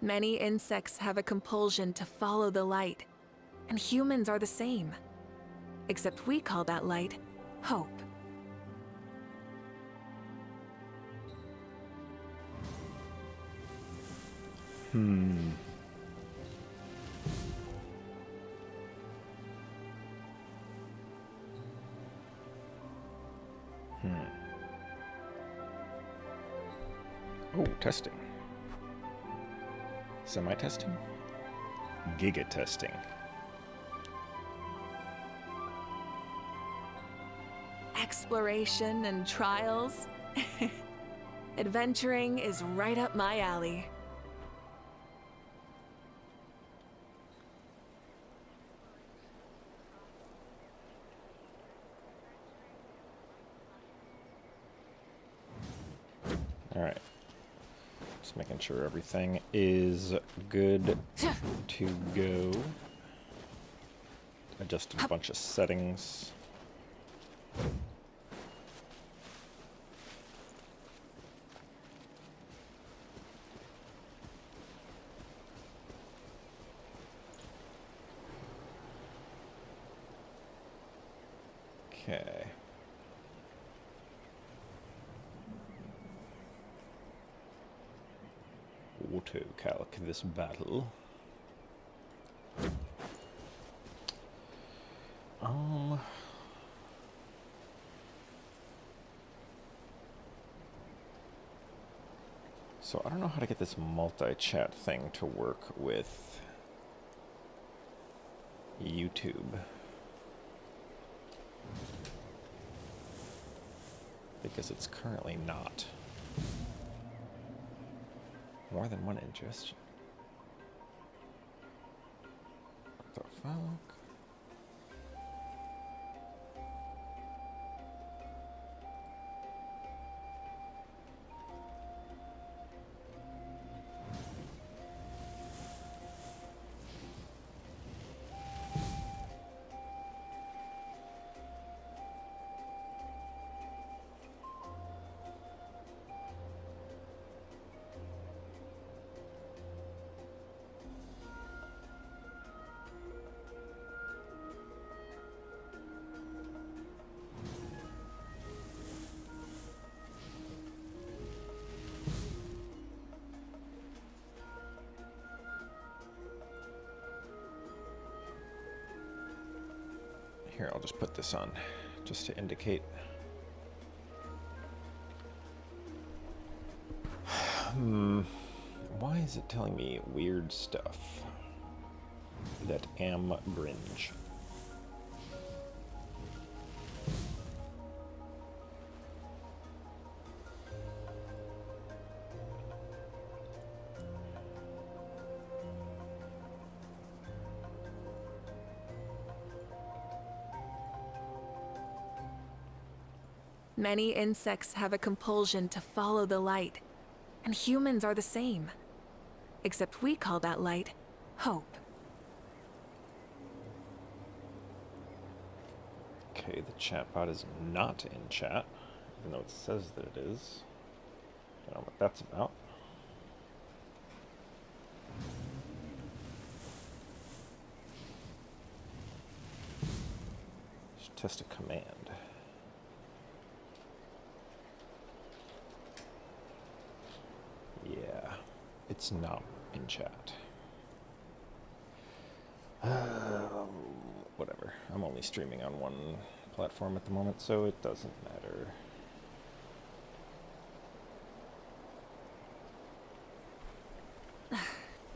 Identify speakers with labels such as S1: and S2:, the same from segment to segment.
S1: Many insects have a compulsion to follow the light, and humans are the same. Except we call that light hope.
S2: Oh, testing. Semi-testing? Giga-testing.
S1: Exploration and trials. Adventuring is right up my alley.
S2: Alright. Just making sure everything is good to go. Adjusted a bunch of settings. Okay. Auto-calc this battle. So I don't know how to get this multi-chat thing to work with YouTube. Because it's currently not. More than one ingestion. What the fuck? Here, I'll just put this on, just to indicate. Why is it telling me weird stuff that am cringe?
S1: Many insects have a compulsion to follow the light, and humans are the same. Except we call that light hope.
S2: Okay, the chatbot is not in chat, even though it says that it is. I don't know what that's about. Should test a command. Yeah, it's not in chat. Whatever. I'm only streaming on one platform at the moment, so it doesn't matter.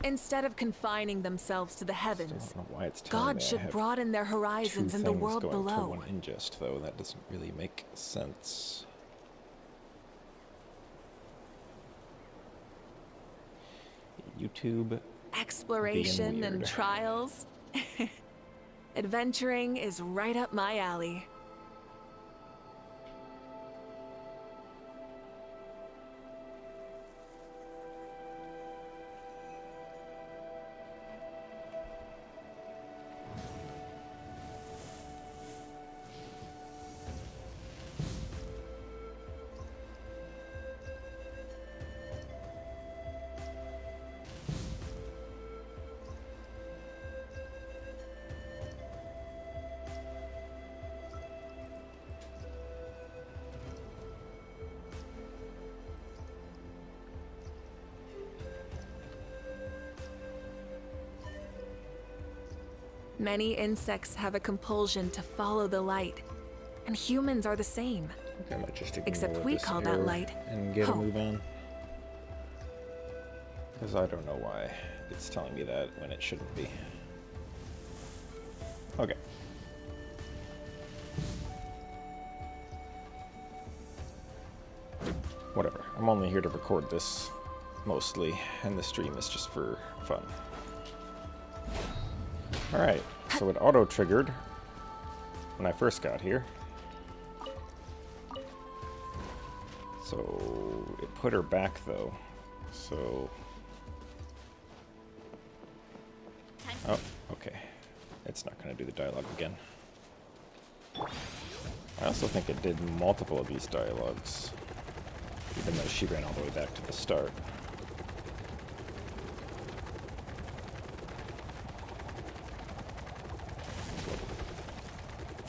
S1: Instead of confining themselves to the heavens,
S2: I don't know why it's telling
S1: God
S2: me I
S1: should
S2: have
S1: broaden their horizons
S2: two
S1: in the
S2: things
S1: world
S2: going
S1: below.
S2: to one ingest, though. That doesn't really make sense. YouTube
S1: Exploration
S2: being
S1: and
S2: weird.
S1: trials. Adventuring is right up my alley. Many insects have a compulsion to follow the light, and humans are the same.
S2: Okay, I might just ignore
S1: Except we
S2: this
S1: call that
S2: error
S1: light
S2: and get a
S1: home.
S2: move on. Because I don't know why it's telling me that when it shouldn't be. Okay. Whatever. I'm only here to record this, mostly, and the stream is just for fun. Alright, so it auto-triggered when I first got here. So it put her back, though. So... Oh, okay. It's not going to do the dialogue again. I also think it did multiple of these dialogues, even though she ran all the way back to the start.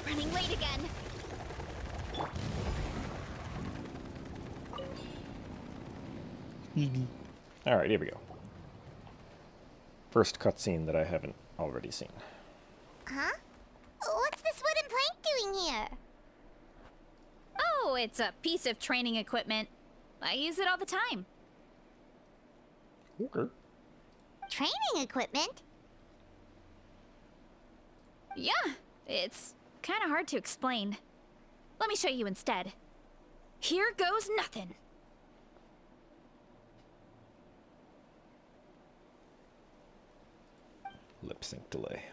S3: Running late again.
S2: Alright, here we go. First cutscene that I haven't already seen.
S3: Huh? What's this wooden plank doing here?
S4: Oh, it's a piece of training equipment. I use it all the time.
S2: Okay.
S3: Training equipment?
S4: Yeah, it's kind of hard to explain. Let me show you instead. Here goes nothing.
S2: Lip sync delay.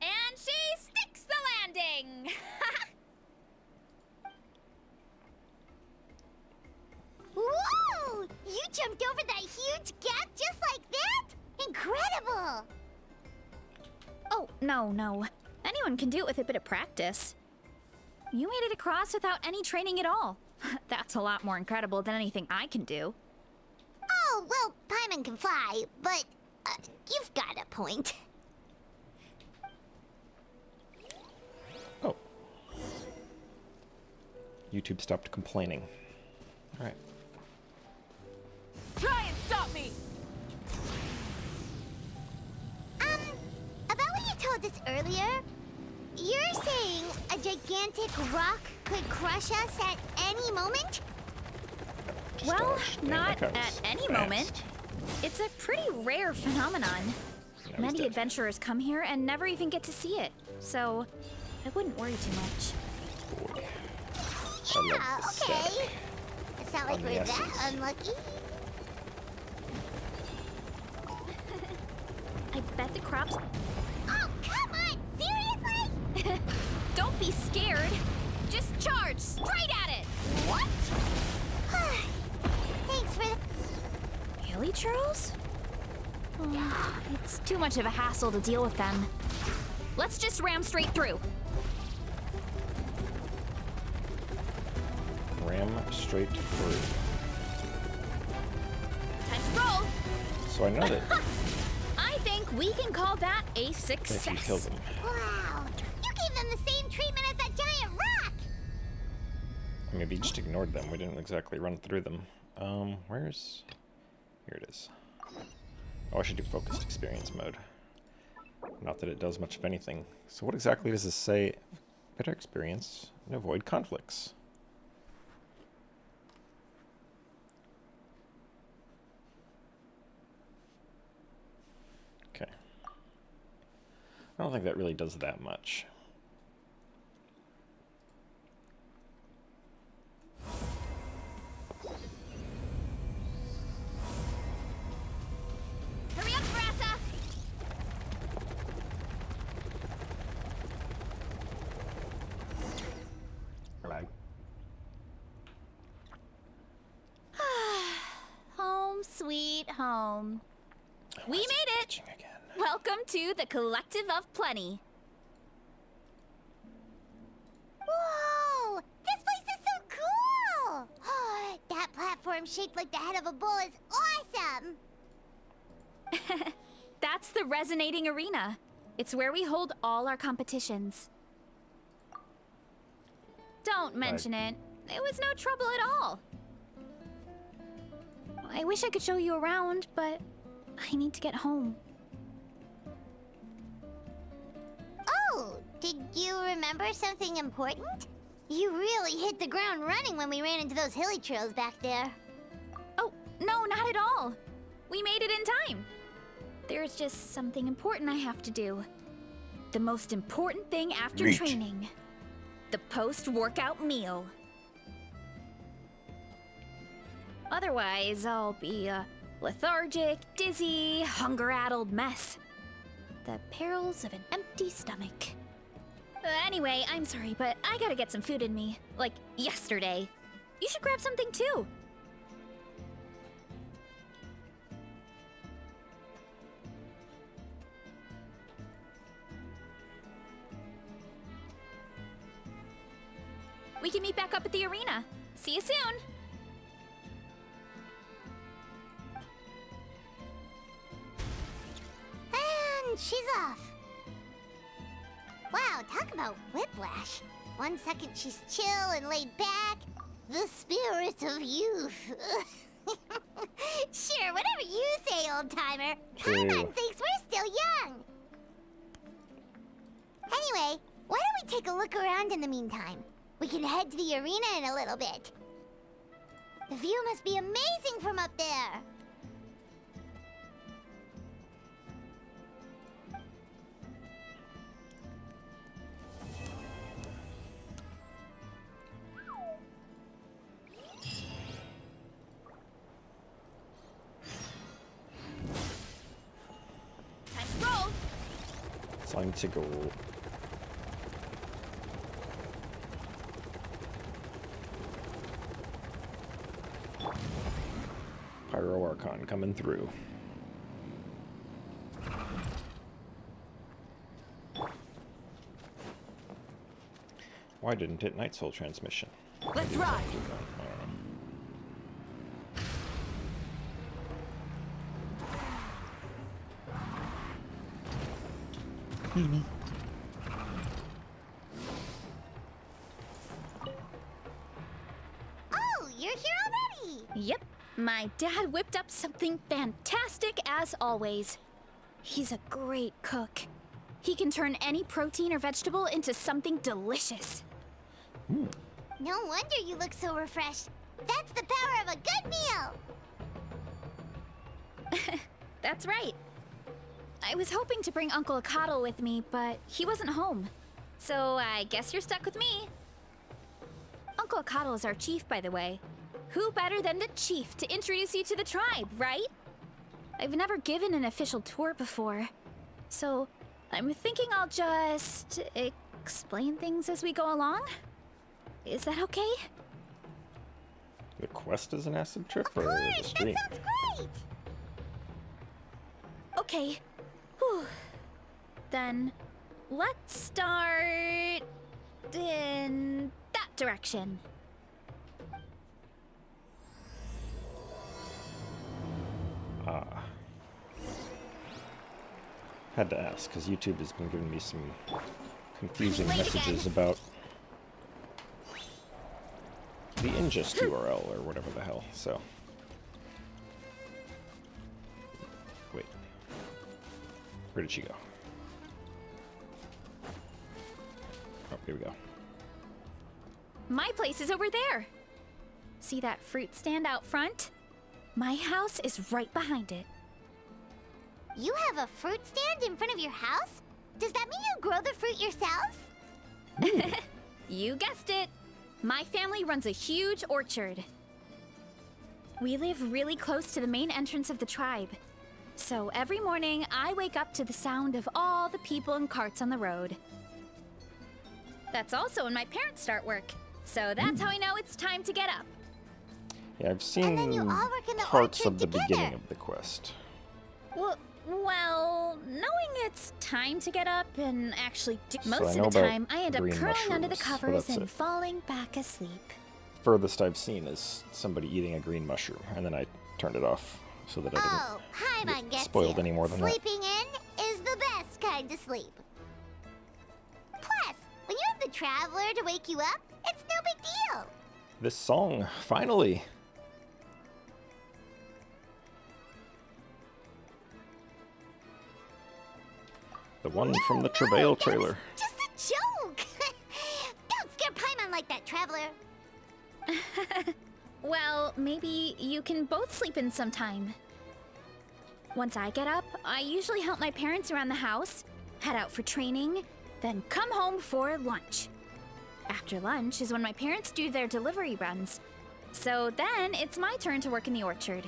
S4: And she sticks the landing!
S3: Whoa! You jumped over that huge gap just like that? Incredible!
S4: Oh, no. Anyone can do it with a bit of practice. You made it across without any training at all. That's a lot more incredible than anything I can do.
S3: Oh, well, Paimon can fly, but you've got a point.
S2: Oh. YouTube stopped complaining. Alright.
S1: Try and stop me!
S3: About what you told us earlier, you're saying a gigantic rock could crush us at any moment?
S2: Just
S4: Well,
S2: dodged. Damn,
S4: not
S2: that guy was
S4: at any
S2: fast.
S4: moment. It's a pretty rare phenomenon.
S2: Now he's
S4: Many
S2: dead.
S4: adventurers come here and never even get to see it, so I wouldn't worry too much.
S2: Boy. I love
S3: Yeah,
S2: the
S3: okay.
S2: static.
S3: It's not like
S2: On the
S3: we're that
S2: S's.
S3: unlucky.
S4: I bet the crops...
S3: Oh, come on! Seriously?
S4: Don't be scared! Just charge straight at it!
S3: What? Thanks for the...
S4: Hilly churls? Oh, it's too much of a hassle to deal with them. Let's just ram straight through.
S2: Ram straight through.
S4: Time to roll!
S2: So I know that
S4: I think we can call that a
S2: if you kill
S4: success.
S2: them.
S3: Wow! You gave them the same treatment as that giant rock!
S2: Maybe you just ignored them. We didn't exactly run through them. Where's... Here it is. Oh, I should do focused experience mode. Not that it does much of anything. So what exactly does this say? Better experience and avoid conflicts. Okay. I don't think that really does that much.
S4: Hurry up, Varesa!
S2: Right.
S4: Home, sweet home. We made it!
S2: Itching again.
S4: Welcome to the Collective of Plenty.
S3: Whoa! This place is so cool! That platform shaped like the head of a bull is awesome!
S4: That's the Resonating Arena. It's where we hold all our competitions. don't mention it. It was no trouble at all. I wish I could show you around, but I need to get home.
S3: Oh, did you remember something important? You really hit the ground running when we ran into those hilly trails back there.
S4: Oh, no, not at all. We made it in time. There's just something important I have to do. The most important thing after
S2: Meat.
S4: training. The post-workout meal. Otherwise, I'll be a lethargic, dizzy, hunger-addled mess. The perils of an empty stomach. Anyway, I'm sorry, but I gotta get some food in me. Like, yesterday. You should grab something too. We can meet back up at the arena. See you soon!
S3: And she's off. Wow, talk about whiplash. 1 second she's chill and laid back. The spirit of youth. Sure, whatever you say, old-timer. Paimon thinks we're still young. Anyway, why don't we take a look around in the meantime? We can head to the arena in a little bit. The view must be amazing from up there.
S4: Time to roll!
S2: Time to go. Pyro Archon coming through. Why didn't it Night Soul transmission?
S1: Let's ride!
S3: Oh, you're here already!
S4: Yep, my dad whipped up something fantastic as always. He's a great cook. He can turn any protein or vegetable into something delicious.
S3: No wonder you look so refreshed. That's the power of a good meal!
S4: That's right. I was hoping to bring Uncle Akatl with me, but he wasn't home. So I guess you're stuck with me. Uncle Akatl is our chief, by the way. Who better than the chief to introduce you to the tribe, right? I've never given an official tour before. So I'm thinking I'll just explain things as we go along. Is that okay?
S2: The quest is an acid trip
S3: Of
S2: or the
S3: course,
S2: stream?
S3: that sounds great!
S4: Okay. Whew. Then let's start in that direction.
S2: Had to ask, because YouTube has been giving me some confusing
S4: Wait
S2: messages
S4: again.
S2: about the ingest URL or whatever the hell, so. Wait. Where did she go? Oh, here we go.
S4: My place is over there. See that fruit stand out front? My house is right behind it.
S3: You have a fruit stand in front of your house? Does that mean you grow the fruit yourselves?
S4: You guessed it. My family runs a huge orchard. We live really close to the main entrance of the tribe. So every morning, I wake up to the sound of all the people and carts on the road. That's also when my parents start work. So that's how I know it's time to get up.
S2: Yeah, I've
S3: And then
S2: seen
S3: you all work in the
S2: parts
S3: orchard
S2: of the
S3: together.
S2: beginning of the quest.
S4: Well, knowing it's time to get up and actually do
S2: So
S4: most
S2: I
S4: of
S2: know
S4: the
S2: about
S4: time, I end up
S2: green
S4: curling under the
S2: mushrooms, so
S4: covers
S2: that's
S4: and
S2: it.
S4: falling back asleep.
S2: Furthest I've seen is somebody eating a green mushroom, and then I turned it off so that I
S3: Oh, Paimon
S2: get
S3: gets
S2: spoiled
S3: you.
S2: any more than that.
S3: Sleeping in is the best kind of sleep. Plus, when you have the Traveler to wake you up, It's no big deal.
S2: This song, finally. The one from the Travail
S3: that
S2: trailer.
S3: was just a joke. Don't scare Paimon like that, Traveler.
S4: Well, maybe you can both sleep in sometime. Once I get up, I usually help my parents around the house, head out for training, then come home for lunch. After lunch is when my parents do their delivery runs. So then it's my turn to work in the orchard.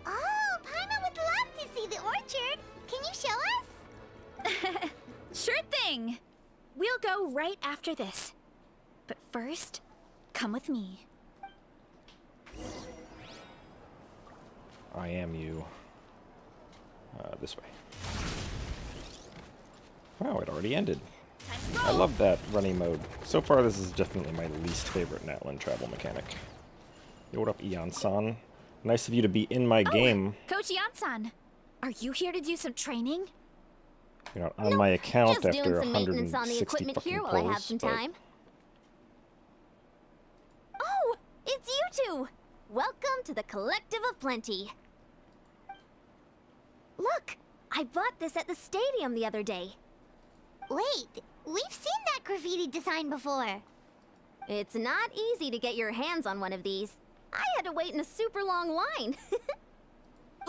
S3: Oh, Paimon would love to see the orchard. Can you show us?
S4: Sure thing! We'll go right after this. But first, come with me.
S2: I am you. This way. Wow, it already ended. I love that running mode. So far, this is definitely my least favorite Natlan travel mechanic. Yo, what up, Ian-san? Nice of you to be in my game.
S4: Coach Yan-san, are you here to do some training?
S2: You're not on my account
S3: Just
S2: after
S3: doing some maintenance
S2: 160
S3: on the equipment
S2: fucking
S3: here while I have
S2: pulls,
S3: some
S2: but
S3: time. Oh, it's you two! Welcome to the Collective of Plenty. Look, I bought this at the stadium the other day. Wait, we've seen that graffiti design before. It's not easy to get your hands on one of these. I had to wait in a super long line.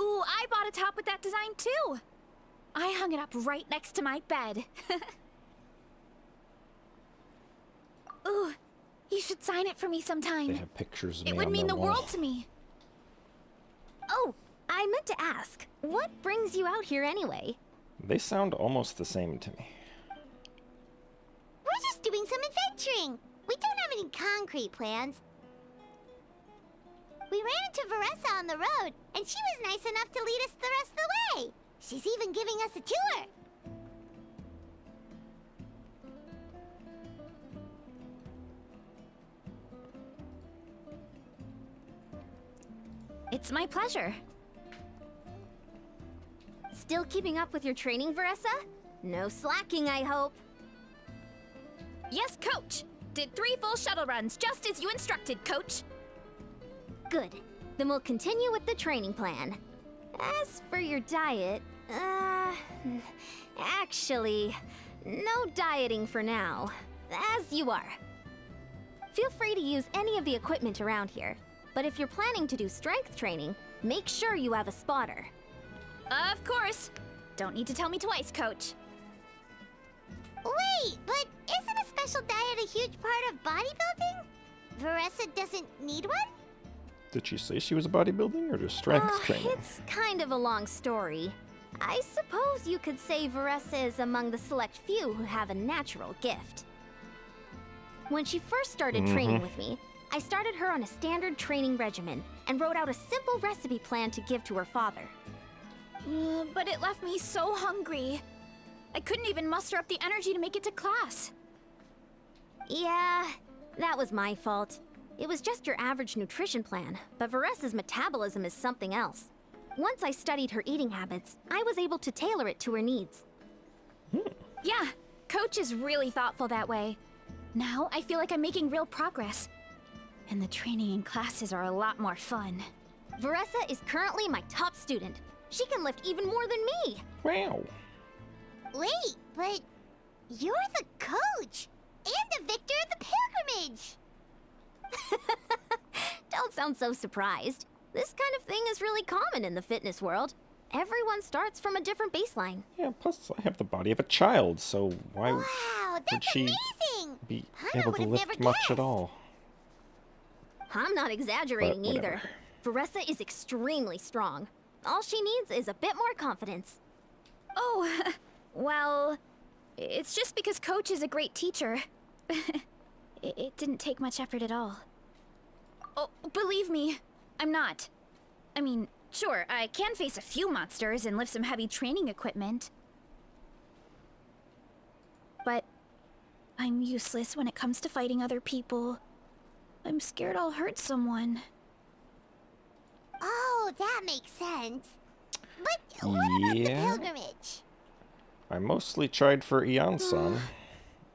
S4: Ooh, I bought a top with that design too! I hung it up right next to my bed. Ooh, you should sign it for me sometime.
S2: they have pictures of me
S4: It would
S2: on
S4: mean
S2: their
S4: the
S2: wall.
S4: world to me.
S3: Oh, I meant to ask, what brings you out here anyway?
S2: They sound almost the same to me.
S3: We're just doing some adventuring. We don't have any concrete plans. We ran into Varesa on the road, and she was nice enough to lead us the rest of the way. She's even giving us a tour.
S4: It's my pleasure.
S3: Still keeping up with your training, Varesa? No slacking, I hope.
S4: Yes, Coach! Did 3 full shuttle runs, just as you instructed, Coach.
S3: Good. Then we'll continue with the training plan. As for your diet, actually, no dieting for now. As you are. Feel free to use any of the equipment around here. But if you're planning to do strength training, make sure you have a spotter.
S4: Of course. Don't need to tell me twice, Coach.
S3: Wait, but isn't a special diet a huge part of bodybuilding? Varesa doesn't need one?
S2: Did she say she was bodybuilding or just strength training?
S3: It's kind of a long story. I suppose you could say Varesa is among the select few who have a natural gift. When she first started training with me, I started her on a standard training regimen and wrote out a simple recipe plan to give to her father.
S4: But it left me so hungry. I couldn't even muster up the energy to make it to class.
S3: Yeah, that was my fault. It was just your average nutrition plan, but Varesa's metabolism is something else. Once I studied her eating habits, I was able to tailor it to her needs.
S4: Yeah, Coach is really thoughtful that way. Now I feel like I'm making real progress. And the training and classes are a lot more fun.
S3: Varesa is currently my top student. She can lift even more than me.
S2: Wow.
S3: Wait, but you're the coach and the victor of the pilgrimage. Don't sound so surprised. This kind of thing is really common in the fitness world. Everyone starts from a different baseline.
S2: Yeah, plus I have the body of a child, so why
S3: Wow,
S2: would
S3: that's
S2: she
S3: amazing!
S2: be
S3: I
S2: able
S3: would
S2: to
S3: have
S2: lift
S3: never
S2: much
S3: guessed.
S2: at all?
S3: I'm not exaggerating
S2: But
S3: either. Varesa is extremely strong. All she needs is a bit more confidence.
S4: Oh, well, it's just because Coach is a great teacher. It didn't take much effort at all. Oh, believe me, I'm not. I mean, sure, I can face a few monsters and lift some heavy training equipment. But I'm useless when it comes to fighting other people. I'm scared I'll hurt someone.
S3: Oh, that makes sense. But what about the
S2: Yeah.
S3: pilgrimage?
S2: I mostly tried for Ian-san.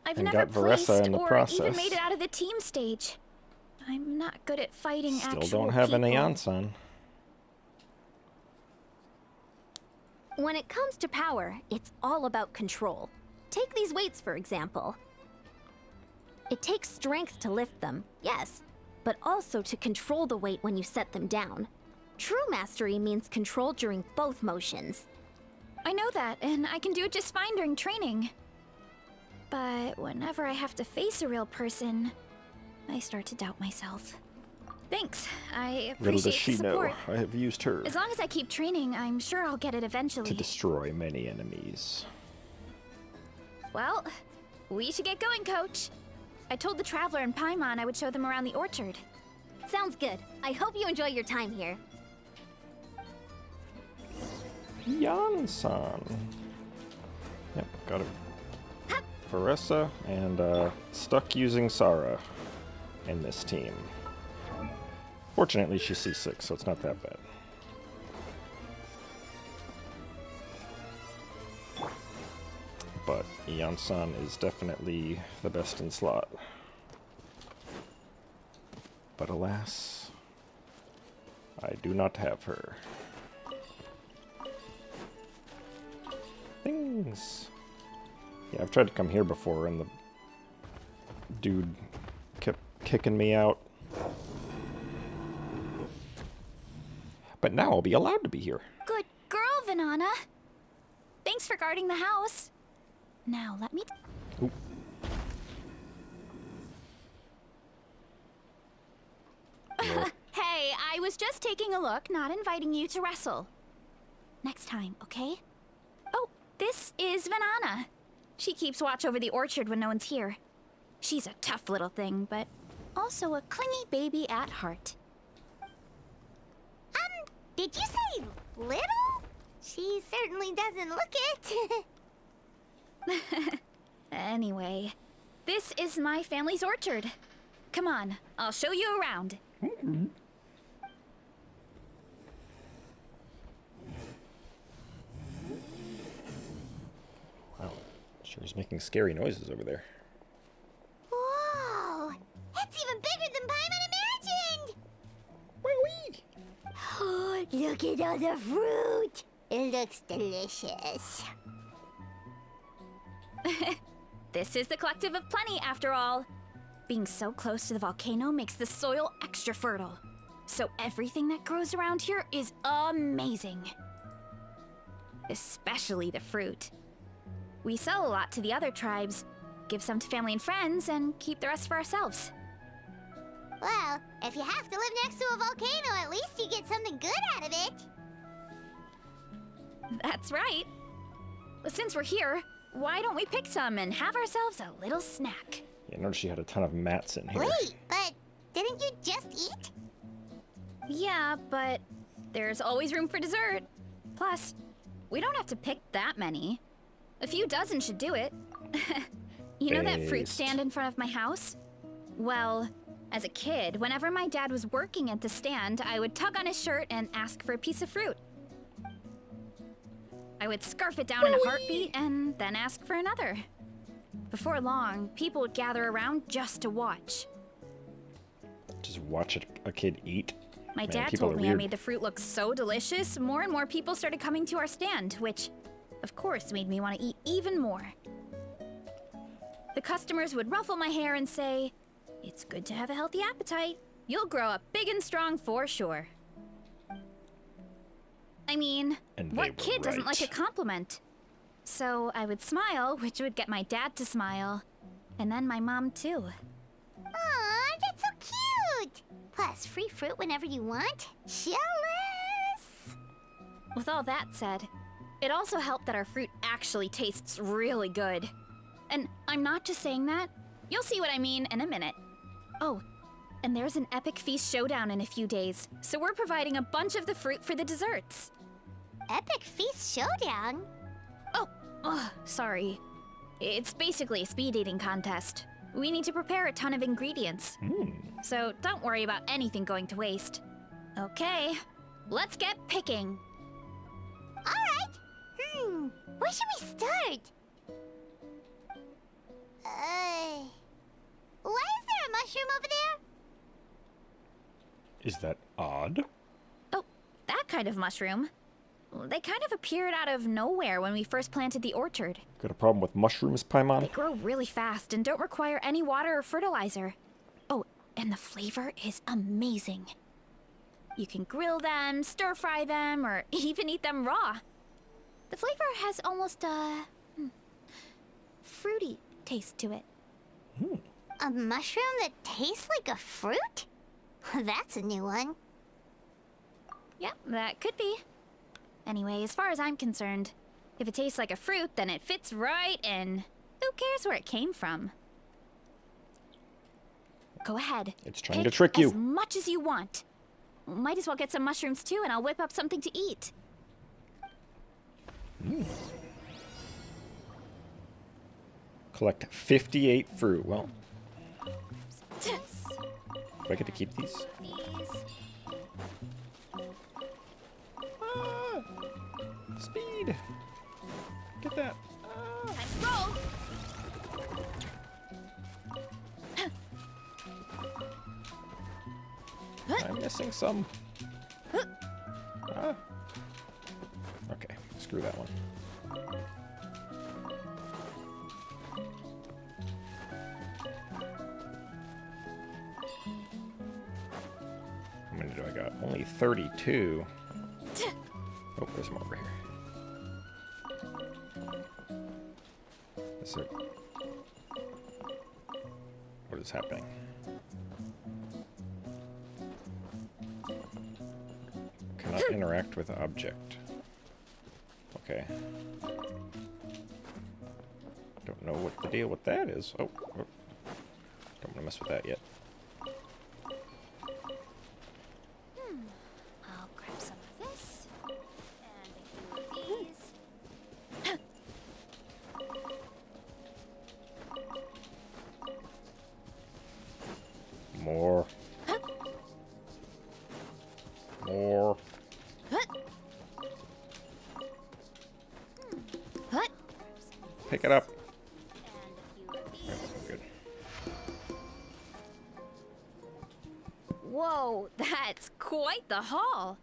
S4: I've
S2: And
S4: never
S2: got Varesa
S4: placed
S2: in the
S4: or
S2: process.
S4: even made it out of the team stage. I'm not good at fighting
S2: Still
S4: actual
S2: don't have
S4: people.
S2: an Aeon-san.
S3: When it comes to power, it's all about control. Take these weights, for example. It takes strength to lift them, yes, but also to control the weight when you set them down. True mastery means control during both motions.
S4: I know that, and I can do it just fine during training. But whenever I have to face a real person, I start to doubt myself. Thanks, I
S2: Little does
S4: appreciate
S2: she
S4: the
S2: know,
S4: support.
S2: I have used her
S4: As long as I keep training, I'm sure I'll get it eventually.
S2: to destroy many enemies.
S4: Well, we should get going, Coach. I told the Traveler and Paimon I would show them around the orchard.
S3: Sounds good. I hope you enjoy your time here.
S2: Aeon-san. Yep, got it. Varesa and stuck using Sara in this team. Fortunately, she's C6, so it's not that bad. But Aeon-san is definitely the best in slot. But alas, I do not have her. Things. Yeah, I've tried to come here before, and the dude kept kicking me out. But now I'll be allowed to be here.
S4: Good girl, Vanana. Thanks for guarding the house. Now, let me...
S2: Oop. Yeah.
S4: Hey, I was just taking a look, not inviting you to wrestle. Next time, okay? Oh, this is Vanana. She keeps watch over the orchard when no one's here. She's a tough little thing, but also a clingy baby at heart.
S3: Did you say little? She certainly doesn't look it.
S4: Anyway, this is my family's orchard. Come on, I'll show you around.
S2: Wow, sure is making scary noises over there.
S3: Whoa! It's even bigger than Paimon imagined!
S2: Wee-wee!
S3: Oh, look at all the fruit! It looks delicious.
S4: This is the Collective of Plenty, after all. Being so close to the volcano makes the soil extra fertile. So everything that grows around here is amazing. Especially the fruit. We sell a lot to the other tribes, give some to family and friends, and keep the rest for ourselves.
S3: Well, if you have to live next to a volcano, at least you get something good out of it.
S4: That's right. But since we're here, why don't we pick some and have ourselves a little snack?
S2: Yeah, notice she had a ton of mats in here.
S3: Wait, but didn't you just eat?
S4: Yeah, but there's always room for dessert. Plus, we don't have to pick that many. A few dozen should do it. You know that fruit
S2: Based.
S4: stand in front of my house? Well, as a kid, whenever my dad was working at the stand, I would tug on his shirt and ask for a piece of fruit. I would scarf it down in a heartbeat and then ask for another. Before long, people would gather around just to watch.
S2: Just watch a kid eat.
S4: My
S2: Man,
S4: dad
S2: people
S4: told
S2: are
S4: me I
S2: weird.
S4: made the fruit look so delicious, more and more people started coming to our stand, which, of course, made me want to eat even more. The customers would ruffle my hair and say, "It's good to have a healthy appetite. You'll grow up big and strong for sure." I mean,
S2: And they
S4: what
S2: were
S4: kid doesn't like a
S2: right.
S4: compliment? So I would smile, which would get my dad to smile, and then my mom too.
S3: Aw, that's so cute! Plus, free fruit whenever you want. Jealous!
S4: With all that said, it also helped that our fruit actually tastes really good. And I'm not just saying that. You'll see what I mean in a minute. Oh, and there's an epic feast showdown in a few days, so we're providing a bunch of the fruit for the desserts.
S3: Epic Feast Showdown?
S4: Oh, sorry. It's basically a speed eating contest. We need to prepare a ton of ingredients. So don't worry about anything going to waste. Okay, let's get picking.
S3: Alright. Where should we start?
S2: Is that odd?
S4: Oh, that kind of mushroom. They kind of appeared out of nowhere when we first planted the orchard.
S2: Got a problem with mushrooms, Paimon?
S4: They grow really fast and don't require any water or fertilizer. Oh, and the flavor is amazing. You can grill them, stir fry them, or even eat them raw. The flavor has almost a fruity taste to it.
S3: A mushroom that tastes like a fruit? That's a new one.
S4: Yep, that could be. Anyway, as far as I'm concerned, if it tastes like a fruit, then it fits right in. Who cares where it came from? Go ahead.
S2: It's trying to trick you.
S4: As much as you want. Might as well get some mushrooms too, and I'll whip up something to eat.
S2: Collect 58 fruit. Well, do I get to keep these? Ah, speed! Get that.
S4: Time to roll.
S2: I'm missing some. Ah. Okay, screw that one. How many do I got? Only 32. Oh, there's more over here. Is there... What is happening? Cannot interact with object. Okay. Don't know what the deal with that is. Oh, oh. Don't want to mess with that yet.
S4: I'll grab some of this. And a few of these.
S2: More. More. Pick it up. Good.
S4: Whoa, that's quite the haul.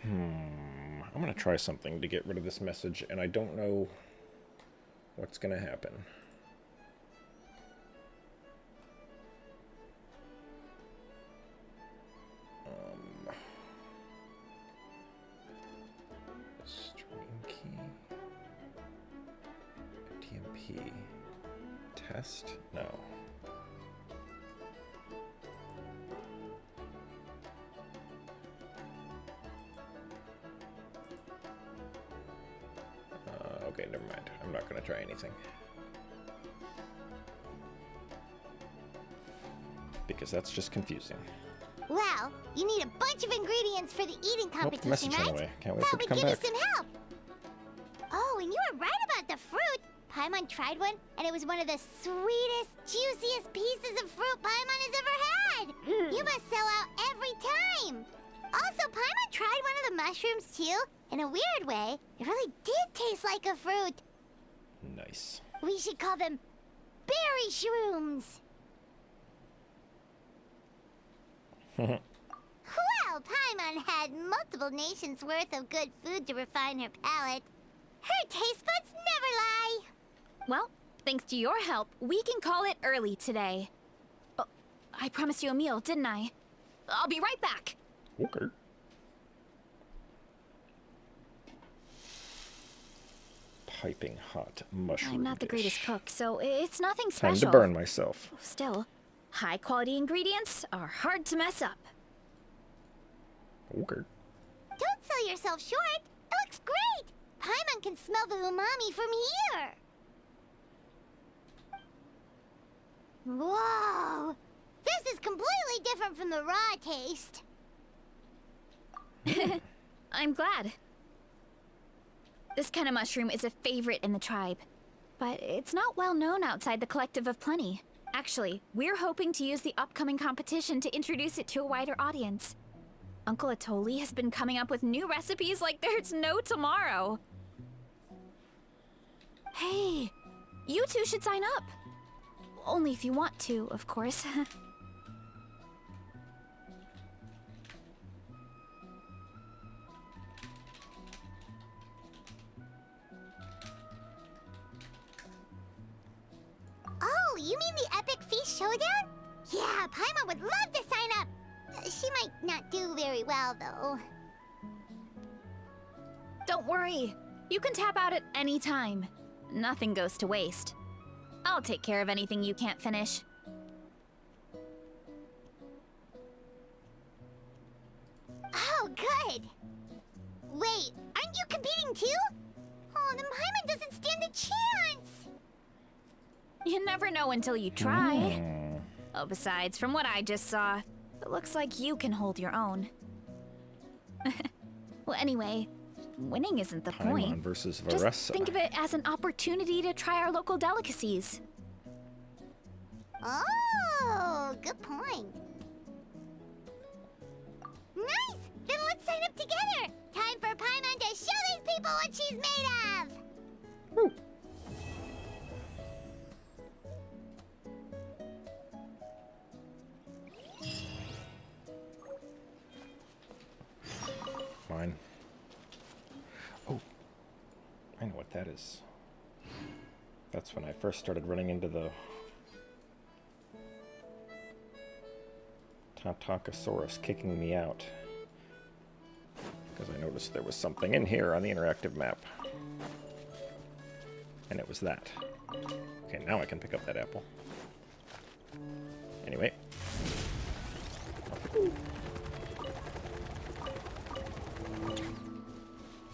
S2: I'm gonna try something to get rid of this message, and I don't know what's gonna happen. Stream key. TMP. Test? No. Okay, never mind. I'm not gonna try anything. Because that's just confusing.
S3: Well, you need a bunch of ingredients for the eating
S2: Oh,
S3: competition,
S2: message
S3: right?
S2: went away. Can't wait for
S3: Thought
S2: it to
S3: we'd
S2: come
S3: give
S2: back.
S3: you some help. Oh, and you were right about the fruit. Paimon tried one, and it was one of the sweetest, juiciest pieces of fruit Paimon has ever had. You must sell out every time. Also, Paimon tried one of the mushrooms too. In a weird way, it really did taste like a fruit.
S2: Nice.
S3: We should call them berry shrooms. Well, Paimon had multiple nations worth of good food to refine her palate. Her taste buds never lie.
S4: Well, thanks to your help, we can call it early today. Oh, I promised you a meal, didn't I? I'll be right back.
S2: Okay. Piping hot mushroom
S4: I'm not the greatest
S2: dish.
S4: cook, so it's nothing
S2: Time
S4: special.
S2: to burn myself.
S4: Still, high-quality ingredients are hard to mess up.
S2: Okay.
S3: Don't sell yourself short. It looks great. Paimon can smell the umami from here. Whoa! This is completely different from the raw taste.
S4: I'm glad. This kind of mushroom is a favorite in the tribe, but it's not well known outside the Collective of Plenty. Actually, we're hoping to use the upcoming competition to introduce it to a wider audience. Uncle Atoli has been coming up with new recipes like there's no tomorrow. Hey, you two should sign up. Only if you want to, of course.
S5: you mean the Epic Feast Showdown? Yeah, Paimon would love to sign up. She might not do very well, though.
S4: Don't worry. You can tap out at any time. Nothing goes to waste. I'll take care of anything you can't finish.
S5: Oh, good. Wait, aren't you competing too? Oh, then Paimon doesn't stand a chance.
S4: You never know until you try. Oh, besides, from what I just saw, it looks like you can hold your own. Well, anyway, winning isn't the point.
S2: Paimon versus Varesa.
S4: Just think of it as an opportunity to try our local delicacies.
S5: Oh, good point. Nice! Then let's sign up together! Time for Paimon to show these people what she's made of!
S2: Fine. Oh, I know what that is. That's when I first started running into the Tatankasaurus kicking me out. Because I noticed there was something in here on the interactive map. And it was that. Okay, now I can pick up that apple. Anyway.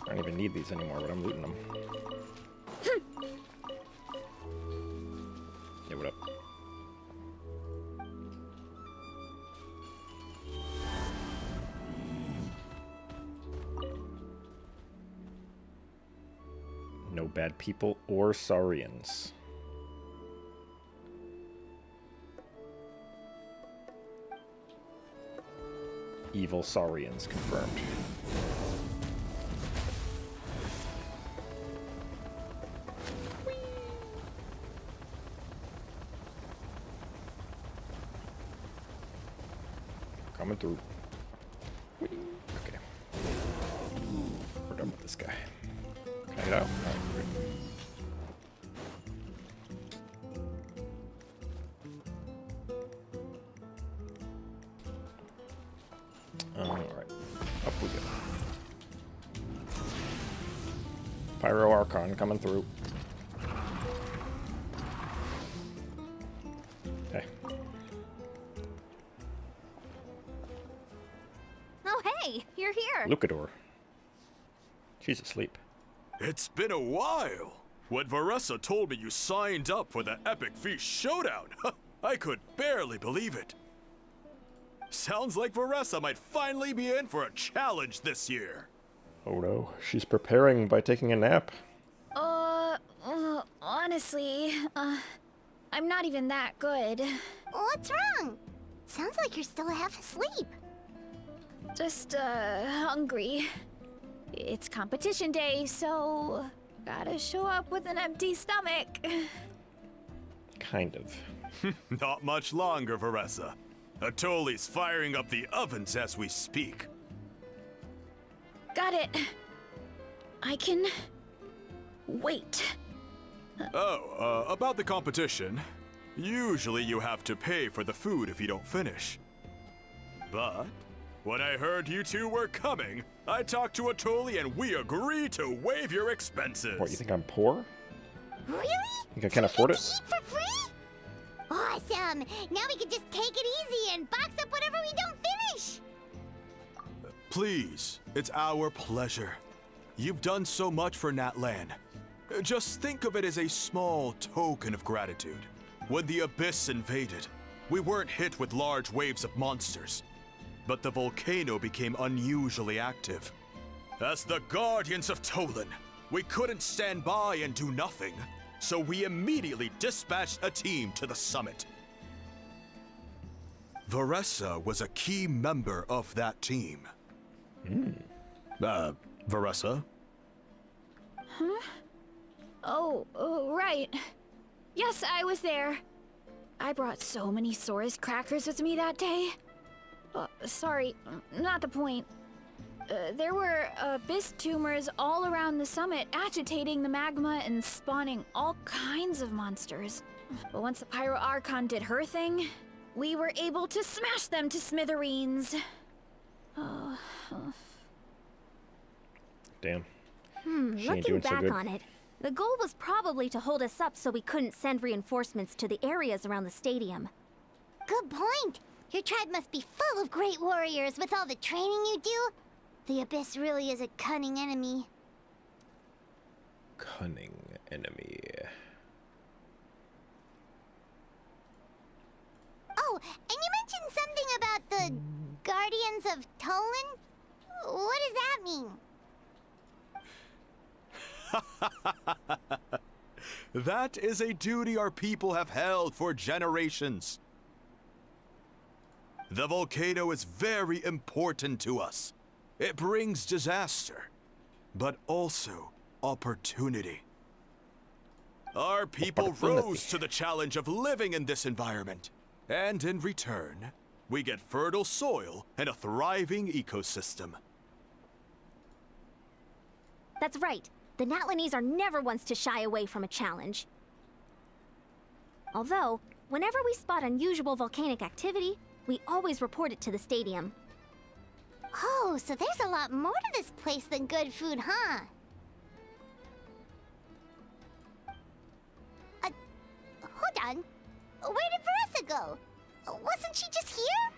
S2: I don't even need these anymore, but I'm looting them. Yeah, what up? No bad people or Saurians. Evil Saurians confirmed. Coming through. Okay. We're done with this guy. Can I get out? Alright, good. Alright. Up we go. Pyro Archon coming through. Hey.
S3: Oh, hey, you're here.
S2: Lucador. She's asleep.
S6: It's been a while. When Varesa told me you signed up for the Epic Feast Showdown, I could barely believe it. Sounds like Varesa might finally be in for a challenge this year.
S2: Oh no, she's preparing by taking a nap.
S4: Honestly, I'm not even that good.
S5: What's wrong? Sounds like you're still half asleep.
S4: Just, hungry. It's competition day, so gotta show up with an empty stomach.
S2: Kind of.
S6: Not much longer, Varesa. Atoli's firing up the ovens as we speak.
S4: Got it. I can wait.
S6: Oh, about the competition. Usually you have to pay for the food if you don't finish. But when I heard you two were coming, I talked to Atoli and we agreed to waive your expenses.
S2: What, you think I'm poor?
S5: Really?
S2: Think I can afford it?
S5: Eat for free? Awesome! Now we can just take it easy and box up whatever we don't finish!
S6: Please, it's our pleasure. You've done so much for Natlan. Just think of it as a small token of gratitude. When the Abyss invaded, we weren't hit with large waves of monsters, but the volcano became unusually active. As the Guardians of Tolan, we couldn't stand by and do nothing, so we immediately dispatched a team to the summit. Varesa was a key member of that team. Varesa?
S4: Oh, right. Yes, I was there. I brought so many Saurus crackers with me that day. Sorry, not the point. There were abyss tumors all around the summit, agitating the magma and spawning all kinds of monsters. But once the Pyro Archon did her thing, we were able to smash them to smithereens. Oh.
S2: Damn. She ain't
S3: Looking
S2: doing so
S3: back
S2: good.
S3: on it, the goal was probably to hold us up so we couldn't send reinforcements to the areas around the stadium.
S5: Good point. Your tribe must be full of great warriors with all the training you do. The Abyss really is a cunning enemy.
S2: Cunning enemy.
S5: Oh, and you mentioned something about the Guardians of Tolan? What does that mean?
S6: That is a duty our people have held for generations. The volcano is very important to us. It brings disaster, but also opportunity. Our people rose to the challenge of living in this environment, and in return, we get fertile soil and a thriving ecosystem.
S3: That's right. The Natlanese are never ones to shy away from a challenge. Although, whenever we spot unusual volcanic activity, we always report it to the stadium.
S5: Oh, so there's a lot more to this place than good food, huh? Hold on. Where did Varesa go? Wasn't she just here?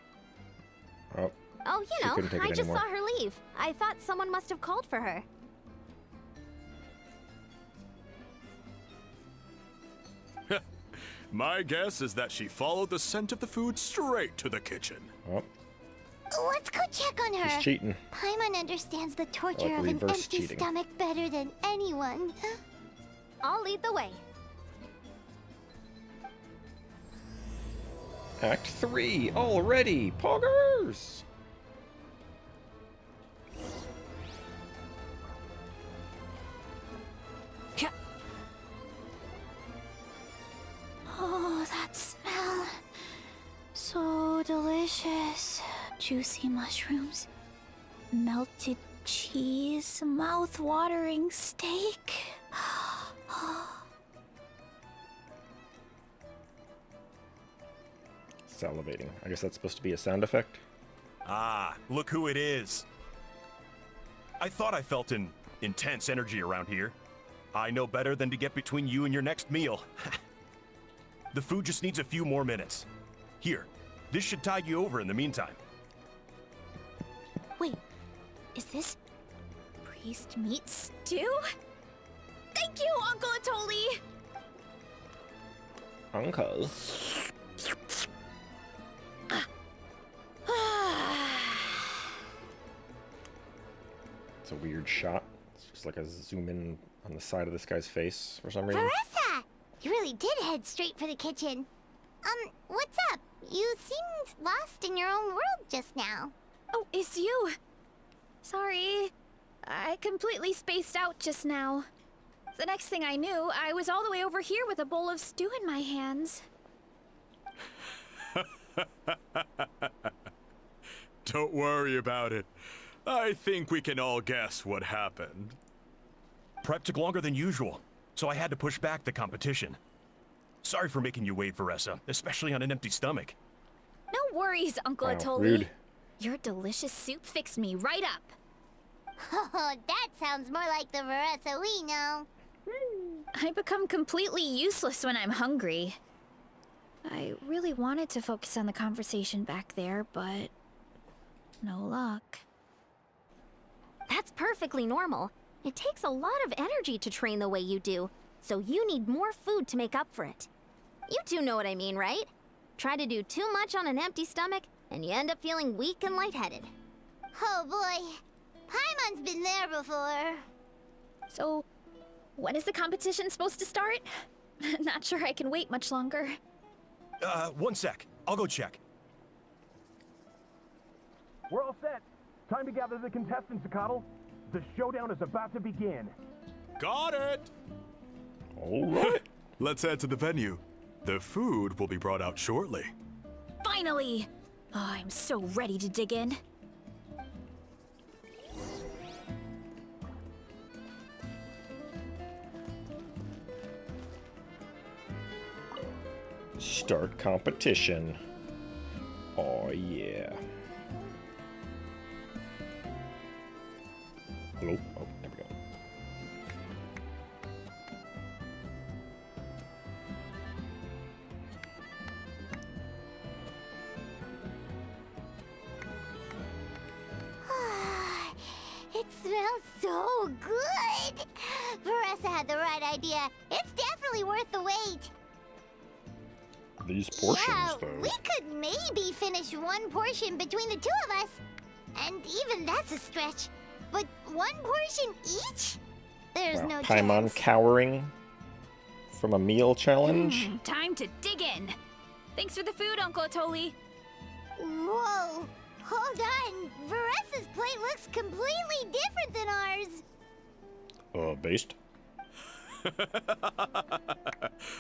S2: Oh,
S3: Oh,
S2: She couldn't take it
S3: I just
S2: anymore.
S3: saw her leave. I thought someone must have called for her.
S6: My guess is that she followed the scent of the food straight to the kitchen.
S2: oh,
S5: Let's go check on her.
S2: she's cheating.
S5: Paimon understands the torture
S2: Like
S5: of an
S2: reverse
S5: empty
S2: cheating.
S5: stomach better than anyone.
S3: I'll lead the way.
S2: Act 3 already. Poggers.
S4: Oh, that smell. So delicious. Juicy mushrooms, melted cheese, mouth-watering steak.
S2: Salivating. I guess that's supposed to be a sound effect.
S7: Ah, look who it is. I thought I felt an intense energy around here. I know better than to get between you and your next meal. The food just needs a few more minutes. Here, this should tide you over in the meantime.
S4: Wait, is this priest meat stew? Thank you, Uncle Atoli!
S2: Uncle. It's a weird shot. It's just like a zoom in on the side of this guy's face for some reason.
S5: Varesa! You really did head straight for the kitchen. What's up? You seemed lost in your own world just now.
S4: Oh, it's you. Sorry. I completely spaced out just now. The next thing I knew, I was all the way over here with a bowl of stew in my hands.
S6: Don't worry about it. I think we can all guess what happened.
S7: Prep took longer than usual, so I had to push back the competition. Sorry for making you wait, Varesa, especially on an empty stomach.
S4: No worries, Uncle
S2: Wow,
S4: Atoli.
S2: rude.
S4: Your delicious soup fixed me right up.
S5: Oh, that sounds more like the Varesa we know.
S4: I become completely useless when I'm hungry. I really wanted to focus on the conversation back there, but no luck.
S3: That's perfectly normal. It takes a lot of energy to train the way you do, so you need more food to make up for it. You two know what I mean, right? Try to do too much on an empty stomach, and you end up feeling weak and lightheaded.
S5: Oh boy. Paimon's been there before.
S4: So, when is the competition supposed to start? Not sure I can wait much longer.
S7: 1 sec. I'll go check.
S8: We're all set. Time to gather the contestants, Akatl. The showdown is about to begin.
S6: Got it!
S2: All right.
S6: Let's head to the venue. The food will be brought out shortly.
S4: Finally! Oh, I'm so ready to dig in.
S2: Start competition. Oh yeah. Hello? Oh, there we go.
S5: It smells so good! Varesa had the right idea. It's definitely worth the wait.
S2: These portions,
S5: Yeah,
S2: though.
S5: we could maybe finish one portion between the two of us. And even that's a stretch. But one portion each? There's no
S2: Paimon
S5: chance.
S2: cowering from a meal challenge.
S4: Time to dig in. Thanks for the food, Uncle Atoli.
S5: Whoa! Hold on. Varesa's plate looks completely different than ours.
S2: Based?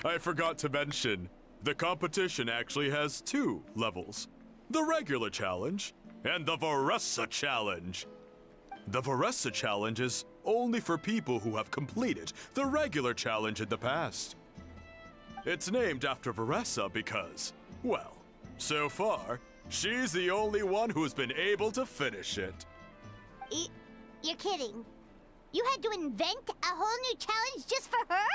S6: I forgot to mention, the competition actually has 2 levels. The regular challenge and the Varesa challenge. The Varesa challenge is only for people who have completed the regular challenge in the past. It's named after Varesa because, well, so far, she's the only one who's been able to finish it.
S5: You're kidding. You had to invent a whole new challenge just for her?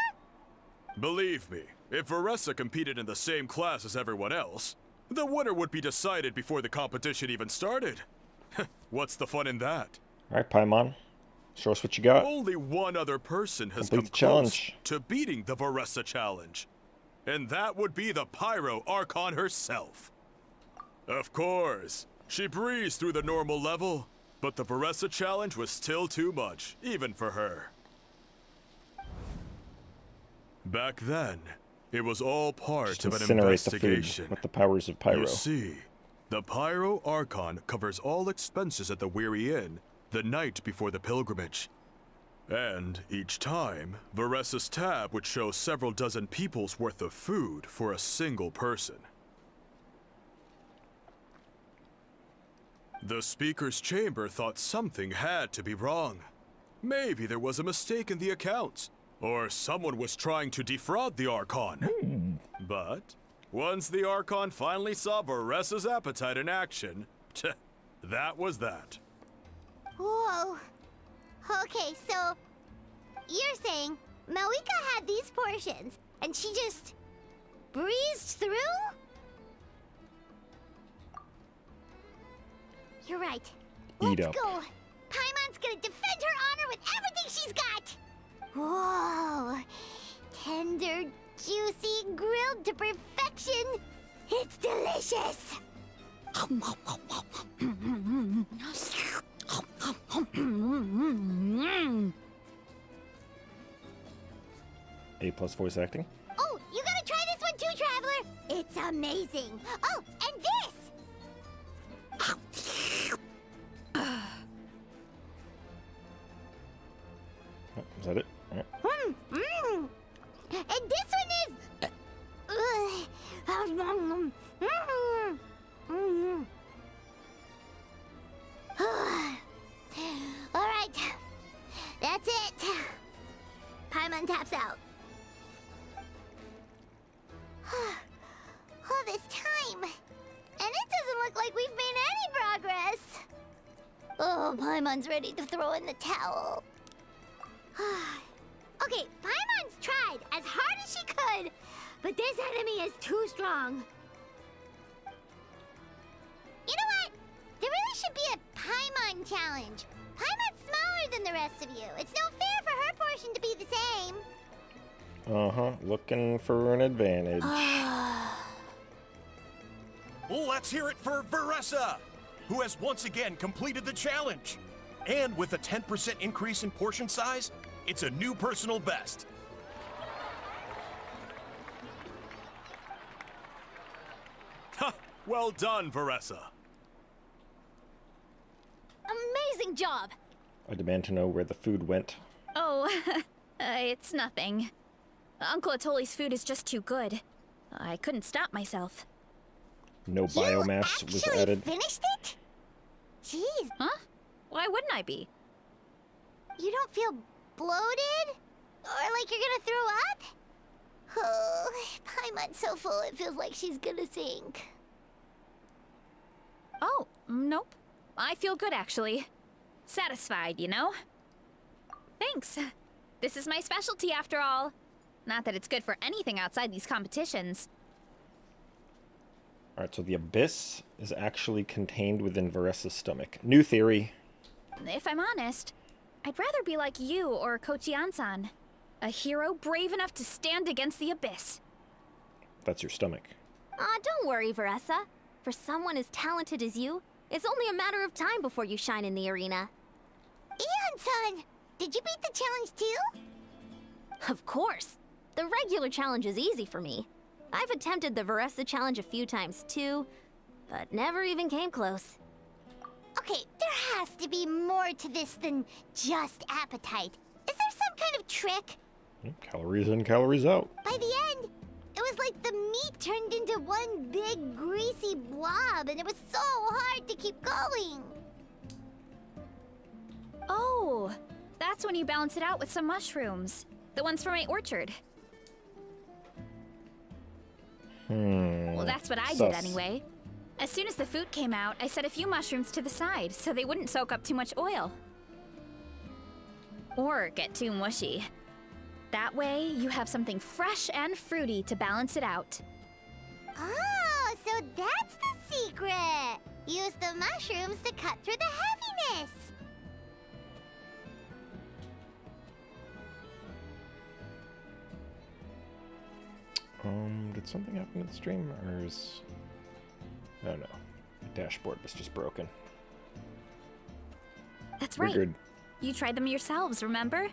S6: Believe me, if Varesa competed in the same class as everyone else, the winner would be decided before the competition even started. What's the fun in that?
S2: Alright, Paimon. Show us what you got.
S6: Only one other person has
S2: Complete
S6: come
S2: the
S6: close
S2: challenge.
S6: to beating the Varesa challenge. And that would be the Pyro Archon herself. Of course, she breezed through the normal level, but the Varesa challenge was still too much, even for her. Back then, it was all part
S2: Just
S6: of an
S2: incinerate the food
S6: investigation.
S2: with the powers of Pyro.
S6: You see, the Pyro Archon covers all expenses at the Weary Inn the night before the pilgrimage. And each time, Varesa's tab would show several dozen people's worth of food for a single person. The speaker's chamber thought something had to be wrong. Maybe there was a mistake in the accounts, or someone was trying to defraud the Archon. But once the Archon finally saw Varesa's appetite in action, that was that.
S5: Whoa. Okay, so you're saying Malika had these portions and she just breezed through? You're right.
S2: Eat
S5: Let's
S2: up.
S5: go. Paimon's gonna defend her honor with everything she's got. Whoa. Tender, juicy, grilled to perfection. It's delicious.
S2: A+ voice acting.
S5: Oh, you gotta try this one too, Traveler. It's amazing. Oh, and this.
S2: Oh, is that it? Alright.
S5: And this one is. All right, that's it. Paimon taps out. All this time, and it doesn't look like we've made any progress. Oh, Paimon's ready to throw in the towel. Okay, Paimon's tried as hard as she could, but this enemy is too strong. You know what? There really should be a Paimon challenge. Paimon's smaller than the rest of you. It's no fair for her portion to be the same.
S2: Uh-huh. Looking for an advantage.
S7: Let's hear it for Varesa, who has once again completed the challenge. And with a 10% increase in portion size, it's a new personal best.
S6: Ha! Well done, Varesa.
S4: Amazing job.
S2: I demand to know where the food went.
S4: Oh, it's nothing. Uncle Atoli's food is just too good. I couldn't stop myself.
S2: No
S5: You
S2: biomass was
S5: actually
S2: added.
S5: finished it? Jeez,
S4: Huh? Why wouldn't I be?
S5: you don't feel bloated? Or like you're gonna throw up? Oh, Paimon's so full it feels like she's gonna sink.
S4: Oh, nope. I feel good, actually. Satisfied, you know? Thanks. This is my specialty, after all. Not that it's good for anything outside these competitions.
S2: Alright, so the abyss is actually contained within Varesa's stomach. New theory.
S4: If I'm honest, I'd rather be like you or Kochi-an-san. A hero brave enough to stand against the abyss.
S2: That's your stomach.
S3: Aw, don't worry, Varesa. For someone as talented as you, it's only a matter of time before you shine in the arena.
S5: Ian-san, did you beat the challenge too?
S3: Of course. The regular challenge is easy for me. I've attempted the Varesa challenge a few times too, but never even came close.
S5: Okay, there has to be more to this than just appetite. Is there some kind of trick?
S2: Calories in, calories out.
S5: By the end, it was like the meat turned into one big greasy blob, and it was so hard to keep going.
S4: Oh, that's when you balance it out with some mushrooms. The ones from my orchard. Well, that's what I did anyway. As soon as the food came out, I set a few mushrooms to the side so they wouldn't soak up too much oil. Or get too mushy. That way, you have something fresh and fruity to balance it out.
S5: Oh, so that's the secret. Use the mushrooms to cut through the heaviness.
S2: Did something happen in the stream, or is... Oh no. The dashboard was just broken.
S4: That's
S2: We're
S4: right.
S2: good.
S4: You tried them yourselves, remember?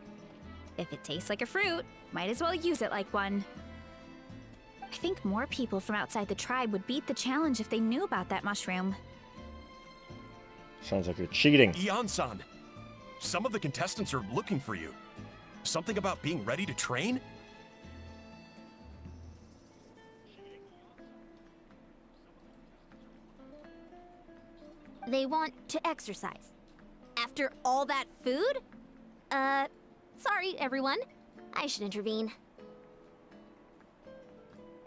S4: If it tastes like a fruit, might as well use it like one. I think more people from outside the tribe would beat the challenge if they knew about that mushroom.
S2: Sounds like you're cheating.
S7: Ian-san, some of the contestants are looking for you. Something about being ready to train?
S3: They want to exercise. After all that food? Sorry, everyone. I should intervene.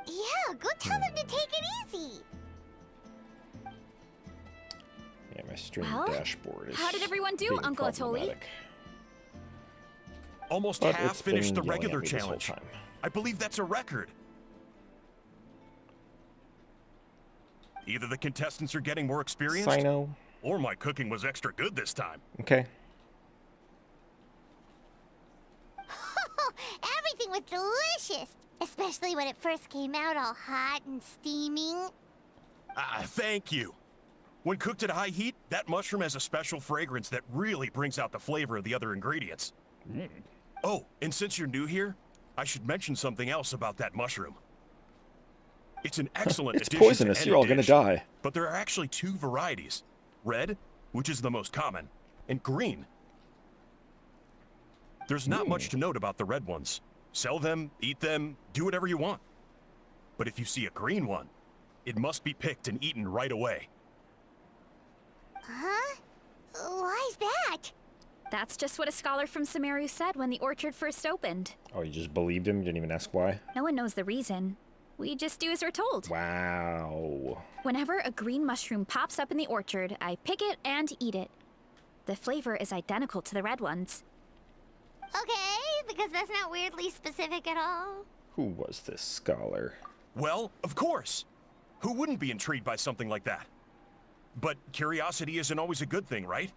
S5: Yeah, go tell them to take it easy.
S2: Yeah, my stream
S4: Well,
S2: dashboard is
S4: how did everyone do,
S2: being
S4: Uncle Atoli?
S2: problematic.
S7: Almost
S2: But
S7: half
S2: it's been
S7: finished the
S2: yelling at
S7: regular
S2: me this whole
S7: challenge.
S2: time.
S7: I believe that's a record. Either the contestants are getting more experienced,
S2: Sino.
S7: or my cooking was extra good this time.
S2: Okay.
S5: Everything was delicious, especially when it first came out all hot and steaming.
S7: Thank you. When cooked at high heat, that mushroom has a special fragrance that really brings out the flavor of the other ingredients. Oh, and since you're new here, I should mention something else about that mushroom. It's an excellent
S2: It's
S7: addition to
S2: poisonous.
S7: any
S2: You're all gonna
S7: dish,
S2: die.
S7: But there are actually two varieties. Red, which is the most common, and green. There's not much to note about the red ones. Sell them, eat them, do whatever you want. But if you see a green one, it must be picked and eaten right away.
S5: Huh? Why's that?
S4: That's just what a scholar from Sumeru said when the orchard first opened.
S2: Oh, you just believed him? Didn't even ask why?
S4: No one knows the reason. We just do as we're told.
S2: Wow.
S4: Whenever a green mushroom pops up in the orchard, I pick it and eat it. The flavor is identical to the red ones.
S5: Okay, because that's not weirdly specific at all.
S2: Who was this scholar?
S7: Well, of course. Who wouldn't be intrigued by something like that? But curiosity isn't always a good thing, right?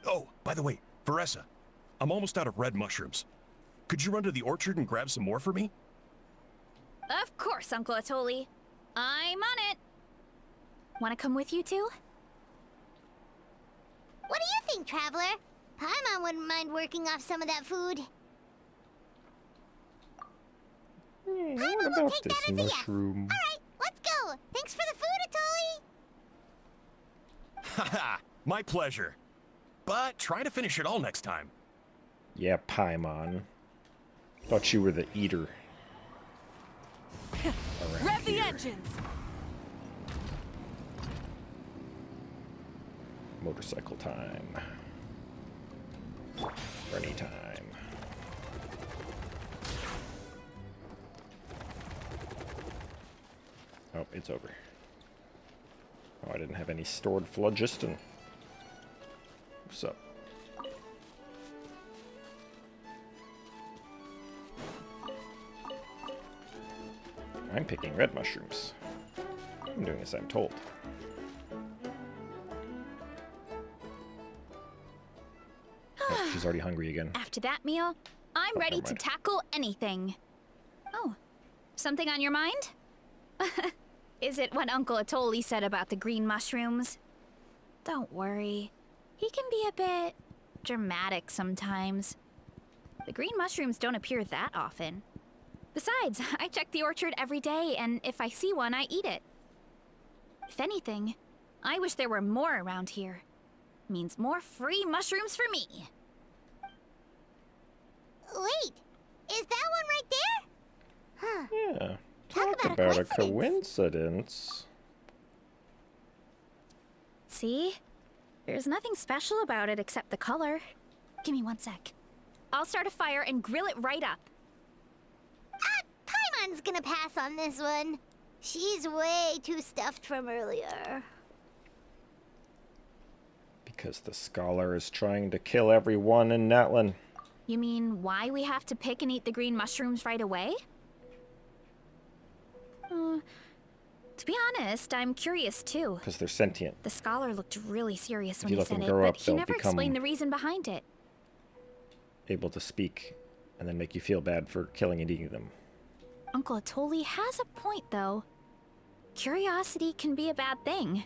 S7: Oh, by the way, Varesa, I'm almost out of red mushrooms. Could you run to the orchard and grab some more for me?
S4: Of course, Uncle Atoli. I'm on it. Want to come with you too?
S5: What do you think, Traveler? Paimon wouldn't mind working off some of that food.
S2: What
S5: Paimon will
S2: about
S5: take
S2: this
S5: that as a yes.
S2: mushroom?
S5: Alright, let's go. Thanks for the food, Atoli.
S7: Haha, my pleasure. But try to finish it all next time.
S2: Yeah, Paimon. Thought you were the eater.
S1: Rev the
S2: here.
S1: engines!
S2: Motorcycle time. Runny time. it's over. Oh, I didn't have any stored phlogiston. What's up? I'm picking red mushrooms. I'm doing as I'm told. Oh, she's already hungry again.
S4: After that meal, I'm
S2: Oh,
S4: ready
S2: never
S4: to
S2: mind.
S4: tackle anything. Oh, something on your mind? Is it what Uncle Atoli said about the green mushrooms? Don't worry. He can be a bit dramatic sometimes. The green mushrooms don't appear that often. Besides, I check the orchard every day, and if I see one, I eat it. If anything, I wish there were more around here. Means more free mushrooms for me.
S5: Wait, is that one right there? Huh.
S2: Yeah.
S5: Talk
S2: Talk
S5: about a
S2: about a coincidence.
S4: See? There's nothing special about it except the color. Give me 1 sec. I'll start a fire and grill it right up.
S5: Paimon's gonna pass on this one. She's way too stuffed from earlier.
S2: Because the scholar is trying to kill everyone in Natlan.
S4: You mean why we have to pick and eat the green mushrooms right away? To be honest, I'm curious too.
S2: Because they're sentient.
S4: The scholar looked really serious when
S2: you
S4: he
S2: let
S4: said
S2: them
S4: it,
S2: grow
S4: but
S2: up,
S4: he
S2: they'll
S4: never
S2: become-
S4: explained the reason behind it.
S2: Able to speak and then make you feel bad for killing and eating them.
S4: Uncle Atoli has a point, though. Curiosity can be a bad thing.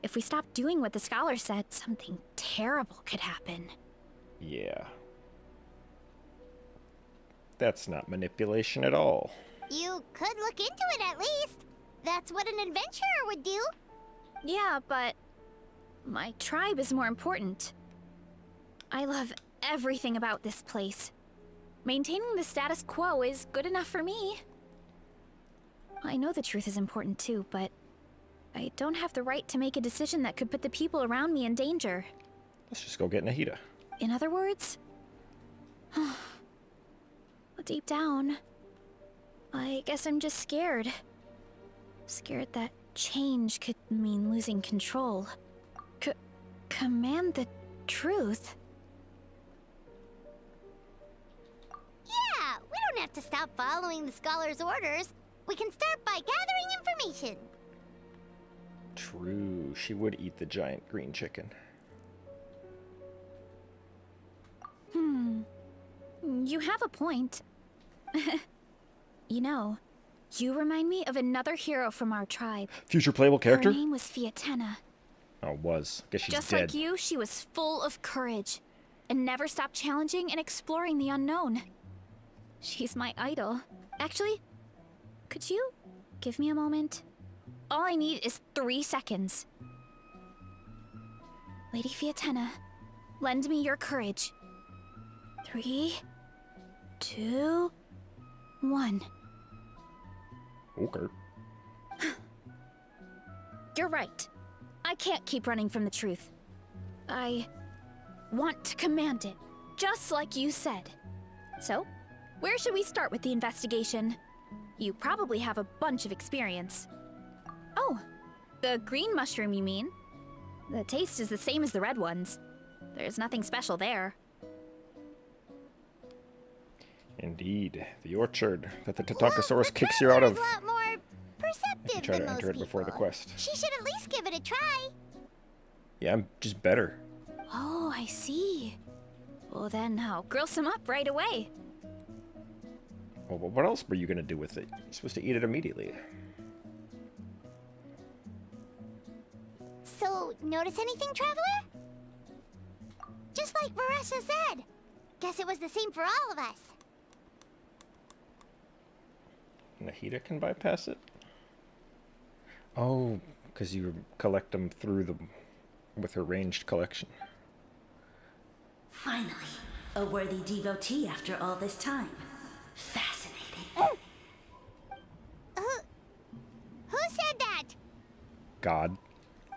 S4: If we stop doing what the scholar said, something terrible could happen.
S2: Yeah. That's not manipulation at all.
S5: You could look into it at least. That's what an adventurer would do.
S4: Yeah, but my tribe is more important. I love everything about this place. Maintaining the status quo is good enough for me. I know the truth is important too, but I don't have the right to make a decision that could put the people around me in danger.
S2: Let's just go get Nahida.
S4: In other words, deep down, I guess I'm just scared. Scared that change could mean losing control. Command the truth?
S5: Yeah, we don't have to stop following the scholar's orders. We can start by gathering information.
S2: True, she would eat the giant green chicken.
S4: You have a point. You know, you remind me of another hero from our tribe.
S2: Future playable character?
S4: Her name was Fiatena.
S2: Oh, was. Guess she's
S4: Just
S2: dead.
S4: like you, she was full of courage and never stopped challenging and exploring the unknown. She's my idol. Actually, could you give me a moment? All I need is 3 seconds. Lady Fiatena, lend me your courage. 3, 2, 1.
S2: Okay.
S4: You're right. I can't keep running from the truth. I want to command it, just like you said. So, where should we start with the investigation? You probably have a bunch of experience. Oh, the green mushroom, you mean? The taste is the same as the red ones. There's nothing special there.
S2: Indeed. The orchard that the Tatankasaurus kicks you out of.
S5: Is a lot more
S2: If you
S5: perceptive
S2: try
S5: than
S2: to
S5: most
S2: enter it before the
S5: people.
S2: quest.
S5: She should at least give it a try.
S2: Yeah, I'm just better.
S4: Oh, I see. Well then, I'll grill some up right away.
S2: Well, but what else were you gonna do with it? You're supposed to eat it immediately.
S5: So, notice anything, Traveler? Just like Varesa said. Guess it was the same for all of us.
S2: Nahida can bypass it? Oh, because you collect them through the... with her ranged collection.
S9: Finally, a worthy devotee after all this time. Fascinating.
S5: Who said that?
S2: God.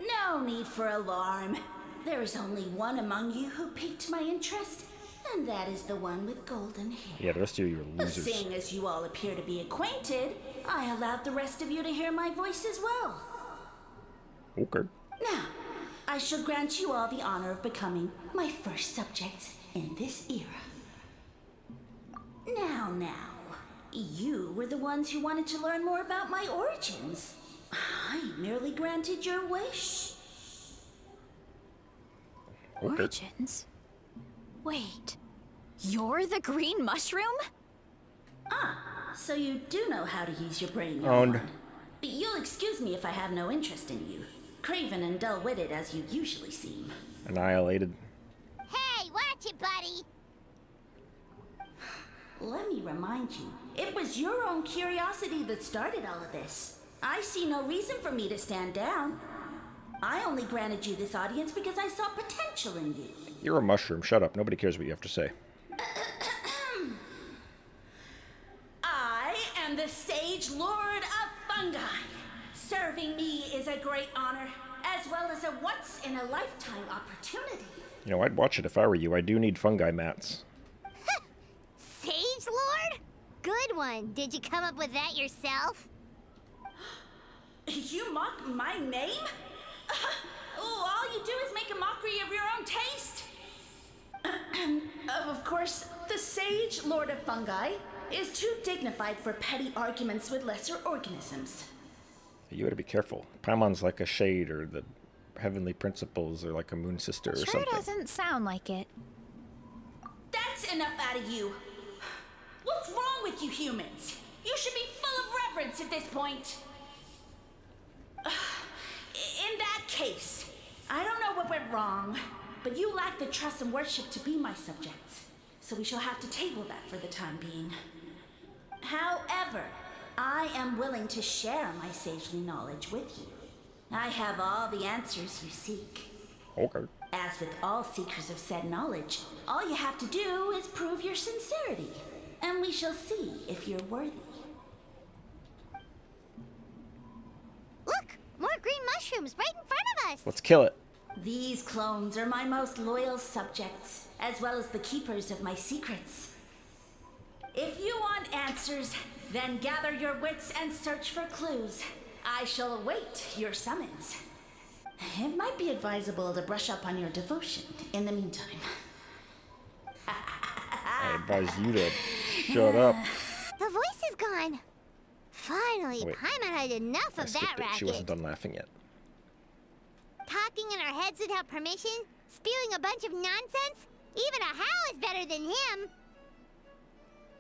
S9: No need for alarm. There is only one among you who piqued my interest, And that is the one with golden hair.
S2: Yeah, the rest of you are losers.
S9: Seeing as you all appear to be acquainted, I allowed the rest of you to hear my voice as well.
S2: Okay.
S9: Now, I shall grant you all the honor of becoming my first subjects in this era. Now, you were the ones who wanted to learn more about my origins. I merely granted your wish.
S2: Okay.
S4: Origins? Wait, you're the green mushroom?
S9: So you do know how to use your brain, young
S2: Owned.
S9: one. You'll excuse me if I have no interest in you. Craven and dull-witted as you usually seem.
S2: Annihilated.
S5: Hey, watch it, buddy.
S9: Let me remind you, it was your own curiosity that started all of this. I see no reason for me to stand down. I only granted you this audience because I saw potential in you.
S2: You're a mushroom. Shut up. Nobody cares what you have to say.
S9: I am the Sage Lord of Fungi. Serving me is a great honor, as well as a once-in-a-lifetime opportunity.
S2: You know, I'd watch it if I were you. I do need fungi mats.
S5: Sage Lord? Good one. Did you come up with that yourself?
S9: You mock my name? All you do is make a mockery of your own taste. Of course, the Sage Lord of Fungi is too dignified for petty arguments with lesser organisms.
S2: You gotta be careful. Paimon's like a shade, or the heavenly principles are like a moon sister or
S4: Sure
S2: something.
S4: doesn't sound like it.
S9: That's enough out of you. What's wrong with you humans? You should be full of reverence at this point. In that case, I don't know what went wrong, but you lack the trust and worship to be my subjects. So we shall have to table that for the time being. However, I am willing to share my sagely knowledge with you. I have all the answers you seek.
S2: Okay.
S9: As with all seekers of said knowledge, all you have to do is prove your sincerity, and we shall see if you're worthy.
S5: Look, more green mushrooms right in front of us.
S2: Let's kill it.
S9: These clones are my most loyal subjects, as well as the keepers of my secrets. If you want answers, then gather your wits and search for clues. I shall await your summons. It might be advisable to brush up on your devotion in the meantime.
S2: I advise you to shut up.
S5: The voice is gone. Finally,
S2: Wait.
S5: Paimon had enough
S2: I
S5: of
S2: skipped
S5: that
S2: it. She wasn't
S5: racket.
S2: done laughing yet.
S5: Talking in our heads without permission, spewing a bunch of nonsense. Even a Hal is better than him.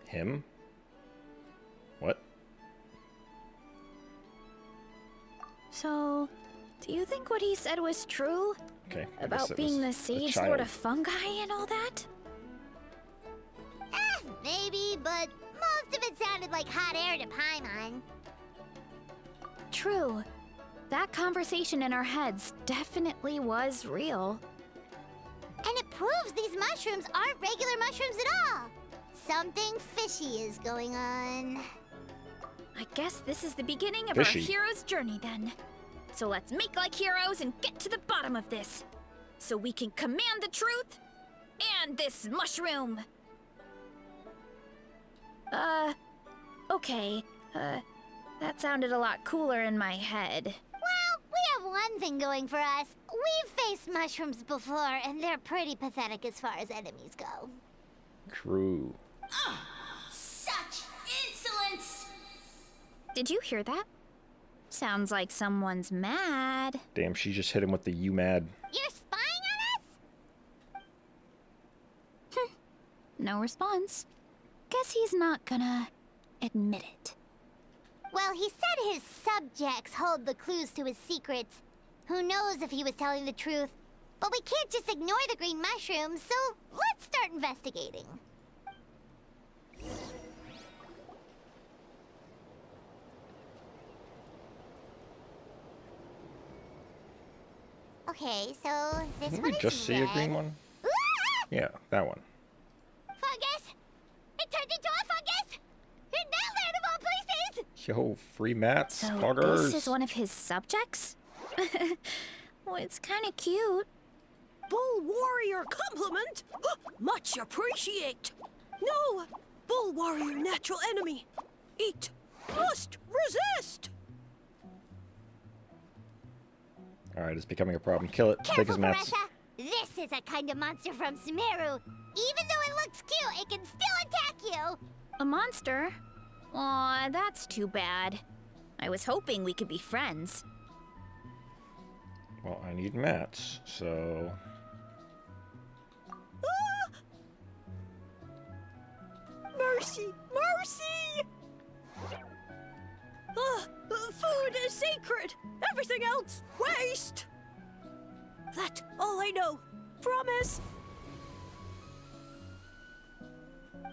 S2: Him? What?
S4: So, do you think what he said was true?
S2: Okay. I guess
S4: About
S2: it
S4: being the
S2: was a
S4: Sage
S2: child.
S4: Lord of Fungi and all that?
S5: Maybe, but most of it sounded like hot air to Paimon.
S4: True. That conversation in our heads definitely was real.
S5: And it proves these mushrooms aren't regular mushrooms at all. Something fishy is going on.
S4: I guess this is the beginning of
S2: Fishy.
S4: our hero's journey then. So let's make like heroes and get to the bottom of this. So we can command the truth and this mushroom. Okay. That sounded a lot cooler in my head.
S5: Well, we have one thing going for us. We've faced mushrooms before, and they're pretty pathetic as far as enemies go.
S2: True.
S9: Such insolence!
S4: Did you hear that? Sounds like someone's mad.
S2: Damn, she just hit him with the you mad.
S5: You're spying on us?
S4: No response. Guess he's not gonna admit it.
S5: Well, he said his subjects hold the clues to his secrets. Who knows if he was telling the truth? But we can't just ignore the green mushrooms, so let's start investigating. Okay, so this
S2: Didn't
S5: one
S2: we
S5: is
S2: just see a
S5: red.
S2: green one?
S5: Ah!
S2: Yeah, that one.
S5: Fungus! It turned into a fungus! In that land of all places!
S2: Yo, free mats,
S4: So
S2: poggers.
S4: this is one of his subjects? Well, it's kind of cute.
S10: Bull warrior compliment? Much appreciate. No, bull warrior natural enemy. Eat, must resist.
S2: Alright, it's becoming a problem. Kill it. Take his
S5: Careful,
S2: mats.
S5: Varesa. This is a kind of monster from Sumeru. Even though it looks cute, it can still attack you.
S4: A monster? Aw, that's too bad. I was hoping we could be friends.
S2: Well, I need mats, so...
S10: Mercy, mercy! Food is sacred. Everything else, waste. That's all I know. Promise.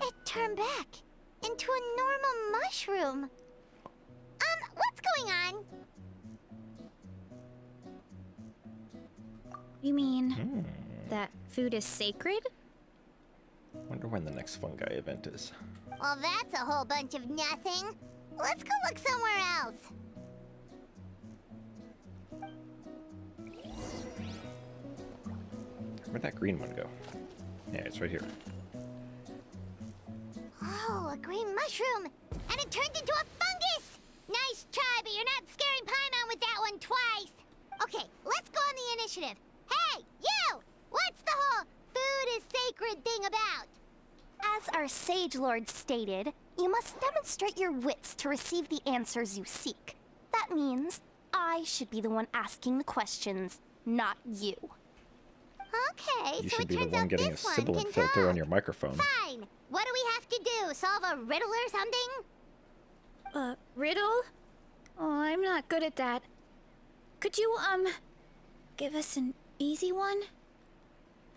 S5: It turned back into a normal mushroom. What's going on?
S4: You mean that food is sacred?
S2: Wonder when the next fungi event is.
S5: Well, that's a whole bunch of nothing. Let's go look somewhere else.
S2: Where'd that green one go? Yeah, it's right here.
S5: Oh, a green mushroom! And it turned into a fungus! Nice try, but you're not scaring Paimon with that one twice! Okay, let's go on the initiative. Hey, you! What's the whole food is sacred thing about?
S3: As our Sage Lord stated, you must demonstrate your wits to receive the answers you seek. That means I should be the one asking the questions, not you.
S5: Okay,
S2: You
S5: so
S2: should
S5: it
S2: be the
S5: turns
S2: one
S5: out
S2: getting a
S5: this one
S2: sibilant
S5: can
S2: filter
S5: talk.
S2: on your microphone.
S5: Fine. What do we have to do? Solve a riddle or something?
S4: Riddle? Oh, I'm not good at that. Could you, give us an easy one?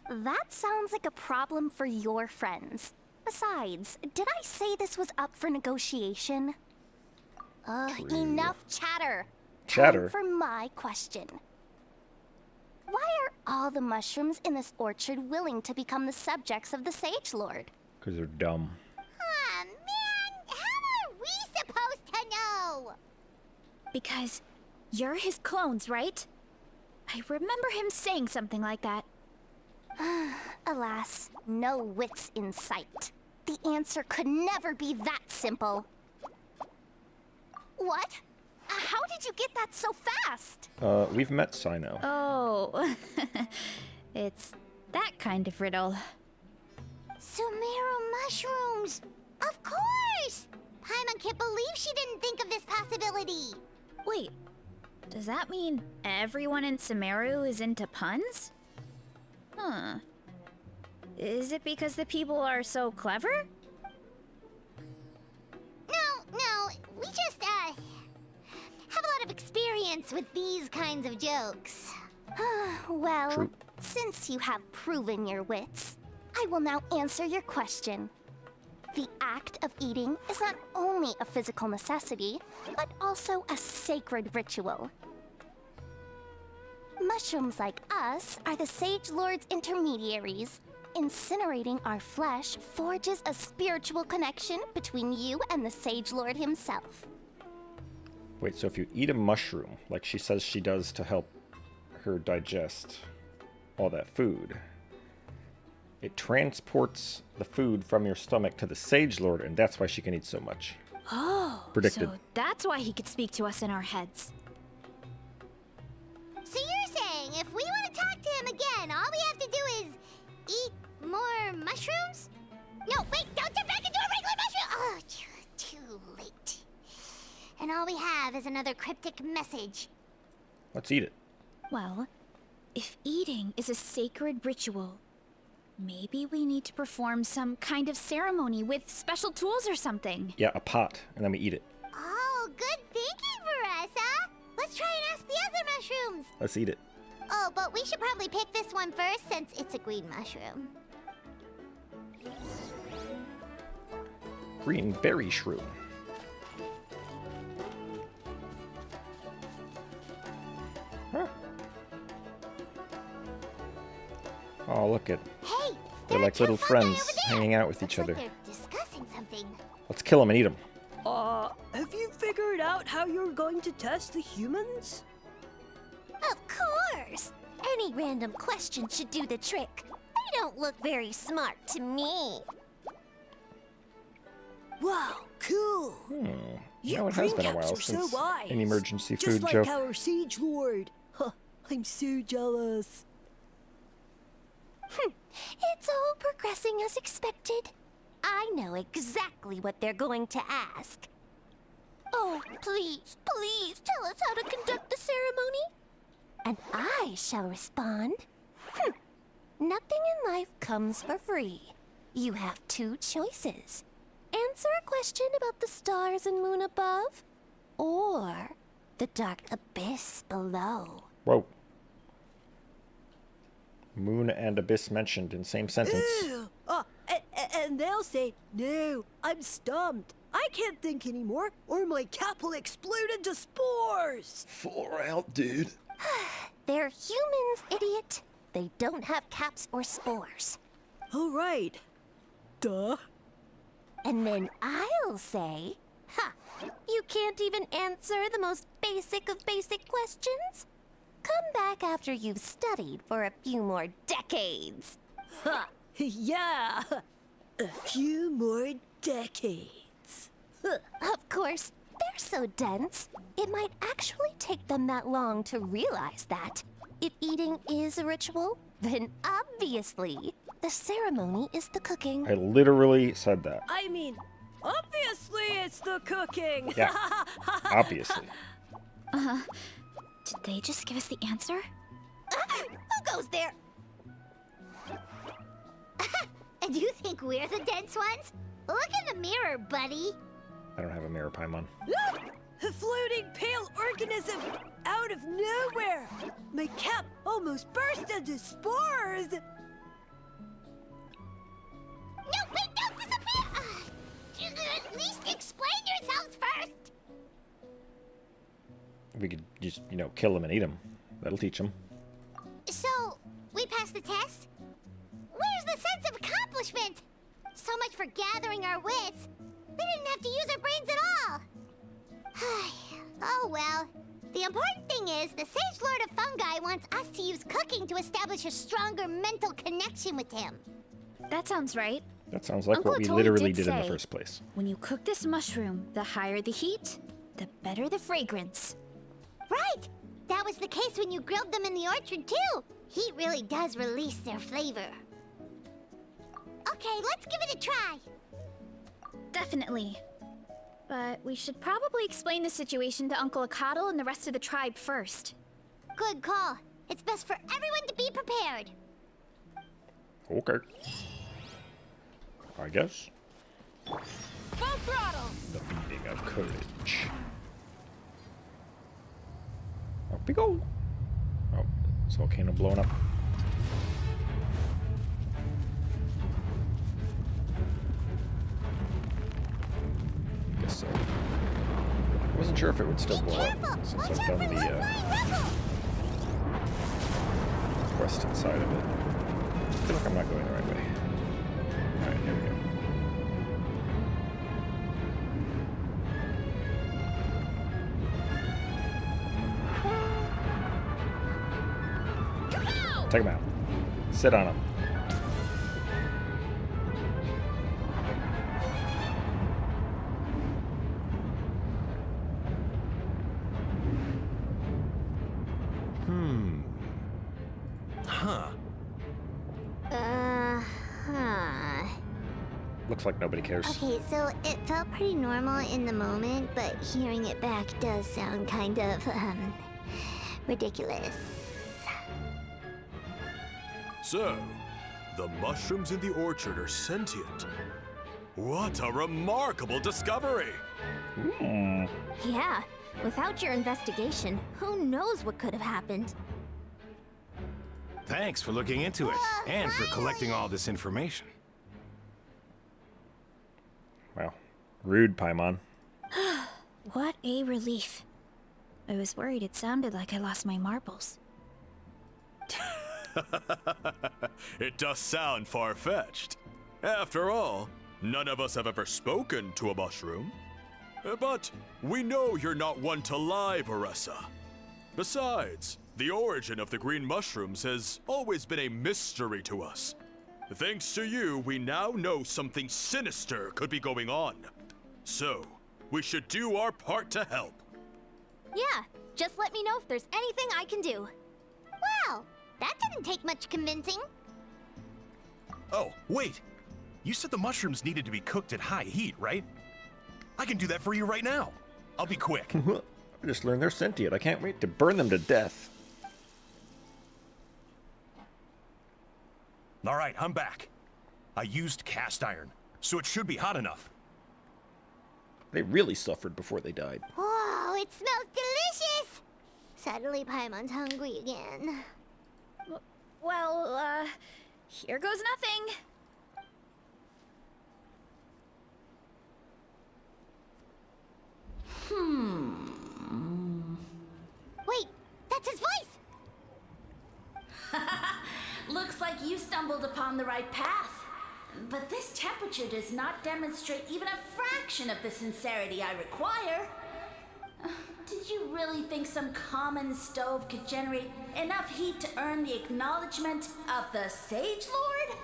S3: That sounds like a problem for your friends. Besides, did I say this was up for negotiation? Enough chatter.
S2: Chatter?
S3: Time for my question. Why are all the mushrooms in this orchard willing to become the subjects of the Sage Lord?
S2: Because they're dumb.
S5: Aw, man! How are we supposed to know?
S4: Because you're his clones, right? I remember him saying something like that.
S3: Alas, no wits in sight. The answer could never be that simple. What? How did you get that so fast?
S2: We've met Sino.
S4: Oh, it's that kind of riddle.
S5: Sumeru mushrooms! Of course! Paimon can't believe she didn't think of this possibility.
S4: Wait, does that mean everyone in Sumeru is into puns? Huh. Is it because the people are so clever?
S5: No, we just, have a lot of experience with these kinds of jokes.
S3: Well,
S2: True.
S3: since you have proven your wits, I will now answer your question. The act of eating is not only a physical necessity, but also a sacred ritual. Mushrooms like us are the Sage Lord's intermediaries. Incinerating our flesh forges a spiritual connection between you and the Sage Lord himself.
S2: Wait, so if you eat a mushroom, like she says she does to help her digest all that food, it transports the food from your stomach to the Sage Lord, and that's why she can eat so much.
S4: Oh,
S2: Predicted.
S4: so that's why he could speak to us in our heads.
S5: So you're saying if we want to talk to him again, all we have to do is eat more mushrooms? No, wait, don't turn back into a regular mushroom! Oh, too late. And all we have is another cryptic message.
S2: Let's eat it.
S4: Well, if eating is a sacred ritual, maybe we need to perform some kind of ceremony with special tools or something.
S2: Yeah, a pot, and then we eat it.
S5: Oh, good thinking, Varesa! Let's try and ask the other mushrooms!
S2: Let's eat it.
S5: Oh, but we should probably pick this one first since it's a green mushroom.
S2: Green berry shroom. Huh. Oh, look at.
S5: Hey!
S2: They're
S5: there are
S2: like
S5: two
S2: little
S5: fungi
S2: friends
S5: over there.
S2: hanging out with
S5: Looks
S2: each
S5: like
S2: other.
S5: they're discussing something.
S2: Let's kill them and eat them.
S10: Have you figured out how you're going to test the humans?
S3: Of course!
S5: any random question should do the trick. They don't look very smart to me.
S10: Wow, cool.
S2: You know, it has been a while since an emergency
S10: Just
S2: food
S10: like
S2: joke.
S10: our Siege Lord. Huh, I'm so jealous.
S5: It's all progressing as expected. I know exactly what they're going to ask. Oh, please, please tell us how to conduct the ceremony. And I shall respond. Nothing in life comes for free. You have two choices. Answer a question about the stars and moon above, or the dark abyss below.
S2: Whoa. Moon and abyss mentioned in same sentence.
S10: Ew. And they'll say, no, I'm stumped. I can't think anymore, or my cap will explode into spores.
S6: Far out, dude.
S5: They're humans, idiot. They don't have caps or spores.
S10: All right. Duh.
S5: And then I'll say, you can't even answer the most basic of basic questions? Come back after you've studied for a few more decades.
S10: Ha! Yeah! A few more decades.
S5: Of course, they're so dense, it might actually take them that long to realize that. If eating is a ritual, then obviously, the ceremony is the cooking.
S2: I literally said that.
S10: I mean, obviously it's the cooking.
S2: Yeah, obviously.
S4: Did they just give us the answer?
S5: Who goes there?
S3: And you think we're the dense ones? Look in the mirror, buddy.
S2: I don't have a mirror, Paimon.
S10: A floating pale organism out of nowhere. My cap almost burst into spores.
S3: No, wait, don't disappear! At least explain yourselves first!
S2: We could just, you know, kill them and eat them. That'll teach them.
S3: So, we passed the test? Where's the sense of accomplishment? So much for gathering our wits. We didn't have to use our brains at all. Oh well. The important thing is the Sage Lord of Fungi wants us to use cooking to establish a stronger mental connection with him.
S4: That sounds right.
S2: That sounds like
S4: Uncle
S2: what we
S4: totally
S2: literally
S4: did
S2: did in the
S4: say,
S2: first place.
S4: When you cook this mushroom, the higher the heat, the better the fragrance.
S3: Right! That was the case when you grilled them in the orchard too. Heat really does release their flavor. Okay, let's give it a try.
S4: Definitely. But we should probably explain the situation to Uncle Akatl and the rest of the tribe first.
S3: Good call. It's best for everyone to be prepared.
S2: Okay. I guess.
S10: Full throttle.
S2: The beating of courage. Up we go. Oh, this volcano blowing up. Guess so. I wasn't sure if it would still blow up since I've done the western side of it. I feel like I'm not going the right way. Alright, here we go. Take him out. Sit on him.
S7: Huh.
S2: Looks like nobody cares.
S3: Okay, so it felt pretty normal in the moment, but hearing it back does sound kind of, ridiculous.
S6: So, the mushrooms in the orchard are sentient. What a remarkable discovery!
S5: Yeah, without your investigation, who knows what could have happened?
S11: Thanks for looking into it, and for collecting all this information.
S2: Wow. Rude, Paimon.
S4: What a relief. I was worried it sounded like I lost my marbles.
S6: It does sound far-fetched. After all, none of us have ever spoken to a mushroom. But we know you're not one to lie, Varesa. Besides, The origin of the green mushrooms has always been a mystery to us. Thanks to you, we now know something sinister could be going on. So, we should do our part to help.
S3: Yeah, just let me know if there's anything I can do.
S5: Wow, that didn't take much convincing.
S7: Oh, wait. You said the mushrooms needed to be cooked at high heat, right? I can do that for you right now. I'll be quick.
S2: I just learned they're sentient. I can't wait to burn them to death.
S7: All right, I'm back. I used cast iron, so it should be hot enough.
S2: They really suffered before they died.
S5: Whoa, it smells delicious! Suddenly Paimon's hungry again.
S4: Well, here goes nothing.
S5: Wait, that's his voice!
S9: Looks like you stumbled upon the right path. But this temperature does not demonstrate even a fraction of the sincerity I require. Did you really think some common stove could generate enough heat to earn the acknowledgement of the Sage Lord?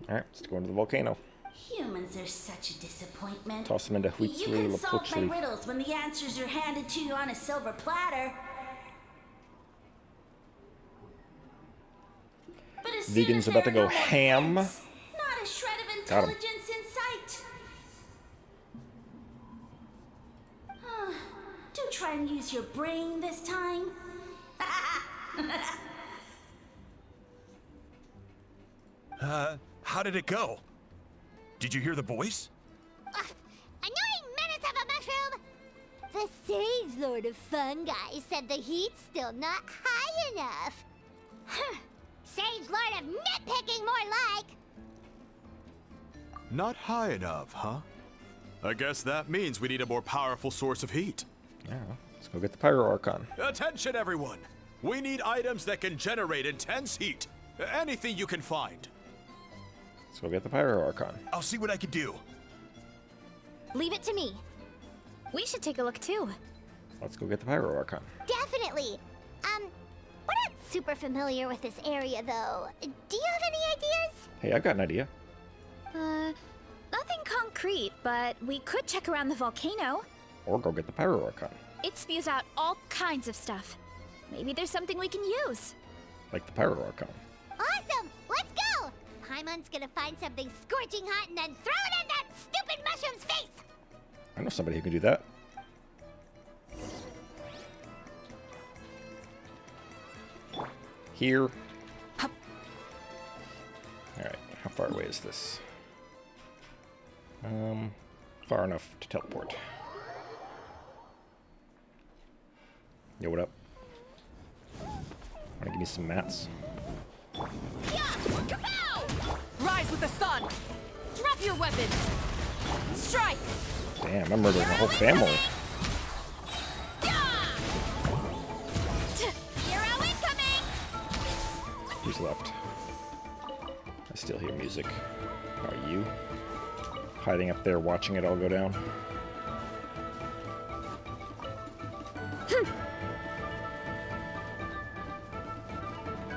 S2: Alright, let's go into the volcano.
S9: Humans are such a disappointment.
S2: Toss them into
S9: You
S2: Huitzli
S9: can solve my
S2: Lapuxli.
S9: riddles when the answers are handed to you on a silver platter. But as soon
S2: Vegan's
S9: as
S2: about to
S9: there are
S2: go
S9: no more
S2: ham.
S9: heads, not a shred of
S2: Got 'em.
S9: intelligence in sight. Do try and use your brain this time.
S7: How did it go? Did you hear the voice?
S5: Annoying menace of a mushroom! The Sage Lord of Fungi said the heat's still not high enough. Sage Lord of nitpicking, more like!
S6: Not high enough, huh? I guess that means we need a more powerful source of heat.
S2: Yeah, let's go get the Pyro Archon.
S6: Attention, everyone! We need items that can generate intense heat. Anything you can find.
S2: Let's go get the Pyro Archon.
S7: I'll see what I can do.
S3: Leave it to me.
S4: We should take a look too.
S2: Let's go get the Pyro Archon.
S5: Definitely. We're not super familiar with this area, though. Do you have any ideas?
S2: Hey, I've got an idea.
S4: Nothing concrete, but we could check around the volcano.
S2: Or go get the Pyro Archon.
S4: It spews out all kinds of stuff. Maybe there's something we can use.
S2: Like the Pyro Archon.
S5: Awesome! Let's go! Paimon's gonna find something scorching hot and then throw it in that stupid mushroom's face!
S2: I know somebody who can do that. Here. Alright, how far away is this? Far enough to teleport. Yo, what up? Wanna give me some mats?
S1: Rise with the sun! Drop your weapons! Strike!
S2: Damn, I'm murdering a whole family.
S4: Hero incoming!
S2: Who's left? I still hear music. Are you? Hiding up there watching it all go down?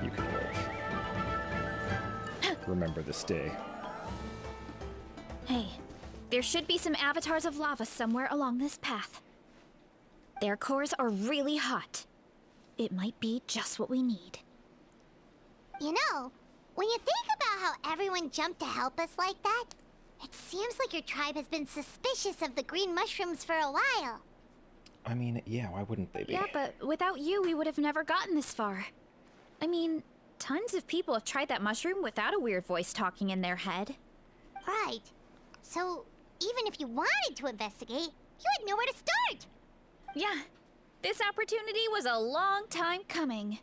S2: You can live. Remember this day.
S4: Hey, there should be some avatars of lava somewhere along this path. Their cores are really hot. It might be just what we need.
S5: You know, when you think about how everyone jumped to help us like that, it seems like your tribe has been suspicious of the green mushrooms for a while.
S2: I mean, yeah, why wouldn't they be?
S4: Yeah, but without you, we would have never gotten this far. I mean, tons of people have tried that mushroom without a weird voice talking in their head.
S5: Right. So, even if you wanted to investigate, you had nowhere to start.
S4: Yeah, this opportunity was a long time coming.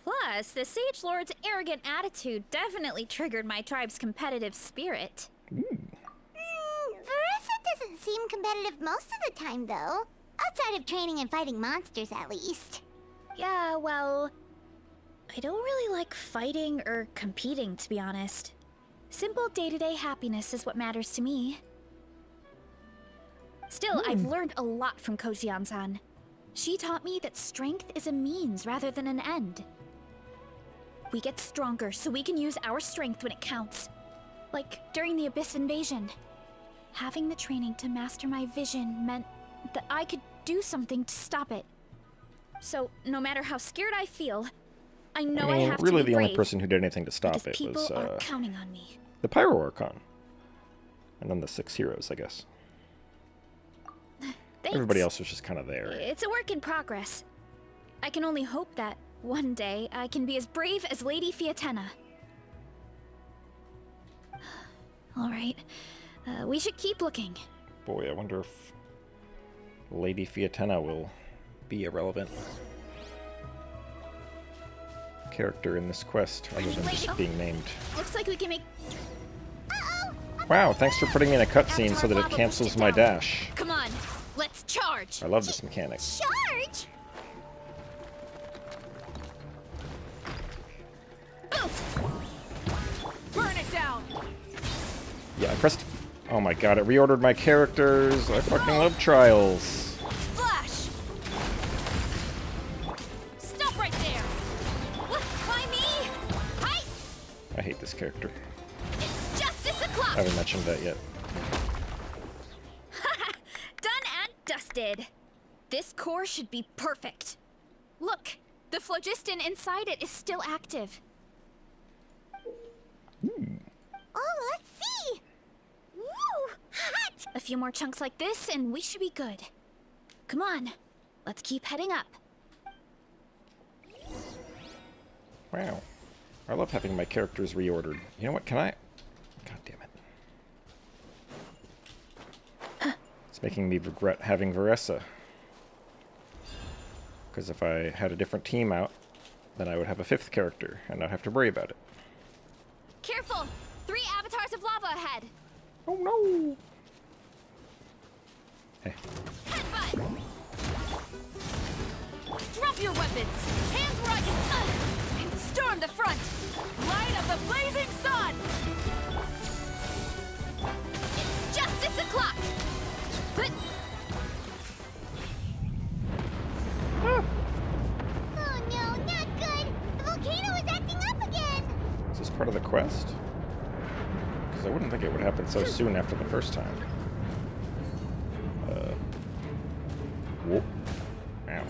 S4: Plus, the Sage Lord's arrogant attitude definitely triggered my tribe's competitive spirit.
S5: Varesa doesn't seem competitive most of the time, though. Outside of training and fighting monsters, at least.
S4: Yeah, well, I don't really like fighting or competing, to be honest. Simple day-to-day happiness is what matters to me. Still, I've learned a lot from Kojian-san. She taught me that strength is a means rather than an end. We get stronger so we can use our strength when it counts. Like during the Abyss invasion. Having the training to master my vision meant that I could do something to stop it. So, no matter how scared I feel, I know I have to be
S2: really the only
S4: brave,
S2: person who did anything to stop
S4: because
S2: it
S4: people
S2: was
S4: are counting on me.
S2: the Pyro Archon. And then the 6 heroes, I guess.
S4: Thanks.
S2: Everybody else was just kind of there.
S4: It's a work in progress. I can only hope that one day I can be as brave as Lady Fiatenna. All right, we should keep looking.
S2: Boy, I wonder if Lady Fiatenna will be a relevant character in this quest, other than just being named.
S4: Looks like we can make...
S2: Wow, thanks for putting in a cutscene so that it cancels my dash.
S4: Come on, let's charge!
S2: I love this mechanic.
S5: Charge?
S1: Burn it down!
S2: Yeah, I pressed... Oh my god, it reordered my characters. I fucking love Trials.
S4: Flash! Stop right there! What? Why me? Hi!
S2: I hate this character.
S4: It's justice o'clock!
S2: I haven't mentioned that yet.
S4: Done and dusted. This core should be perfect. Look, the phlogiston inside it is still active.
S5: Oh, let's see! Woo! Hot!
S4: A few more chunks like this and we should be good. Come on, let's keep heading up.
S2: Wow. I love having my characters reordered. You know what, can I... God damn it. It's making me regret having Varesa. Because if I had a different team out, then I would have a 5th character, and not have to worry about it.
S4: Careful! 3 avatars of lava ahead!
S2: Oh no! Hey.
S4: Headbutt! Drop your weapons! Hands where I can... and storm the front! Light of the blazing sun! It's justice o'clock! But...
S5: Oh no, not good! The volcano is acting up again!
S2: Is this part of the quest? Because I wouldn't think it would happen so soon after the first time. Whoop. Ow.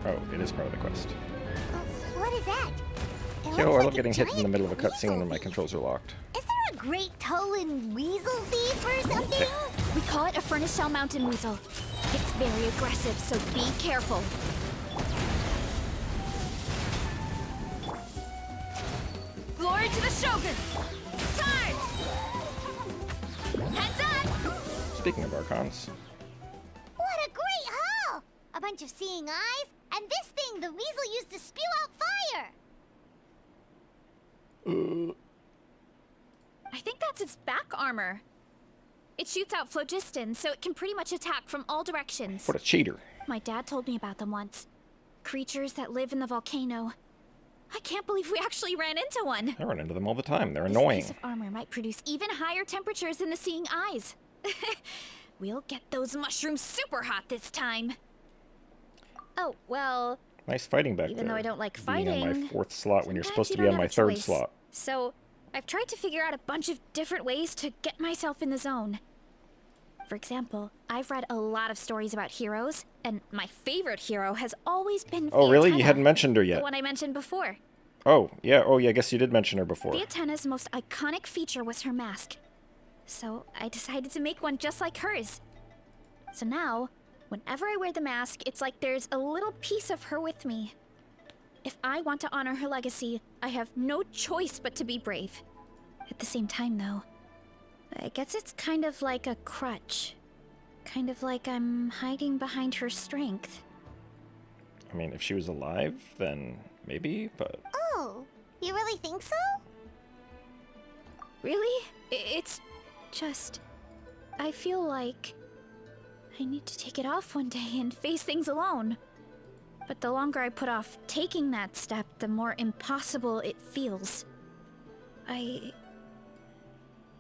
S2: Oh, it is part of the quest.
S5: What is that? It
S2: Yo,
S5: looks
S2: I
S5: like
S2: love
S5: a
S2: getting hit in the
S5: giant
S2: middle of a cutscene
S5: weasel
S2: when my
S5: thief.
S2: controls are locked.
S5: Is there a great Tolan weasel thief or something?
S4: We call it a furnace shell mountain weasel. It's very aggressive, so be careful. Glory to the Shogun! Charge! Heads up!
S2: Speaking of Archons,
S5: What a great haul! A bunch of seeing eyes, and this thing the weasel used to spew out fire!
S4: I think that's its back armor. It shoots out phlogiston, so it can pretty much attack from all directions.
S2: what a cheater.
S4: My dad told me about them once. Creatures that live in the volcano. I can't believe we actually ran into one.
S2: I run into them all the time. They're
S4: This
S2: annoying.
S4: piece of armor might produce even higher temperatures than the seeing eyes. We'll get those mushrooms super hot this time. Oh, well,
S2: Nice fighting back
S4: even
S2: there.
S4: though I don't like
S2: Being on my
S4: fighting,
S2: 4th slot when you're
S4: sometimes
S2: supposed to
S4: you
S2: be
S4: don't
S2: on my
S4: have a
S2: 3rd
S4: choice.
S2: slot.
S4: So, I've tried to figure out a bunch of different ways to get myself in the zone. For example, I've read a lot of stories about heroes, and my favorite hero has always been
S2: Oh, really? You
S4: Fiatenna,
S2: hadn't mentioned her
S4: the
S2: yet.
S4: one I mentioned before.
S2: Oh, yeah. Oh, yeah. I guess you did mention her before.
S4: Fiatenna's most iconic feature was her mask. So I decided to make one just like hers. So now, whenever I wear the mask, it's like there's a little piece of her with me. If I want to honor her legacy, I have no choice but to be brave. At the same time, though, I guess it's kind of like a crutch. Kind of like I'm hiding behind her strength.
S2: I mean, if she was alive, then maybe, but...
S5: Oh, you really think so?
S4: Really? It's just... I feel like I need to take it off one day and face things alone. But the longer I put off taking that step, the more impossible it feels. I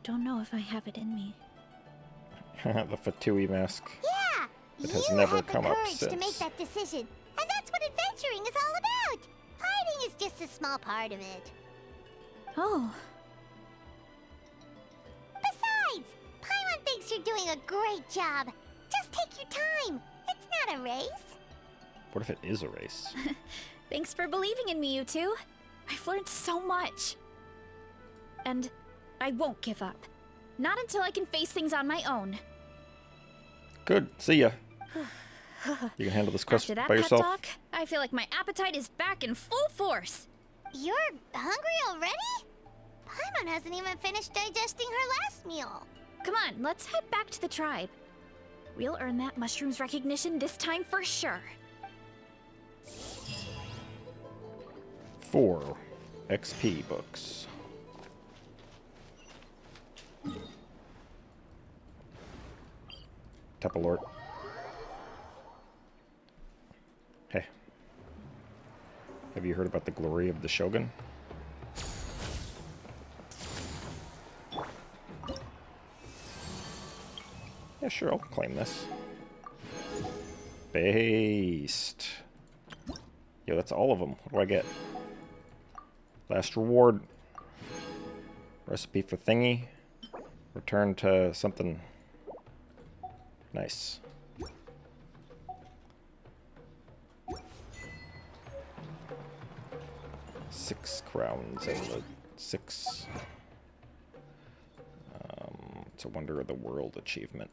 S4: don't know if I have it in me.
S2: The Fatui mask.
S5: Yeah,
S2: It has
S5: you
S2: never
S5: had the
S2: come up
S5: courage to make
S2: since.
S5: that decision, and that's what adventuring is all about. Hiding is just a small part of it.
S4: Oh,
S5: Besides, Paimon thinks you're doing a great job. Just take your time. It's not a race.
S2: What if it is a race?
S4: thanks for believing in me, you two. I've learned so much. And I won't give up. Not until I can face things on my own.
S2: Good. See ya. You can handle this quest
S4: After that
S2: by
S4: pep
S2: yourself.
S4: talk, I feel like my appetite is back in full force.
S5: You're hungry already? Paimon hasn't even finished digesting her last meal.
S4: Come on, let's head back to the tribe. We'll earn that mushroom's recognition this time for sure.
S2: 4 XP books. Tepalort. Hey. Have you heard about the glory of the Shogun? Yeah, sure, I'll claim this. Based. Yo, that's all of them. What do I get? Last reward. Recipe for thingy. Return to something nice. Six crowns and the 6. It's a Wonder of the World achievement.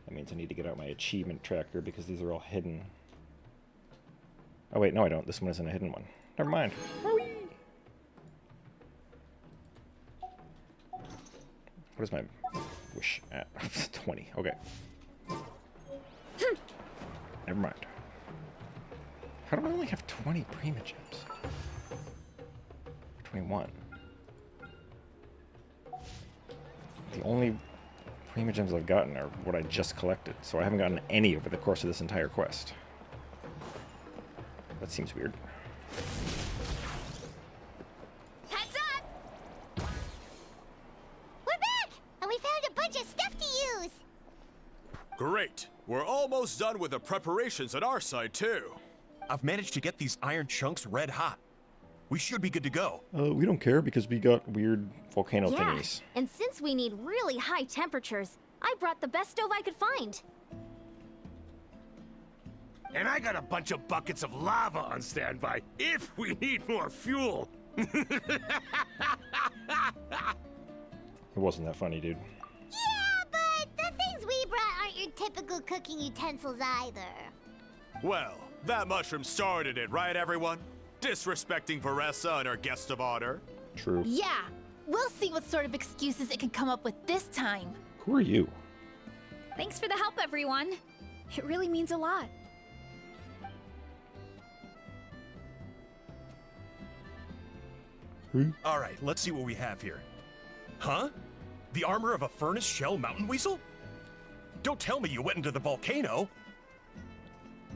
S2: That means I need to get out my achievement tracker because these are all hidden. Oh wait, no I don't. This one isn't a hidden one. Never mind. What is my wish at? 20. Okay. Never mind. How do I only have 20 Primogems? 21. The only Primogems I've gotten are what I just collected, so I haven't gotten any over the course of this entire quest. That seems weird.
S4: Heads up!
S5: We're back, and we found a bunch of stuff to use.
S6: Great. We're almost done with the preparations at our side, too.
S7: I've managed to get these iron chunks red hot. We should be good to go.
S2: We don't care because we got weird volcano
S3: Yeah,
S2: thingies.
S3: and since we need really high temperatures, I brought the best stove I could find.
S11: And I got a bunch of buckets of lava on standby if we need more fuel.
S2: It wasn't that funny, dude.
S5: Yeah, but the things we brought aren't your typical cooking utensils either.
S6: Well, that mushroom started it, right, everyone? Disrespecting Varesa and our guest of honor.
S2: True.
S1: Yeah, we'll see what sort of excuses it can come up with this time.
S2: Who are you?
S4: Thanks for the help, everyone. It really means a lot.
S7: All right, let's see what we have here. Huh? The armor of a furnace shell mountain weasel? Don't tell me you went into the volcano.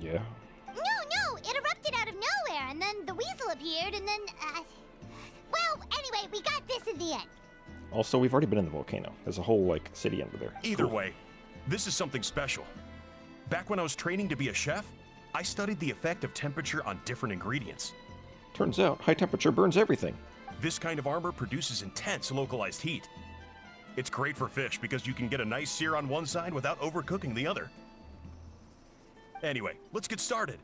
S2: Yeah.
S5: No, it erupted out of nowhere, and then the weasel appeared, and then, well, anyway, we got this in the end.
S2: Also, we've already been in the volcano. There's a whole, like, city under there.
S7: Either
S2: Cool.
S7: way, this is something special. Back when I was training to be a chef, I studied the effect of temperature on different ingredients.
S2: Turns out, high temperature burns everything.
S7: This kind of armor produces intense localized heat. It's great for fish because you can get a nice sear on one side without overcooking the other. Anyway, let's get started.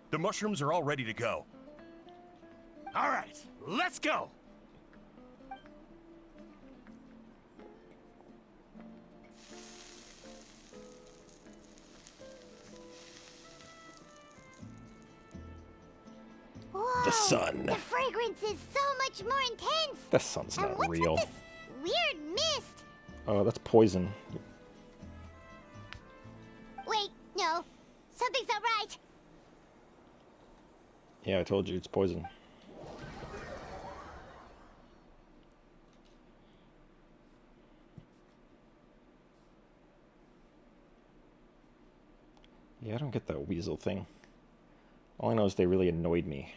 S7: The mushrooms are all ready to go.
S11: All right, let's go.
S5: Whoa,
S2: The sun.
S5: The fragrance is so much more intense.
S2: The sun's
S5: And
S2: not
S5: what's
S2: real.
S5: with this weird mist?
S2: Oh, that's poison.
S5: Wait, no, something's not right.
S2: Yeah, I told you, it's poison. Yeah, I don't get that weasel thing. All I know is they really annoyed me.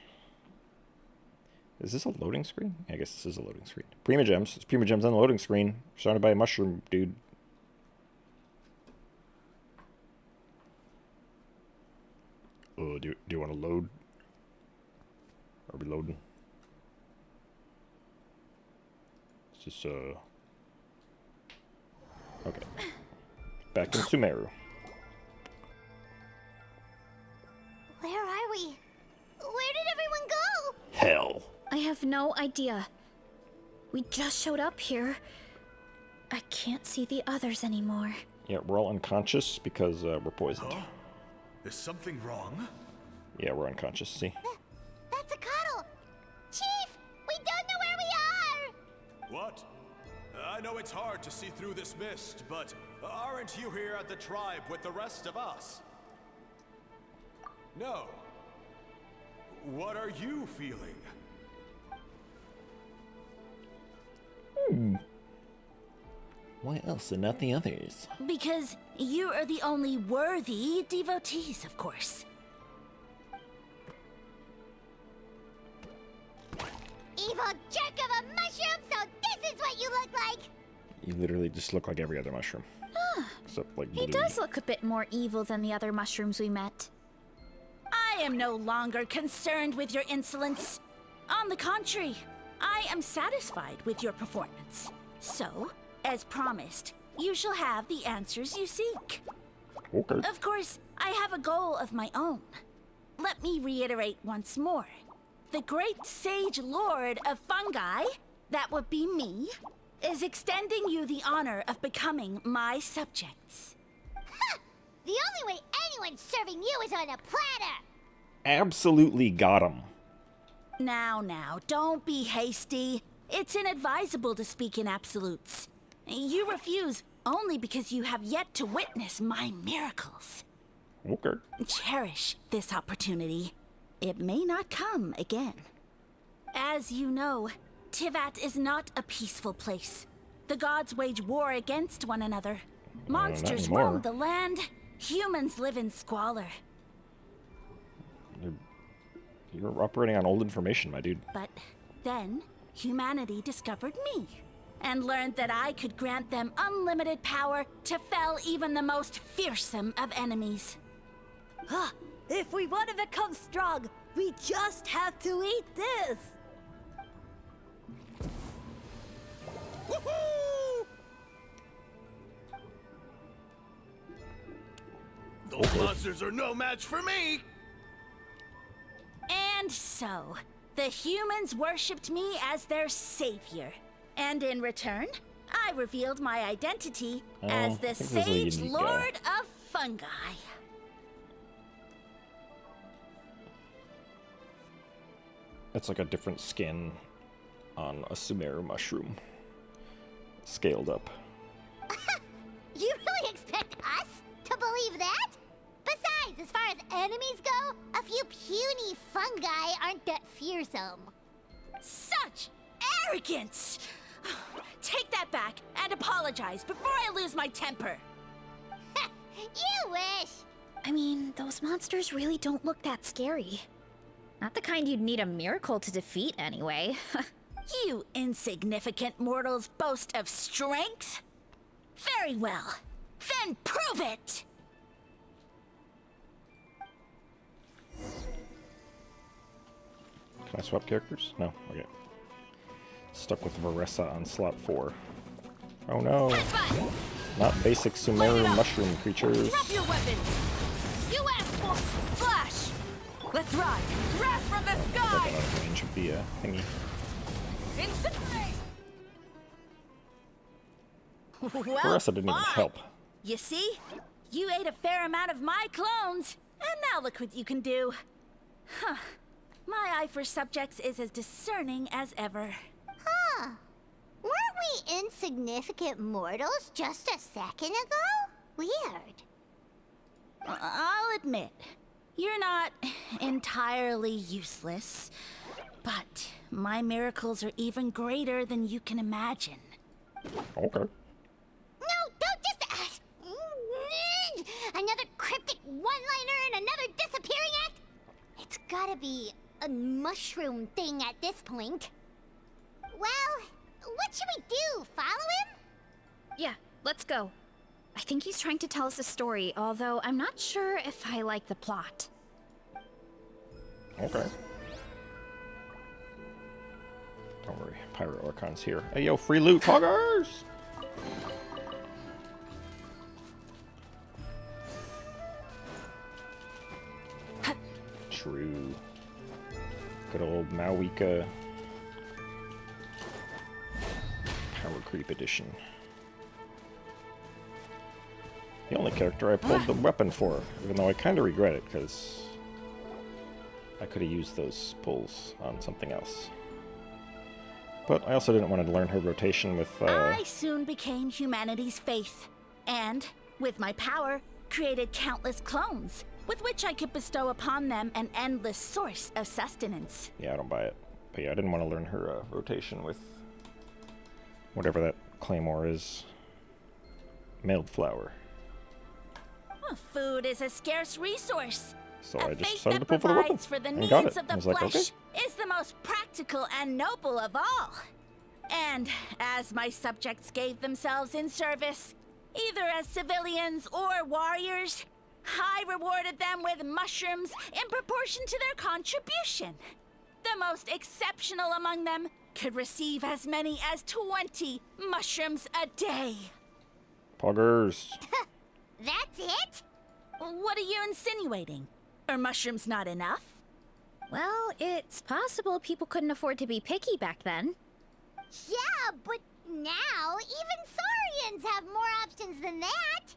S2: Is this a loading screen? I guess this is a loading screen. Primogems. It's Primogems on the loading screen. Surrounded by a mushroom dude. Do you want to load? Are we loading? It's just okay. Back in Sumeru.
S5: Where are we? Where did everyone go?
S2: Hell.
S4: I have no idea. We just showed up here. I can't see the others anymore.
S2: Yeah, we're all unconscious because we're poisoned.
S6: Huh? Is something wrong?
S2: Yeah, we're unconscious, see?
S5: That's a cuddle. Chief, we don't know where we are.
S6: What? I know it's hard to see through this mist, but aren't you here at the tribe with the rest of us? No. What are you feeling?
S2: Why else and not the others?
S9: Because you are the only worthy devotees, of course.
S5: Evil jerk of a mushroom, so this is what you look like.
S2: You literally just look like every other mushroom. Except like
S4: He
S2: blue.
S4: does look a bit more evil than the other mushrooms we met.
S9: I am no longer concerned with your insolence. On the contrary, I am satisfied with your performance. So, as promised, you shall have the answers you seek.
S2: Okay.
S9: Of course, I have a goal of my own. Let me reiterate once more. The great sage lord of fungi, that would be me, is extending you the honor of becoming my subjects.
S5: Ha! The only way anyone's serving you is on a platter.
S2: Absolutely got him.
S9: Now, don't be hasty. It's inadvisable to speak in absolutes. You refuse only because you have yet to witness my miracles.
S2: Okay.
S9: Cherish this opportunity. It may not come again. As you know, Tivat is not a peaceful place. The gods wage war against one another. Monsters
S2: anymore.
S9: roam the land. Humans live in squalor.
S2: You're operating on old information, my dude.
S9: But then, humanity discovered me and learned that I could grant them unlimited power to fell even the most fearsome of enemies.
S10: Huh. If we want to become strong, we just have to eat this.
S11: Woohoo! Those monsters are no match for me!
S9: And so, the humans worshipped me as their savior. And in return, I revealed my identity as the
S2: I think this is a
S9: Sage
S2: unique guy.
S9: Lord of Fungi.
S2: It's like a different skin on a Sumeru mushroom. Scaled up.
S5: You really expect us to believe that? Besides, as far as enemies go, a few puny fungi aren't that fearsome.
S9: Such arrogance! Take that back and apologize before I lose my temper.
S5: You wish.
S4: I mean, those monsters really don't look that scary. Not the kind you'd need a miracle to defeat, anyway.
S9: You insignificant mortals boast of strength? Very well. Then prove it!
S2: Can I swap characters? No? Okay. Stuck with Varesa on slot 4. Oh no! Not basic Sumeru mushroom creatures.
S9: Drop your weapons! You asked for flash! Let's ride! Wrath from the
S2: Like
S9: sky!
S2: out of range of the thingy.
S9: Incinerate! Well,
S2: Varesa didn't even
S9: fine.
S2: help.
S9: You see? You ate a fair amount of my clones, and now look what you can do. Huh. My eye for subjects is as discerning as ever.
S5: Huh. Weren't we insignificant mortals just a second ago? Weird.
S9: I'll admit, you're not entirely useless, but my miracles are even greater than you can imagine.
S2: Okay.
S5: No, don't just... another cryptic one-liner and another disappearing act? It's gotta be a mushroom thing at this point. Well, what should we do? Follow him?
S4: Yeah, let's go. I think he's trying to tell us a story, although I'm not sure if I like the plot.
S2: Okay. Don't worry, Pyro Archon's here. Hey, yo, free loot, poggers! True. Good old Mawika. Power Creep Edition. The only character I pulled the weapon for, even though I kind of regret it, because I could have used those pulls on something else. But I also didn't want to learn her rotation with,
S9: I soon became humanity's faith, and, with my power, created countless clones, with which I could bestow upon them an endless source of sustenance.
S2: Yeah, I don't buy it. But yeah, I didn't want to learn her rotation with whatever that claymore is. Mailed flower.
S9: Food is a scarce resource.
S2: So
S9: a
S2: I just
S9: faith
S2: decided to
S9: that
S2: pull for the weapon.
S9: provides for the
S2: And
S9: needs
S2: got it.
S9: of the
S2: I was like,
S9: flesh
S2: okay.
S9: is the most practical and noble of all. And as my subjects gave themselves in service, either as civilians or warriors, I rewarded them with mushrooms in proportion to their contribution. The most exceptional among them could receive as many as 20 mushrooms a day.
S2: Poggers.
S5: That's it?
S9: What are you insinuating? Are mushrooms not enough?
S4: Well, it's possible people couldn't afford to be picky back then.
S5: Yeah, but now even Saurians have more options than that.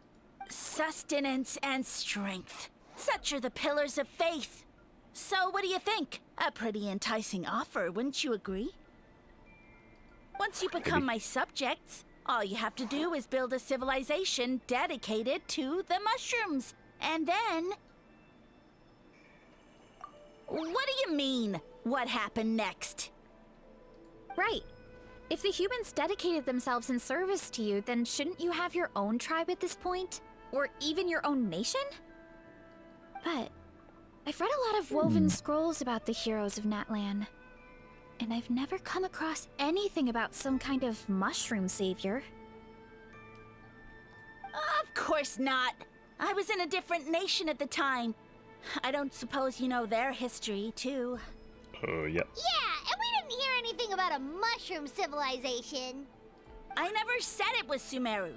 S9: Sustenance and strength. Such are the pillars of faith. So what do you think? A pretty enticing offer, wouldn't you agree? Once you become my subjects, all you have to do is build a civilization dedicated to the mushrooms. And then... What do you mean, what happened next?
S4: Right. If the humans dedicated themselves in service to you, then shouldn't you have your own tribe at this point? Or even your own nation? But I've read a lot of woven scrolls about the heroes of Natlan, and I've never come across anything about some kind of mushroom savior.
S9: Of course not. I was in a different nation at the time. I don't suppose you know their history, too.
S2: Yeah.
S5: Yeah, and we didn't hear anything about a mushroom civilization.
S9: I never said it was Sumeru.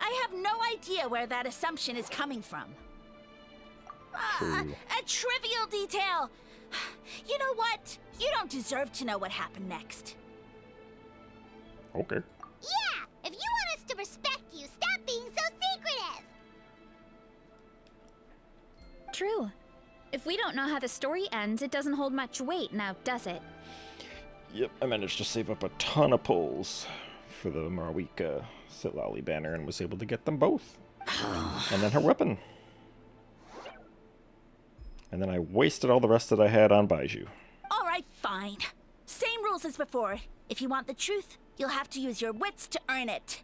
S9: I have no idea where that assumption is coming from. A trivial detail. You know what? You don't deserve to know what happened next.
S2: Okay.
S5: Yeah, if you want us to respect you, stop being so secretive.
S4: True. If we don't know how the story ends, it doesn't hold much weight now, does it?
S2: Yep, I managed to save up a ton of pulls for the Marwika Sitlali banner and was able to get them both. And then her weapon. And then I wasted all the rest that I had on Baiju.
S9: All right, fine. Same rules as before. If you want the truth, you'll have to use your wits to earn it.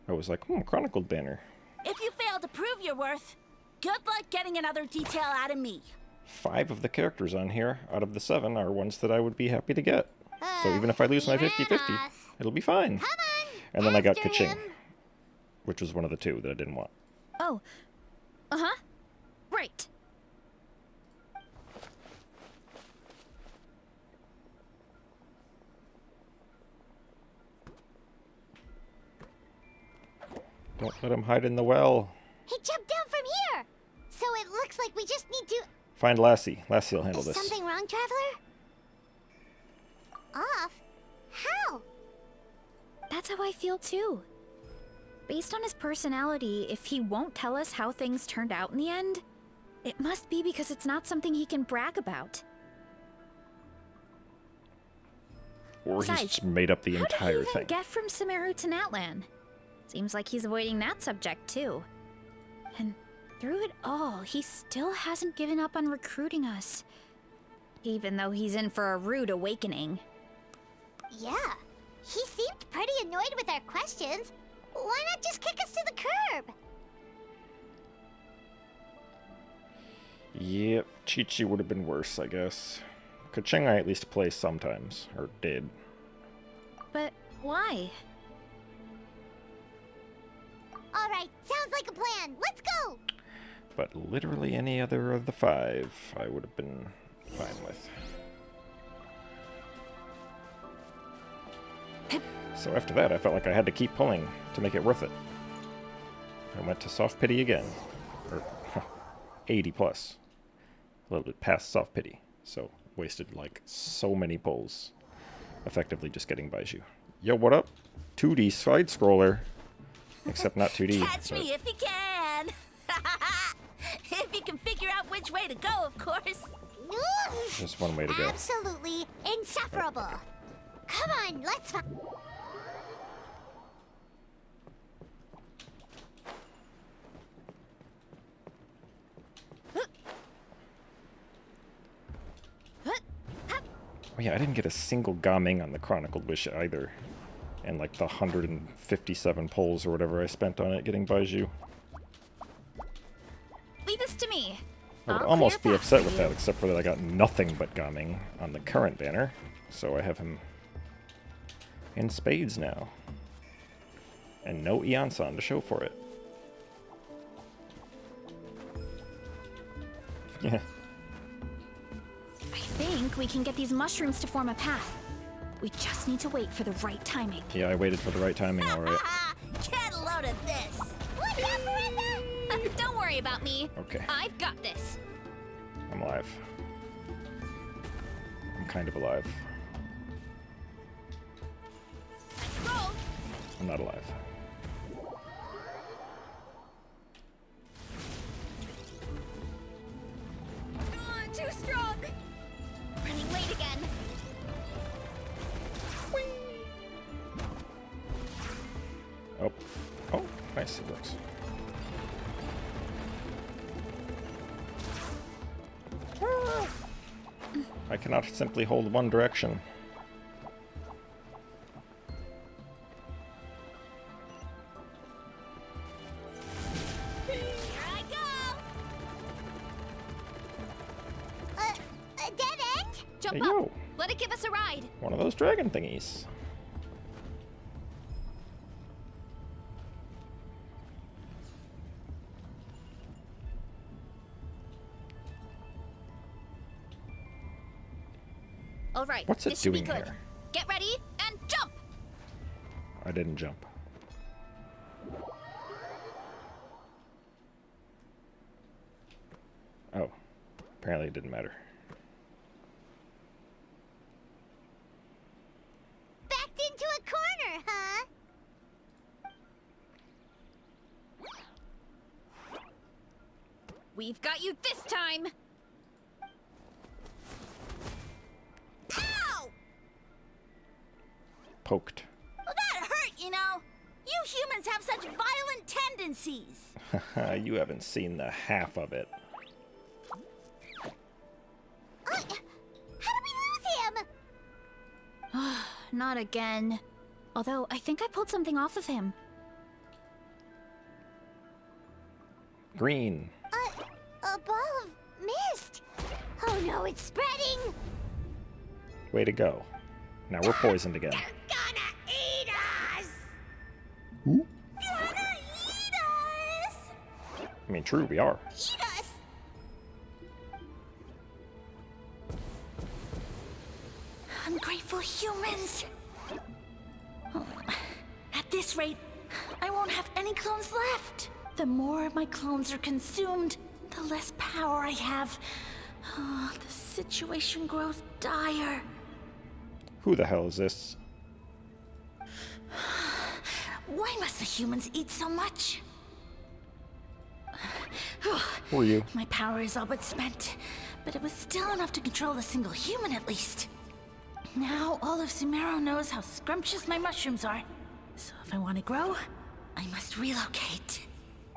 S2: I was like, chronicled banner.
S9: If you fail to prove your worth, good luck getting another detail out of me.
S2: 5 of the characters on here out of the 7 are ones that I would be happy to get. So even if I lose my 50-50, it'll be fine.
S5: Come on,
S2: And then I got
S5: after
S2: Kaching,
S5: him.
S2: which was one of the 2 that I didn't want.
S4: Oh. Uh-huh. Right.
S2: Don't let him hide in the well.
S5: He jumped down from here. So it looks like we just need to...
S2: Find Lassie. Lassie will handle
S5: Is
S2: this.
S5: something wrong, Traveler? Off? How?
S4: That's how I feel too. Based on his personality, if he won't tell us how things turned out in the end, it must be because it's not something he can brag about.
S2: Or he's
S4: Besides,
S2: just made up the
S4: How did he
S2: entire
S4: even
S2: thing.
S4: get from Sumeru to Natlan? Seems like he's avoiding that subject too. And through it all, he still hasn't given up on recruiting us. Even though he's in for a rude awakening.
S5: Yeah. He seemed pretty annoyed with our questions. Why not just kick us to the curb?
S2: Yep, Chi-Chi would have been worse, I guess. Kaching I at least play sometimes, or did.
S4: But why?
S5: All right, sounds like a plan. Let's go.
S2: But literally any other of the 5 I would have been fine with. So after that, I felt like I had to keep pulling to make it worth it. I went to soft pity again. Or 80 plus. A little bit past soft pity. So wasted like so many pulls. Effectively just getting Baiju. Yo, what up? 2D side scroller. Except not 2D.
S9: Catch me if you can. If you can figure out which way to go, of course.
S2: Just one way to go.
S5: Absolutely insufferable. Come on, let's find.
S2: Oh yeah, I didn't get a single Gaming on the Chronicled Wish either. And like the 157 pulls or whatever I spent on it getting Baiju.
S4: Leave this to me.
S2: I would
S4: I'll
S2: almost be
S4: clear a path
S2: upset
S4: for
S2: with
S4: you.
S2: that, except for that I got nothing but Gaming on the current banner. So I have him in spades now. And no Eonsan to show for it. Yeah.
S4: I think we can get these mushrooms to form a path. We just need to wait for the right timing.
S2: Yeah, I waited for the right timing, alright.
S9: Get a load of this.
S5: Look out, Varesa!
S4: Don't worry about me.
S2: Okay.
S4: I've got this.
S2: I'm alive. I'm kind of alive.
S4: Let's roll.
S2: I'm not alive.
S4: Too strong. Running late again.
S2: Oh. Oh, nice, it works. I cannot simply hold one direction.
S9: Here I go.
S5: A dead end?
S4: Jump
S2: Hey,
S4: up.
S2: yo.
S4: Let it give us a ride.
S2: One of those dragon thingies.
S4: All right.
S2: What's it
S4: this should be
S2: doing
S4: good.
S2: here?
S4: Get ready and jump.
S2: I didn't jump. Oh. Apparently it didn't matter.
S5: Backed into a corner, huh?
S4: We've got you this time.
S9: Ow!
S2: Poked.
S9: Well, that hurt, you know. You humans have such violent tendencies.
S2: You haven't seen the half of it.
S5: How did we lose him?
S4: Not again. Although I think I pulled something off of him.
S2: Green.
S5: A ball of mist. Oh no, it's spreading.
S2: Way to go. Now we're poisoned again.
S5: Gonna eat us.
S2: Who?
S5: Gonna eat us.
S2: I mean, true, we are.
S5: Eat us.
S9: Ungrateful humans. At this rate, I won't have any clones left. The more my clones are consumed, the less power I have. Oh, the situation grows dire.
S2: Who the hell is this?
S9: Why must the humans eat so much?
S2: Who are you?
S9: My power is all but spent, but it was still enough to control a single human at least. Now all of Sumero knows how scrumptious my mushrooms are. So if I want to grow, I must relocate.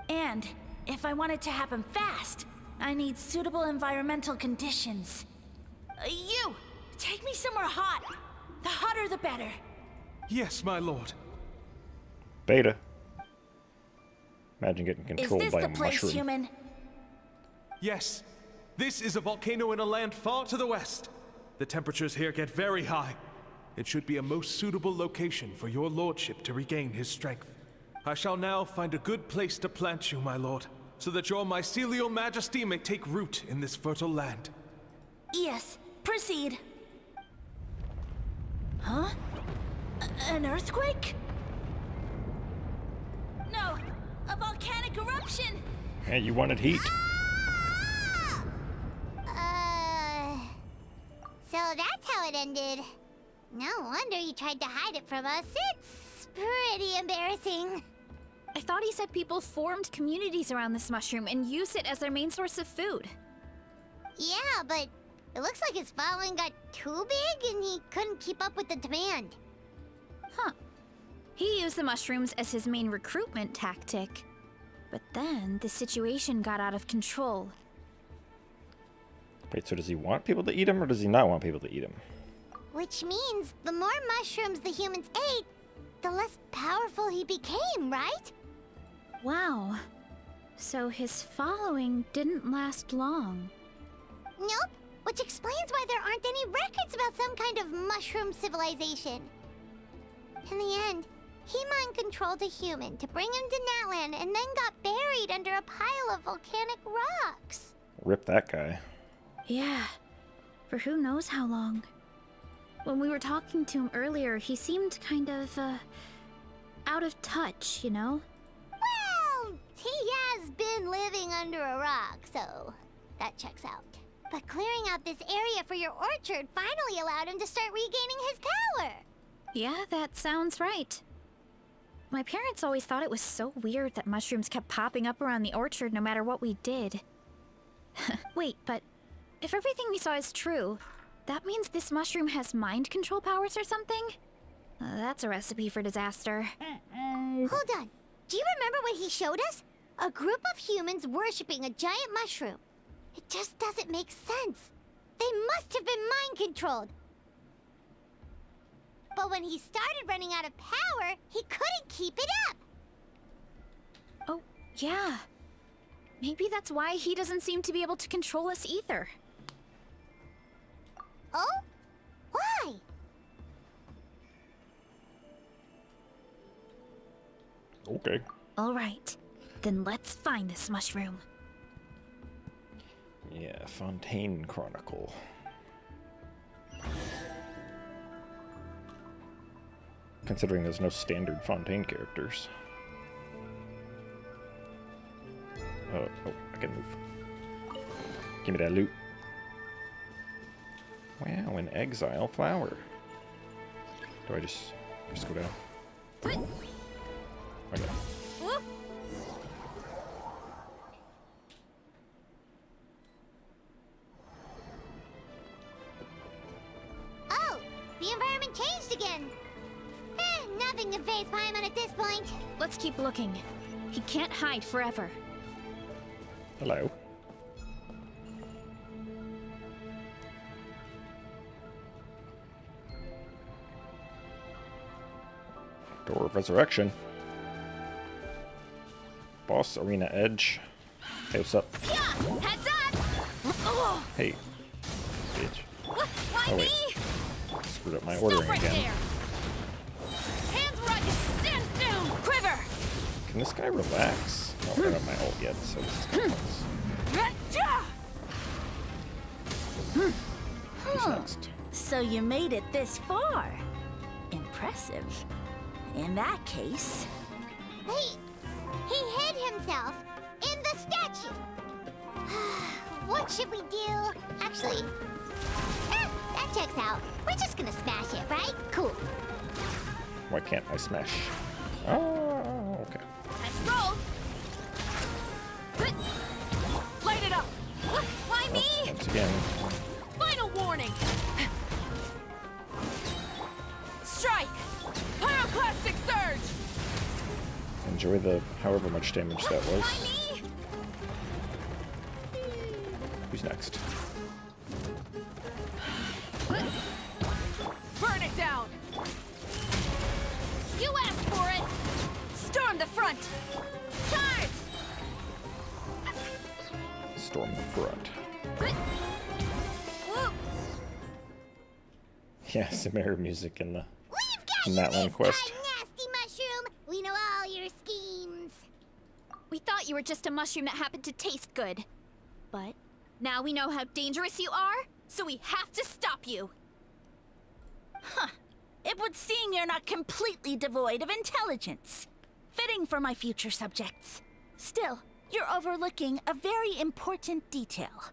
S9: And if I want it to happen fast, I need suitable environmental conditions. You! Take me somewhere hot. The hotter the better.
S6: Yes, my lord.
S2: Beta. Imagine getting
S9: Is
S2: controlled
S9: this
S2: by
S9: the
S2: a
S9: place,
S2: mushroom.
S9: human?
S6: Yes. This is a volcano in a land far to the west. The temperatures here get very high. It should be a most suitable location for your lordship to regain his strength. I shall now find a good place to plant you, my lord,
S12: so that your mycelial majesty may take root in this fertile land.
S9: Yes, proceed. Huh? An earthquake? No, a volcanic eruption!
S2: Hey, you wanted heat.
S5: So that's how it ended. No wonder he tried to hide it from us. It's pretty embarrassing.
S4: I thought he said people formed communities around this mushroom and used it as their main source of food.
S5: Yeah, but it looks like his following got too big and he couldn't keep up with the demand.
S4: Huh. He used the mushrooms as his main recruitment tactic. But then the situation got out of control.
S2: Wait, so does he want people to eat him, or does he not want people to eat him?
S5: Which means the more mushrooms the humans ate, the less powerful he became, right?
S4: Wow. So his following didn't last long.
S5: Nope, which explains why there aren't any records about some kind of mushroom civilization. In the end, he mind-controlled a human to bring him to Natlan and then got buried under a pile of volcanic rocks.
S2: Rip that guy.
S4: Yeah, for who knows how long. When we were talking to him earlier, he seemed kind of, out of touch, you know?
S5: Well, he has been living under a rock, so that checks out. But clearing out this area for your orchard finally allowed him to start regaining his power.
S4: Yeah, that sounds right. My parents always thought it was so weird that mushrooms kept popping up around the orchard no matter what we did. Wait, but if everything we saw is true, that means this mushroom has mind control powers or something? That's a recipe for disaster.
S5: Hold on. Do you remember what he showed us? A group of humans worshipping a giant mushroom. It just doesn't make sense. They must have been mind-controlled. But when he started running out of power, he couldn't keep it up.
S4: Oh, yeah. Maybe that's why he doesn't seem to be able to control us either.
S5: Oh? Why?
S2: Okay.
S4: All right. Then let's find this mushroom.
S2: Yeah, Fontaine Chronicle. Considering there's no standard Fontaine characters. Oh, I can move. Give me that loot. Wow, an exile flower. Do I just go down? Okay.
S5: Oh, the environment changed again. Nothing to face Paimon at this point.
S4: Let's keep looking. He can't hide forever.
S2: Hello. Door of Resurrection. Boss Arena Edge. Hey, what's up?
S4: Yeah, heads up! Oh,
S2: Hey, bitch.
S4: why
S2: Oh,
S4: me?
S2: wait. Screwed up my ordering
S4: Right
S2: again.
S4: there. Hands where I can stand down. Quiver.
S2: Can this guy relax? No, I don't have my ult yet, so this is kind of Who's next?
S9: So you made it this far. Impressive. In that case...
S5: He hid himself in the statue. What should we do? Actually, that checks out. We're just gonna smash it, right? Cool.
S2: Why can't I smash? Oh, okay.
S4: Let's roll. Light it up. Why me?
S2: Once again,
S4: Final warning. Strike. Pyroclastic surge.
S2: enjoy the however much damage that
S4: Why
S2: was.
S4: me?
S2: Who's next?
S1: Burn it down!
S4: You asked for it.
S1: Storm the front!
S4: Charge.
S2: Storm the front.
S4: Whoop.
S2: Yeah, Samara music in the
S5: We've got
S2: in
S5: you
S2: that one
S5: this
S2: quest.
S5: time, nasty mushroom. We know all your schemes.
S4: We thought you you were just a mushroom that happened to taste good. But now we know how dangerous you are, so we have to stop you.
S9: Huh. It would seem you're not completely devoid of intelligence. Fitting for my future subjects. Still, you're overlooking a very important detail.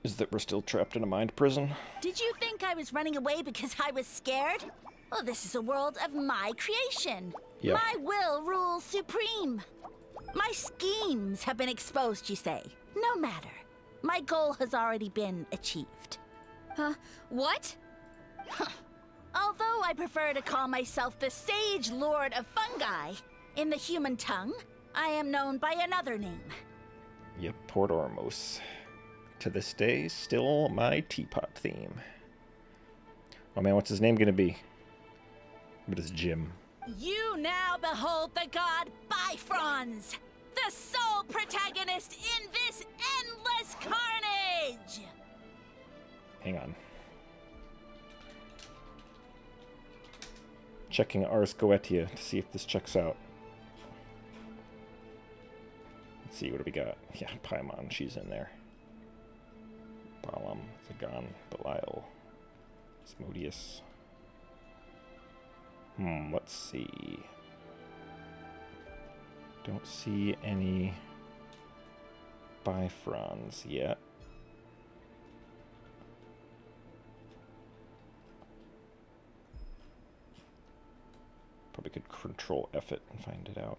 S2: Is that we're still trapped in a mind prison?
S9: Did you think I was running away because I was scared? Well, this is a world of my creation.
S2: Yep.
S9: My will rules supreme. My schemes have been exposed, you say. No matter. My goal has already been achieved.
S4: What?
S9: Although I prefer to call myself the Sage Lord of Fungi, in the human tongue, I am known by another name.
S2: Yep, Port Ormos. To this day, still my teapot theme. Oh man, what's his name gonna be? But it's Jim.
S9: You now behold the god Bifrons, the sole protagonist in this endless carnage!
S2: Hang on. Checking Ars Goetia to see if this checks out. Let's see, what do we got? Yeah, Paimon, she's in there. Balam, Zagan, Belial, Asmodeus. Let's see. Don't see any Bifrons yet. Probably could control F it and find it out.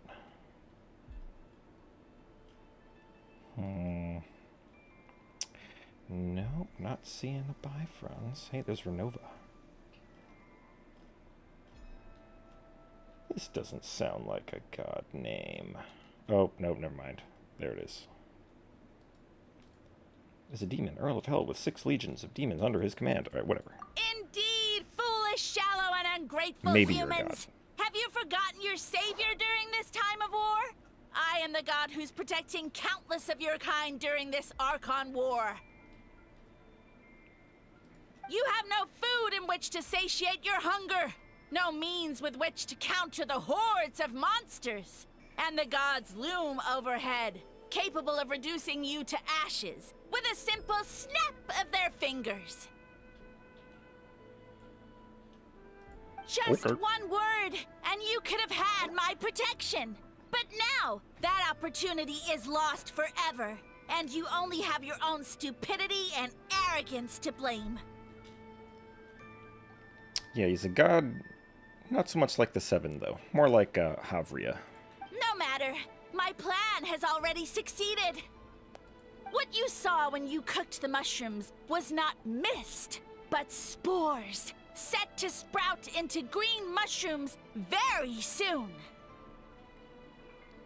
S2: Nope, not seeing the Bifrons. Hey, there's Renova. This doesn't sound like a god name. Oh, no, never mind. There it is. Is a demon, Earl of Hell, with 6 legions of demons under his command. Alright, whatever.
S9: Indeed, foolish, shallow, and ungrateful
S2: Maybe you're a
S9: humans! Have you forgotten your savior during this time of war? I am the god who's protecting countless of your kind during this Archon War. You have no food in which to satiate your hunger, no means with which to counter the hordes of monsters, and the gods loom overhead, capable of reducing you to ashes with a simple snap of their fingers. Just one word, and you could have had my protection. But now, that opportunity is lost forever, and you only have your own stupidity and arrogance to blame.
S2: Yeah, he's a god, not so much like the Seven, though. More like Havria.
S9: No matter. My plan has already succeeded. What you saw when you cooked the mushrooms was not mist, but spores, set to sprout into green mushrooms very soon.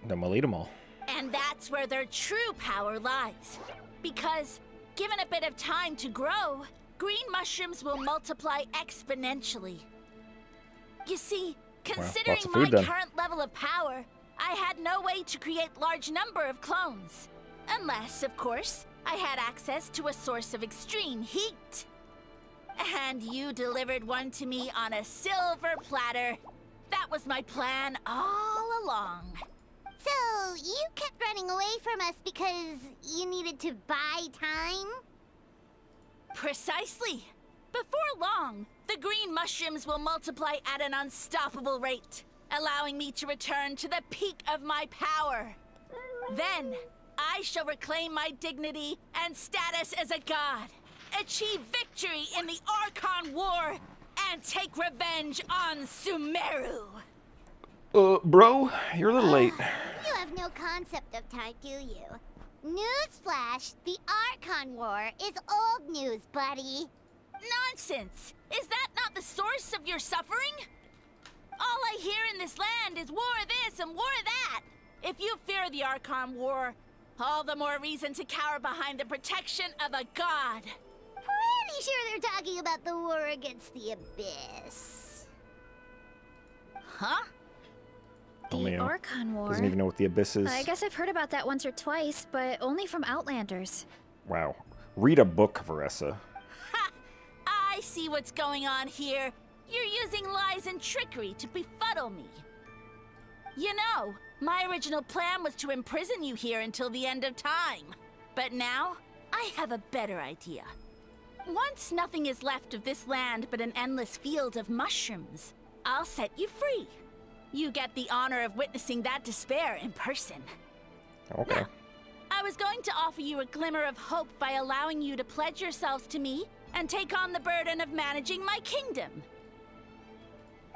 S2: Then we'll eat them all.
S9: And that's where their true power lies. Because, given a bit of time to grow, green mushrooms will multiply exponentially. You see, considering my current level of power, I had no way to create large number of clones. Unless, of course, I had access to a source of extreme heat. And you delivered one to me on a silver platter. That was my plan all along.
S5: So, you kept running away from us because you needed to buy time?
S9: Precisely. Before long, the green mushrooms will multiply at an unstoppable rate, allowing me to return to the peak of my power. Then, I shall reclaim my dignity and status as a god, achieve victory in the Archon War, and take revenge on Sumeru.
S2: Bro, you're a little late.
S5: You have no concept of time, do you? Newsflash, the Archon War is old news, buddy.
S9: Nonsense! Is that not the source of your suffering? All I hear in this land is war this and war that. If you fear the Archon War, all the more reason to cower behind the protection of a god.
S5: Pretty sure they're talking about the war against the Abyss.
S9: Huh?
S4: The Archon War?
S2: Doesn't even know what the Abyss is.
S4: I guess I've heard about that once or twice, but only from Outlanders.
S2: Wow. Read a book, Varesa.
S9: Ha! I see what's going on here. You're using lies and trickery to befuddle me. You know, My original plan was to imprison you here until the end of time. But now, I have a better idea. Once nothing is left of this land but an endless field of mushrooms, I'll set you free. You get the honor of witnessing that despair in person.
S2: Okay.
S9: Now, I was going to offer you a glimmer of hope by allowing you to pledge yourselves to me and take on the burden of managing my kingdom.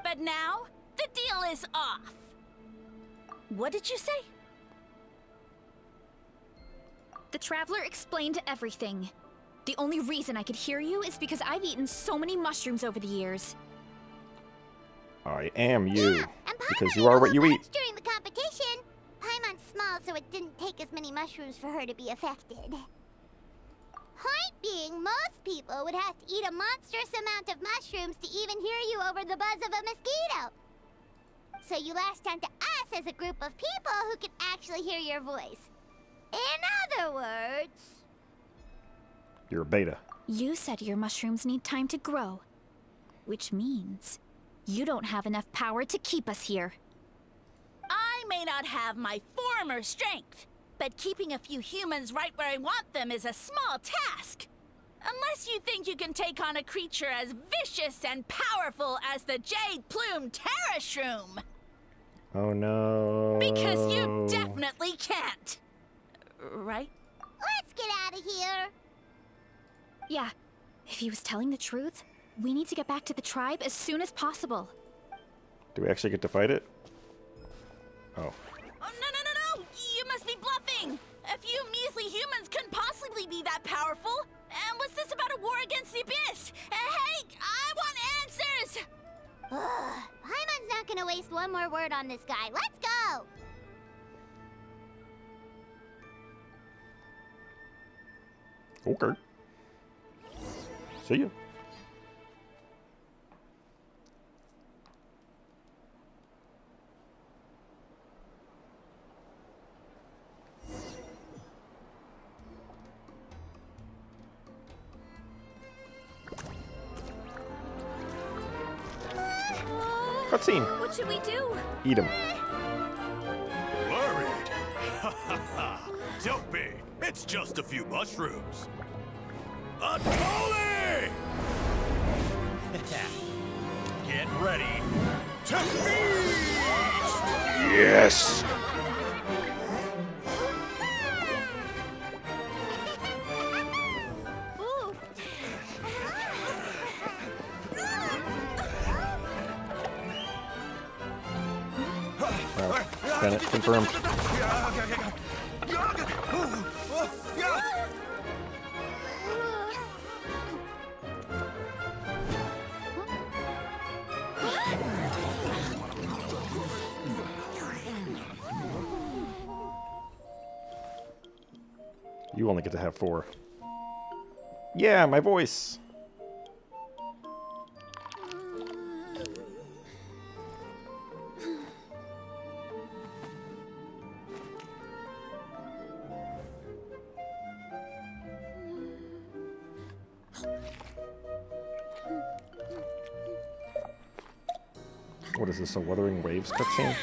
S9: But now, the deal is off. What did you say?
S4: The Traveler explained everything. The only reason I could hear you is because I've eaten so many mushrooms over the years.
S2: I am you.
S5: Yeah, and
S2: because
S5: Paimon
S2: you are
S5: ate a
S2: what
S5: whole
S2: you eat.
S5: bunch during the competition. Paimon's small, so it didn't take as many mushrooms for her to be affected. Point being, most people would have to eat a monstrous amount of mushrooms to even hear you over the buzz of a mosquito. So you latched onto us as a group of people who can actually hear your voice. In other words...
S2: You're a beta.
S4: You said your mushrooms need time to grow, which means you don't have enough power to keep us here.
S9: I may not have my former strength, but keeping a few humans right where I want them is a small task. Unless you think you can take on a creature as vicious and powerful as the Jade-plumed Terrashroom.
S2: Oh no.
S9: Because you definitely can't. Right?
S5: Let's get out of here.
S4: Yeah, if he was telling the truth, we need to get back to the tribe as soon as possible.
S2: Do we actually get to fight it? Oh.
S9: Oh, no! You must be bluffing! A few measly humans couldn't possibly be that powerful! And what's this about a war against the Abyss? Hey, I want answers!
S5: Paimon's not gonna waste one more word on this guy. Let's go!
S2: Okay. See ya. Cutscene.
S4: What should we do?
S2: Eat him.
S6: Worried? Ha ha ha! Don't be. It's just a few mushrooms. A trolley!
S7: Get ready to feast!
S2: Yes!
S5: Ooh.
S2: Bennett confirmed. You only get to have 4. Yeah, my voice. What is this, a Wuthering Waves cutscene?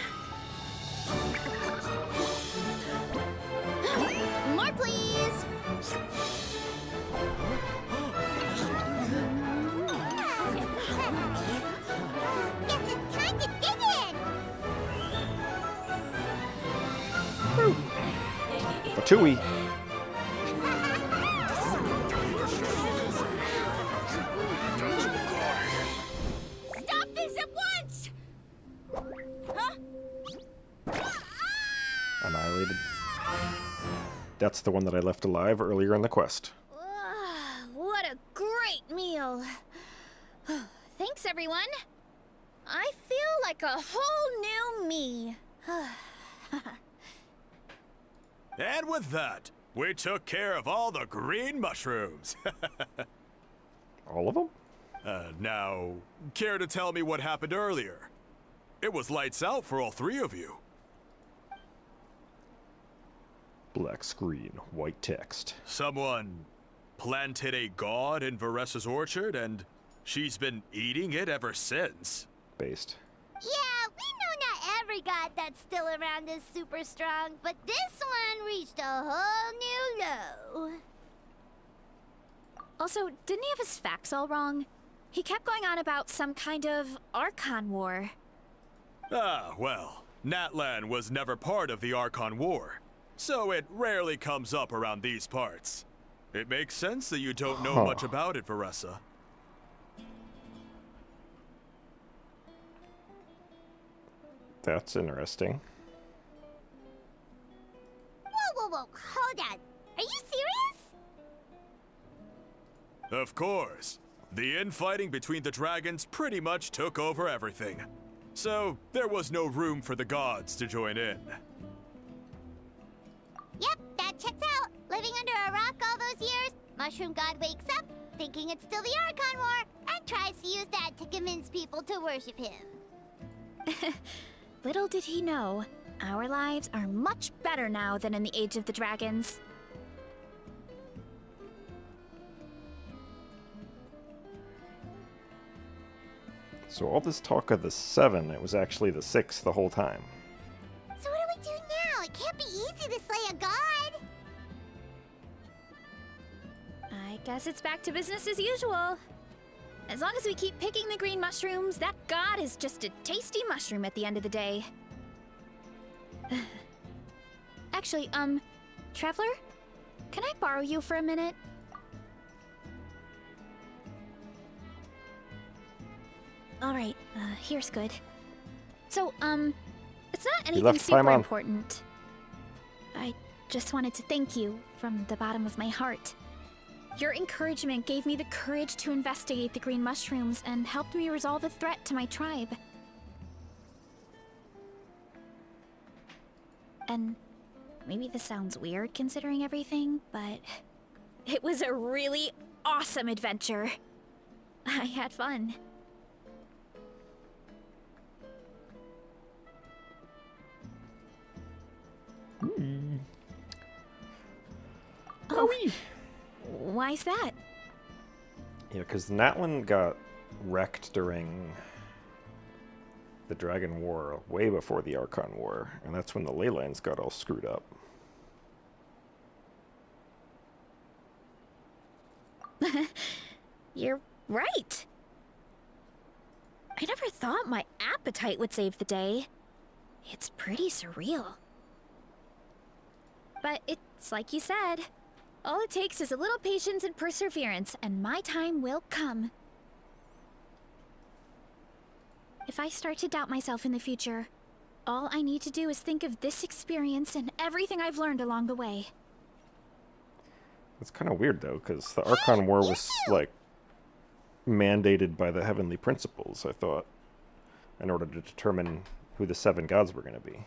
S5: More, please! Guess it's time to dig in!
S2: For Chewie.
S9: Stop this at once! Huh?
S2: Annihilated. That's the one that I left alive earlier in the quest.
S4: What a great meal. Thanks, everyone. I feel like a whole new me.
S6: And with that, we took care of all the green mushrooms.
S2: All of them?
S6: Now, care to tell me what happened earlier? It was lights out for all 3 of you.
S2: Black screen, white text.
S6: Someone planted a god in Varesa's orchard, and she's been eating it ever since.
S2: Based.
S5: Yeah, we know not every every god that's still around is super strong, but this one reached a whole new low.
S4: Also, didn't he have his facts all wrong? He kept going on about some kind of Archon War.
S6: Ah, well, Natlan was never part of the Archon War, so it rarely comes up around these parts. It makes sense that you don't know much about it, Varesa.
S2: That's interesting.
S5: Whoa, hold on. Are you serious?
S6: Of course. The infighting between the dragons pretty much took over everything. So, there was no room for the gods to join in.
S5: Yep, that checks out. Living under a rock all those years, Mushroom God wakes up, thinking it's still the Archon War, and tries to use that to convince people to worship him.
S4: Little did he know, our lives are much better now than in the Age of the Dragons.
S2: So all this talk of the 7, it was actually the 6 the whole time.
S5: So what do we do now? It can't be easy to slay a god.
S4: I guess it's back to business as usual. As long as we keep picking the green mushrooms, that god is just a tasty mushroom at the end of the day. Actually, Traveler? Can I borrow you for a minute? Alright, here's good. So, it's not anything super important. I just wanted to thank you from the bottom of my heart. Your encouragement gave me the courage to investigate the green mushrooms and helped me resolve a threat to my tribe. And maybe this sounds weird considering everything, but it was a really awesome adventure. I had fun. Oh, why's that?
S2: Yeah, because Natlan got wrecked during the Dragon War way before the Archon War, and that's when the ley lines got all screwed up.
S4: You're right. I never thought my appetite would save the day. It's pretty surreal. But it's like you said. All it takes is a little patience and perseverance, and my time will come. If I start to doubt myself in the future, all I need to do is think of this experience and everything I've learned along the way.
S2: It's kind of weird, though, because the Archon War was, like, mandated by the Heavenly Principles, I thought, in order to determine who the 7 gods were going to be.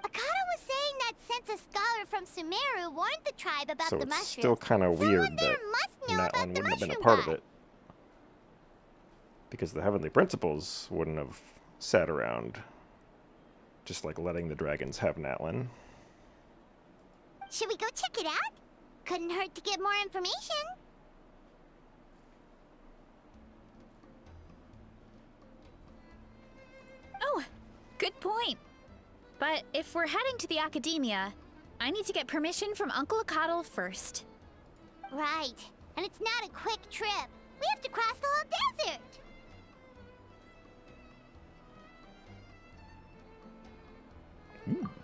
S5: Akata was saying that since a scholar from Sumeru warned the tribe about
S2: So
S5: the
S2: it's
S5: mushrooms,
S2: still kind of weird that Natlan wouldn't have been a part of it. Because the Heavenly Principles wouldn't have sat around just, like, letting the dragons have Natlan.
S5: Should we go check it out? Couldn't hurt to get more information.
S4: Oh, good point. But if we're heading to the Academia, I need to get permission from Uncle Akatl first.
S5: Right. And it's not a quick trip. We have to cross the whole desert.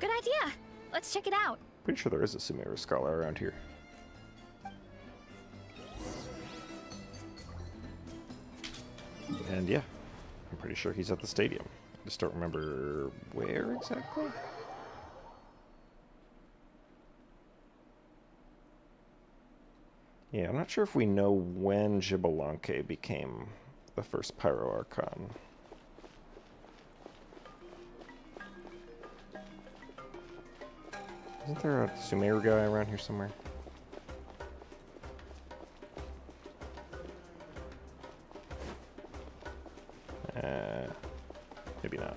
S4: Good idea. Let's check it out.
S2: Pretty sure there is a Sumeru scholar around here. And yeah, I'm pretty sure he's at the stadium. I just don't remember where exactly. Yeah, I'm not sure if we know when Xbalanque became the first Pyro Archon. Isn't there a Sumeru guy around here somewhere? Maybe not.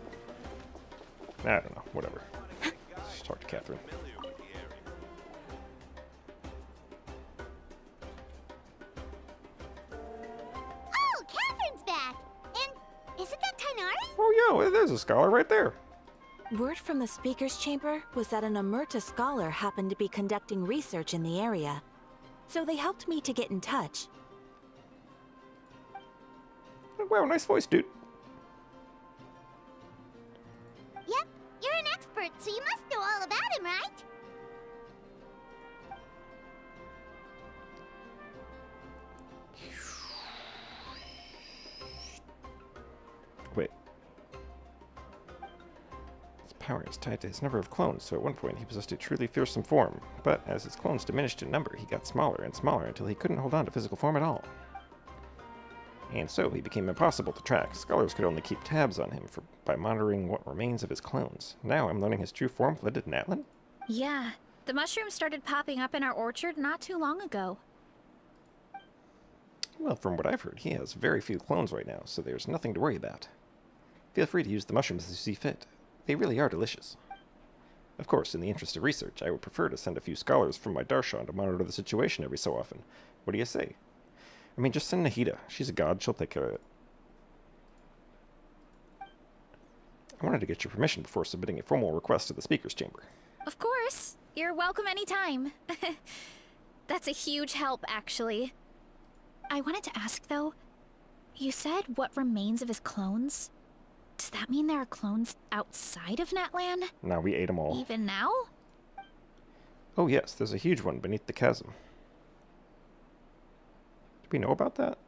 S2: I don't know. Whatever. Let's just talk to Catherine.
S5: Oh, Catherine's back! And isn't that Tainari?
S2: Oh Oh, there's a scholar right there.
S13: Word from the speaker's chamber was that an Emerta scholar happened to be conducting research in the area. So they helped me to get in touch.
S2: Wow, nice voice, dude.
S5: Yep, you're an expert, so you must know all about him, right?
S2: Wait. His power is tied to his number of clones, so at one point he possessed a truly fearsome form. But as his clones diminished in number, he got smaller and smaller until he couldn't hold on to physical form at all. And so he became impossible to track. Scholars could only keep tabs on him by monitoring what remains of his clones. Now I'm learning his true form fled to Natlan?
S4: Yeah, the mushrooms started popping up in our orchard not too long ago.
S2: Well, from what I've heard, he has very few clones right now, so there's nothing to worry about. Feel free to use the mushrooms as you see fit. They really are delicious. Of course, in the interest of research, I would prefer to send a few scholars from my darshan to monitor the situation every so often. What do you say? I mean, just send Nahida. She's a god. She'll take care of it. I wanted to get your permission before submitting a formal request to the speaker's chamber.
S4: Of course. You're welcome anytime. That's a huge help, actually. I wanted to ask, though. You said what remains of his clones? Does that mean there are clones outside of Natlan?
S2: No, we ate them all.
S4: Even now?
S2: Oh yes, there's a huge one beneath the chasm. Do we know about that?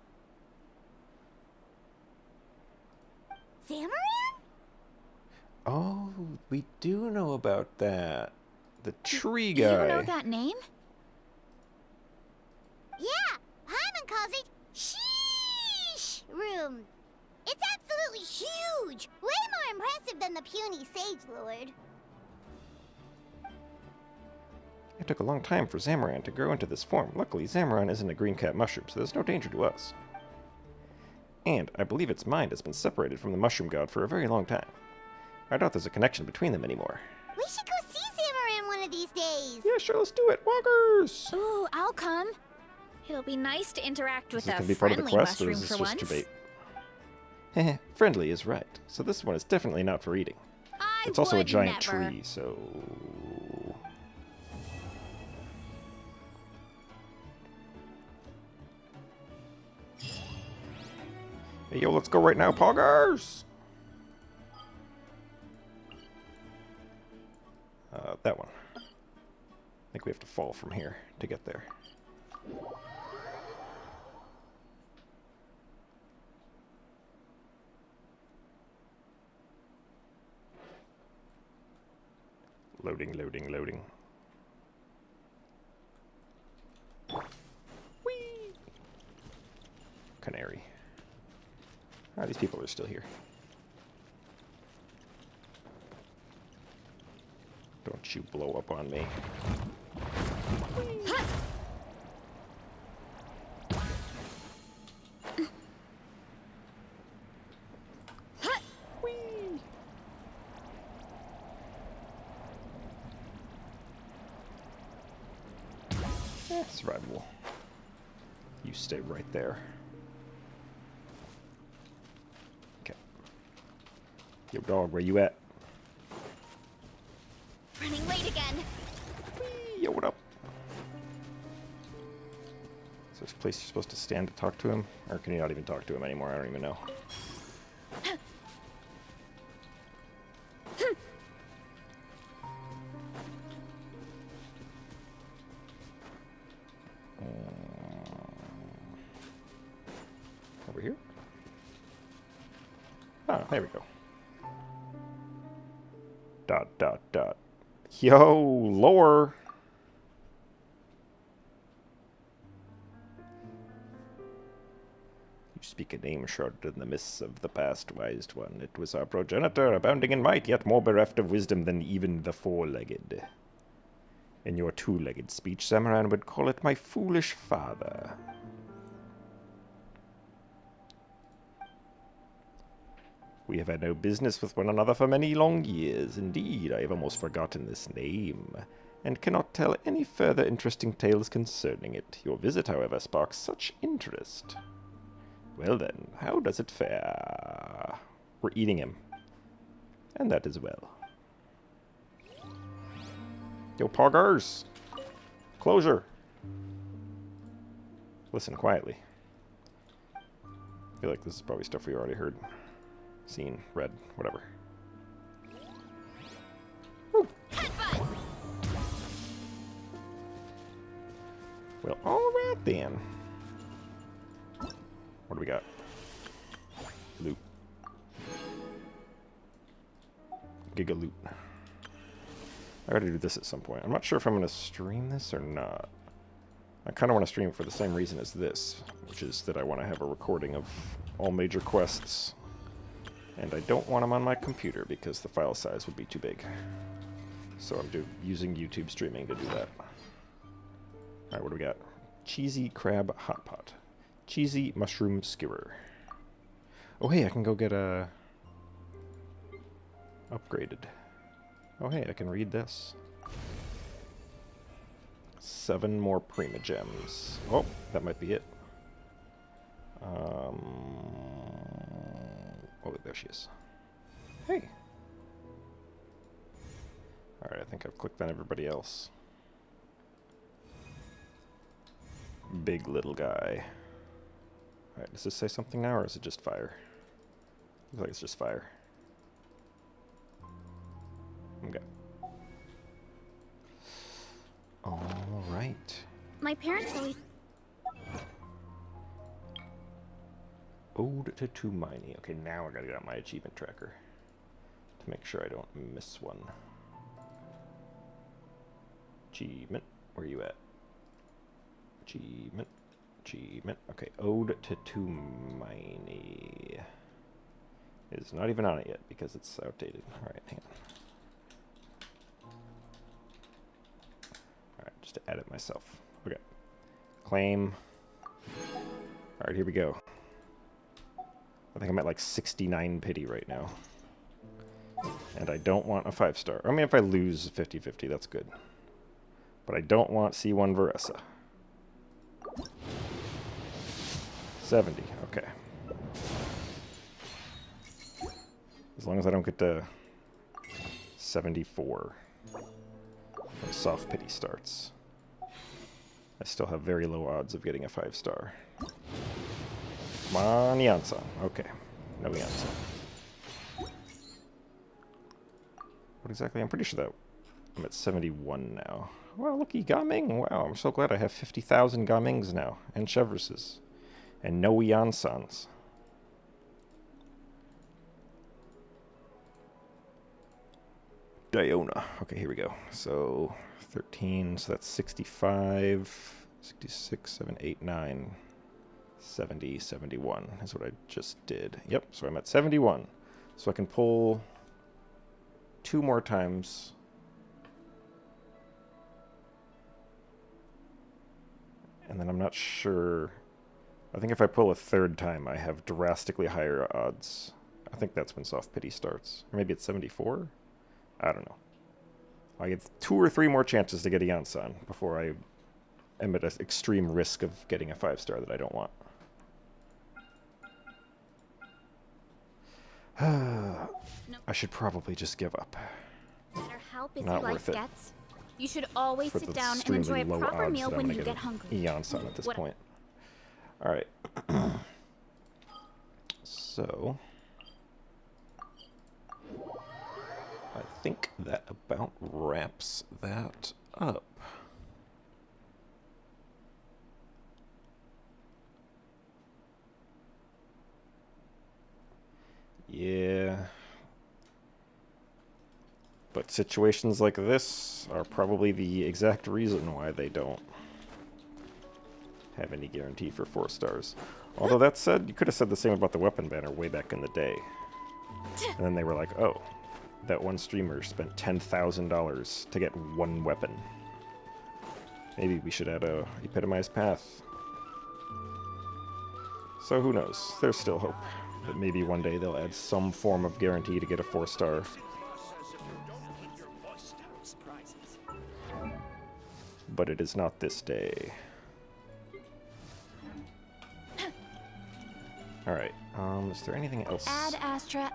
S5: Zamaran?
S2: Oh, we do know about that. The tree guy.
S4: You know that name?
S5: Yeah, Hyman calls it Sheesh Room. It's absolutely huge! Way more impressive than the puny Sage Lord.
S2: It took a long time for Zamaran to grow into this form. Luckily, Zamaran isn't a green cat mushroom, so there's no danger to us. And I believe its mind has been separated from the mushroom god for a very long time. I doubt there's a connection between them anymore.
S5: We should go see Zamaran one of these days.
S2: Yeah, sure, let's do it. Walkers!
S4: Ooh, I'll come. It'll be nice to interact with
S2: Is it
S4: a
S2: going to be part of the
S4: friendly
S2: quest, or
S4: mushroom
S2: is
S4: for
S2: this just
S4: once.
S2: debate? Heh, friendly is right. So this one is definitely not for eating. It's also a
S4: would
S2: giant
S4: never.
S2: tree, so... Hey, yo, let's go right now, Poggers! That one. I think we have to fall from here to get there. Loading, loading, loading. Whee! Canary. Ah, these people are still here. Don't you blow up on me. Survivable. You stay right there. Okay. Yo, dog, where you at?
S4: Running late again.
S2: Whee! Yo, what up? Is this a place you're supposed to stand to talk to him? Or can you not even talk to him anymore? I don't even know. Over here? Ah, there we go. Dot, dot, dot. Yo, lore! You speak a name shrouded in the mists of the past, wise one. It was our progenitor, abounding in might, yet more bereft of wisdom than even the four-legged. In your two-legged speech, Zamaran would call it my foolish father. We have had no business with one another for many long years. Indeed, I have almost forgotten this name, and cannot tell any further interesting tales concerning it. Your visit, however, sparks such interest. Well then, how does it fare? We're eating him. And that as well. Yo, poggers! Closure! Listen quietly. I feel like this is probably stuff we already heard. Seen, read, whatever. Woo. Well, alright then. What do we got? Loot. Giga loot. I gotta do this at some point. I'm not sure if I'm gonna stream this or not. I kind of want to stream for the same reason as this, which is that I want to have a recording of all major quests. And I don't want them on my computer because the file size would be too big. So I'm using YouTube streaming to do that. Alright, what do we got? Cheesy crab hot pot. Cheesy mushroom skewer. Oh hey, I can go get a... upgraded. Oh hey, I can read this. 7 more Prima Gems. Oh, that might be it. Oh, there she is. Hey! Alright, I think I've clicked on everybody else. Big little guy. Alright, does this say something now, or is it just fire? Looks like it's just fire. Okay. Alright.
S4: My parents always...
S2: Ode to Tumaini. Okay, now I gotta get out my achievement tracker to make sure I don't miss one. Achievement. Where are you at? Achievement. Achievement. Okay, Ode to Tumaini. It's not even on it yet because it's outdated. Alright, hang on. Alright, just to add it myself. Okay. Claim. Alright, here we go. I think I'm at like 69 pity right now. And I don't want a 5-star. I mean, if I lose 50-50, that's good. But I don't want C1 Varesa. 70, okay. As long as I don't get to 74 when soft pity starts. I still have very low odds of getting a 5-star. Come on, Yansan. Okay. No Yansan. What exactly? I'm pretty sure that I'm at 71 now. Wow, looky, Gaming. Wow, I'm so glad I have 50,000 Gamings now. And Chevresses. And no Yansans. Diona. Okay, here we go. So, 13, so that's 65, 66, 7, 8, 9, 70, 71 is what I just did. Yep, so I'm at 71. So I can pull 2 more times. And then I'm not sure. I think if I pull a 3rd time, I have drastically higher odds. I think that's when soft pity starts. Or maybe it's 74? I don't know. I get 2 or 3 more chances to get a Yansan before I am at an extreme risk of getting a 5-star that I don't want. I should probably just give up.
S4: No matter how busy
S2: Not
S4: life
S2: worth it.
S4: gets, you should always
S2: For
S4: sit
S2: the
S4: down and
S2: extremely
S4: enjoy a
S2: low
S4: proper
S2: odds
S4: meal
S2: that I'm
S4: when
S2: gonna
S4: you
S2: get
S4: get hungry.
S2: Yansan at this
S4: What-
S2: point. Alright. So I think that about wraps that up. Yeah. But situations like this are probably the exact reason why they don't have any guarantee for 4 stars. Although that said, you could have said the same about the weapon banner way back in the day. And then they were like, oh, that one streamer spent $10,000 to get 1 weapon. Maybe we should add a epitomized path. So who knows? There's still hope that maybe one day they'll add some form of guarantee to get a 4-star. But it is not this day. Alright, is there anything else?
S4: Add Astra.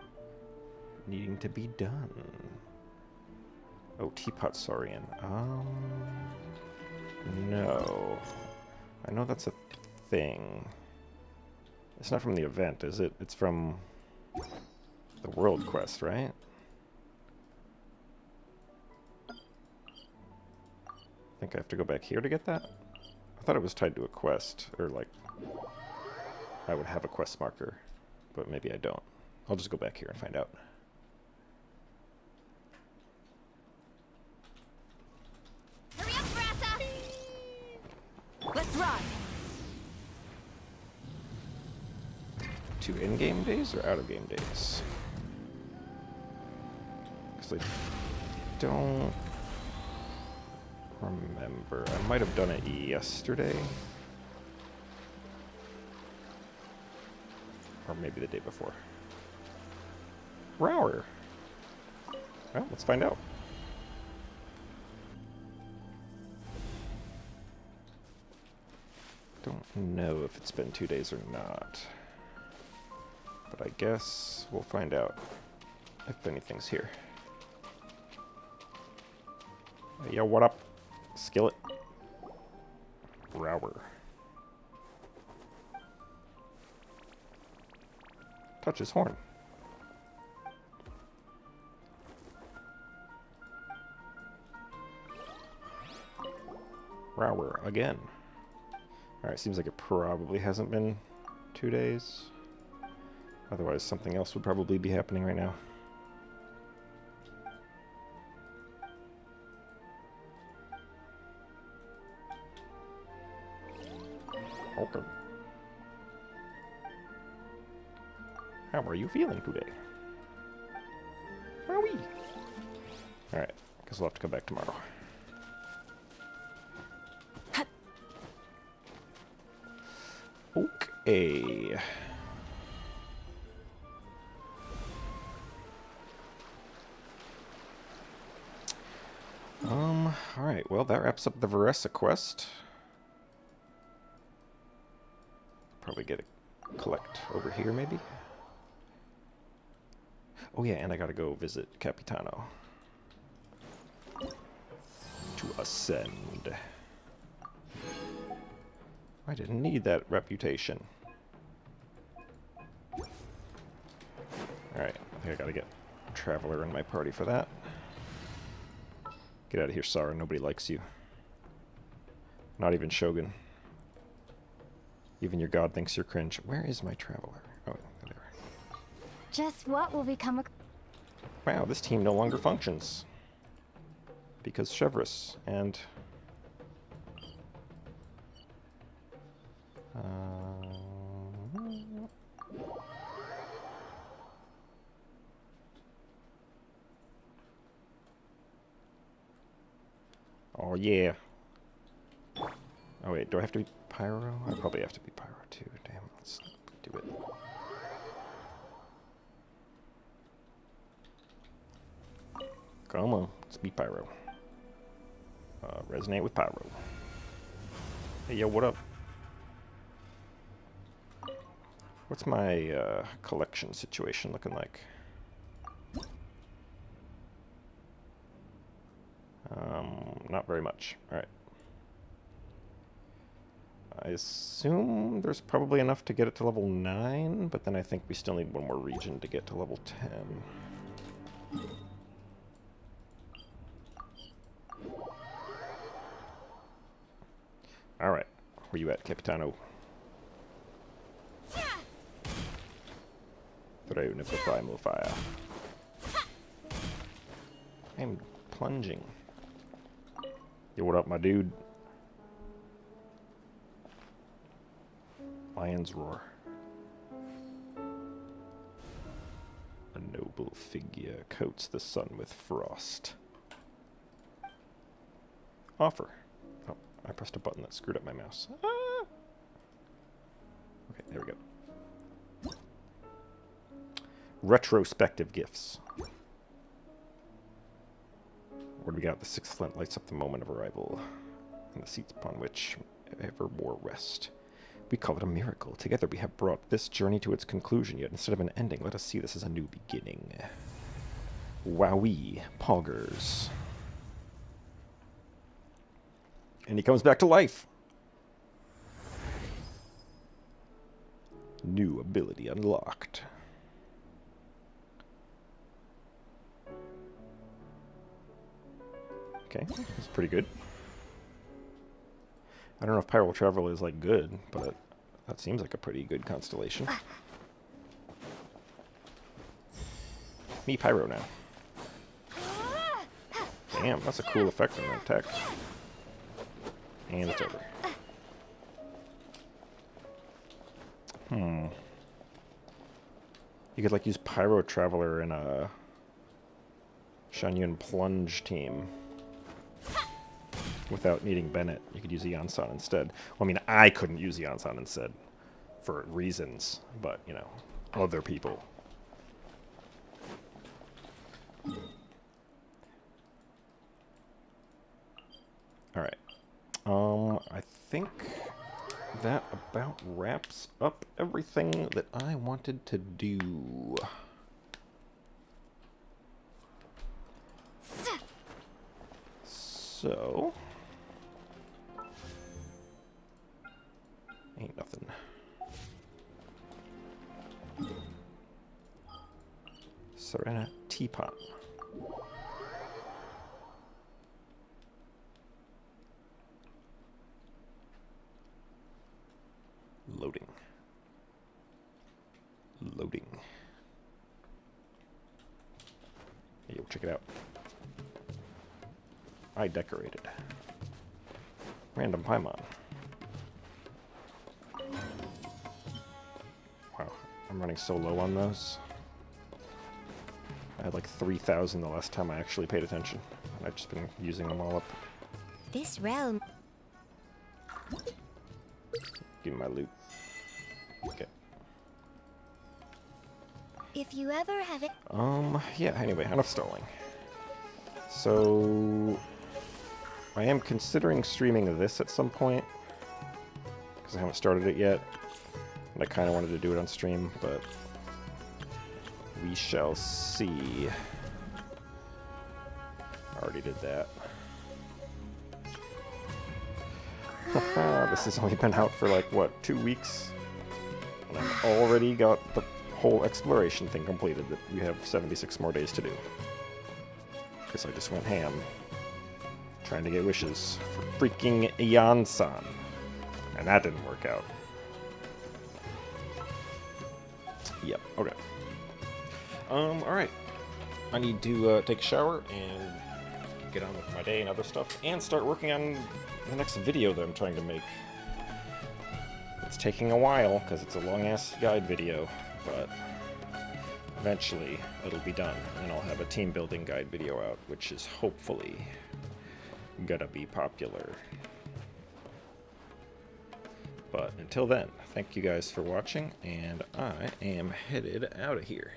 S2: needing to be done. Oh, Teapot Saurian. No. I know that's a thing. It's not from the event, is it? It's from the world quest, right? I think I have to go back here to get that? I thought it was tied to a quest, or like, I would have a quest marker, but maybe I don't. I'll just go back here and find out.
S4: Hurry up, Varesa!
S13: Let's run!
S2: 2 in-game days or out-of-game days? Because I don't remember. I might have done it yesterday. Or maybe the day before. Rower. Well, let's find out. Don't know if it's been 2 days or not. But I guess we'll find out if anything's here. Hey, yo, what up? Skillet. Rower. Touch his horn. Rower again. Alright, seems like it probably hasn't been 2 days. Otherwise, something else would probably be happening right now. Okay. How are you feeling today? How are we? Alright, guess we'll have to come back tomorrow. Okay. Alright, well that wraps up the Varesa quest. Probably get a collect over here, maybe? Oh yeah, and I gotta go visit Capitano. To ascend. I didn't need that reputation. Alright, I think I gotta get Traveler in my party for that. Get out of here, Sara. Nobody likes you. Not even Shogun. Even your god thinks you're cringe. Where is my Traveler? Oh, there.
S3: Just what will become of...
S2: Wow, this team no longer functions. Because Chevreuse and... Oh, yeah. Oh, wait, do I have to be Pyro? I probably have to be Pyro, too. Damn, let's do it. Come on, let's be Pyro. Resonate with Pyro. Hey, yo, what up? What's my collection situation looking like? Not very much. Alright. I assume there's probably enough to get it to level 9, but then I think we still need one more region to get to level 10. Alright. Where you at, Capitano? Throw Nipple Fire. I'm plunging. Yo, what up, my dude? Lion's Roar. A noble figure coats the sun with frost. Offer. Oh, I pressed a button that screwed up my mouse. Ah! Okay, there we go. Retrospective gifts. What do we got? The sixth flint lights up the moment of arrival, and the seats upon which evermore rest. We call it a miracle. Together we have brought this journey to its conclusion, yet instead of an ending, let us see this as a new beginning. Wowee, poggers. And he comes back to life. New ability unlocked. Okay, that's pretty good. I don't know if Pyro Travel is, like, good, but that seems like a pretty good constellation. Me Pyro now. Damn, that's a cool effect on that attack. And it's over. You could, like, use Pyro Traveler in a Shangyun Plunge team without needing Bennett. You could use Eon-san instead. Well, I mean, I couldn't use Eon-san instead for reasons, but, you know, other people. Alright. I think that about wraps up everything that I wanted to do. So... ain't nothing. Serena Teapot. Loading. Loading. Hey, yo, check it out. I decorated. Random Paimon. Wow, I'm running so low on those. I had like 3,000 the last time I actually paid attention. I've just been using them all up.
S5: This realm.
S2: Give me my loot. Okay.
S5: If you ever have it.
S2: Yeah, anyway, enough stalling. So... I am considering streaming this at some point. Because I haven't started it yet. And I kind of wanted to do it on stream, but... we shall see. I already did that. This has only been out for like, what, 2 weeks? And I've already got the whole exploration thing completed that we have 76 more days to do. Because I just went ham. Trying to get wishes for freaking Eon-san. And that didn't work out. Yep, okay. Alright. I need to take a shower and get on with my day and other stuff, and start working on the next video that I'm trying to make. It's taking a while, because it's a long-ass guide video, but eventually it'll be done, and I'll have a team-building guide video out, which is hopefully gonna be popular. But until then, thank you guys for watching, and I am headed out of here.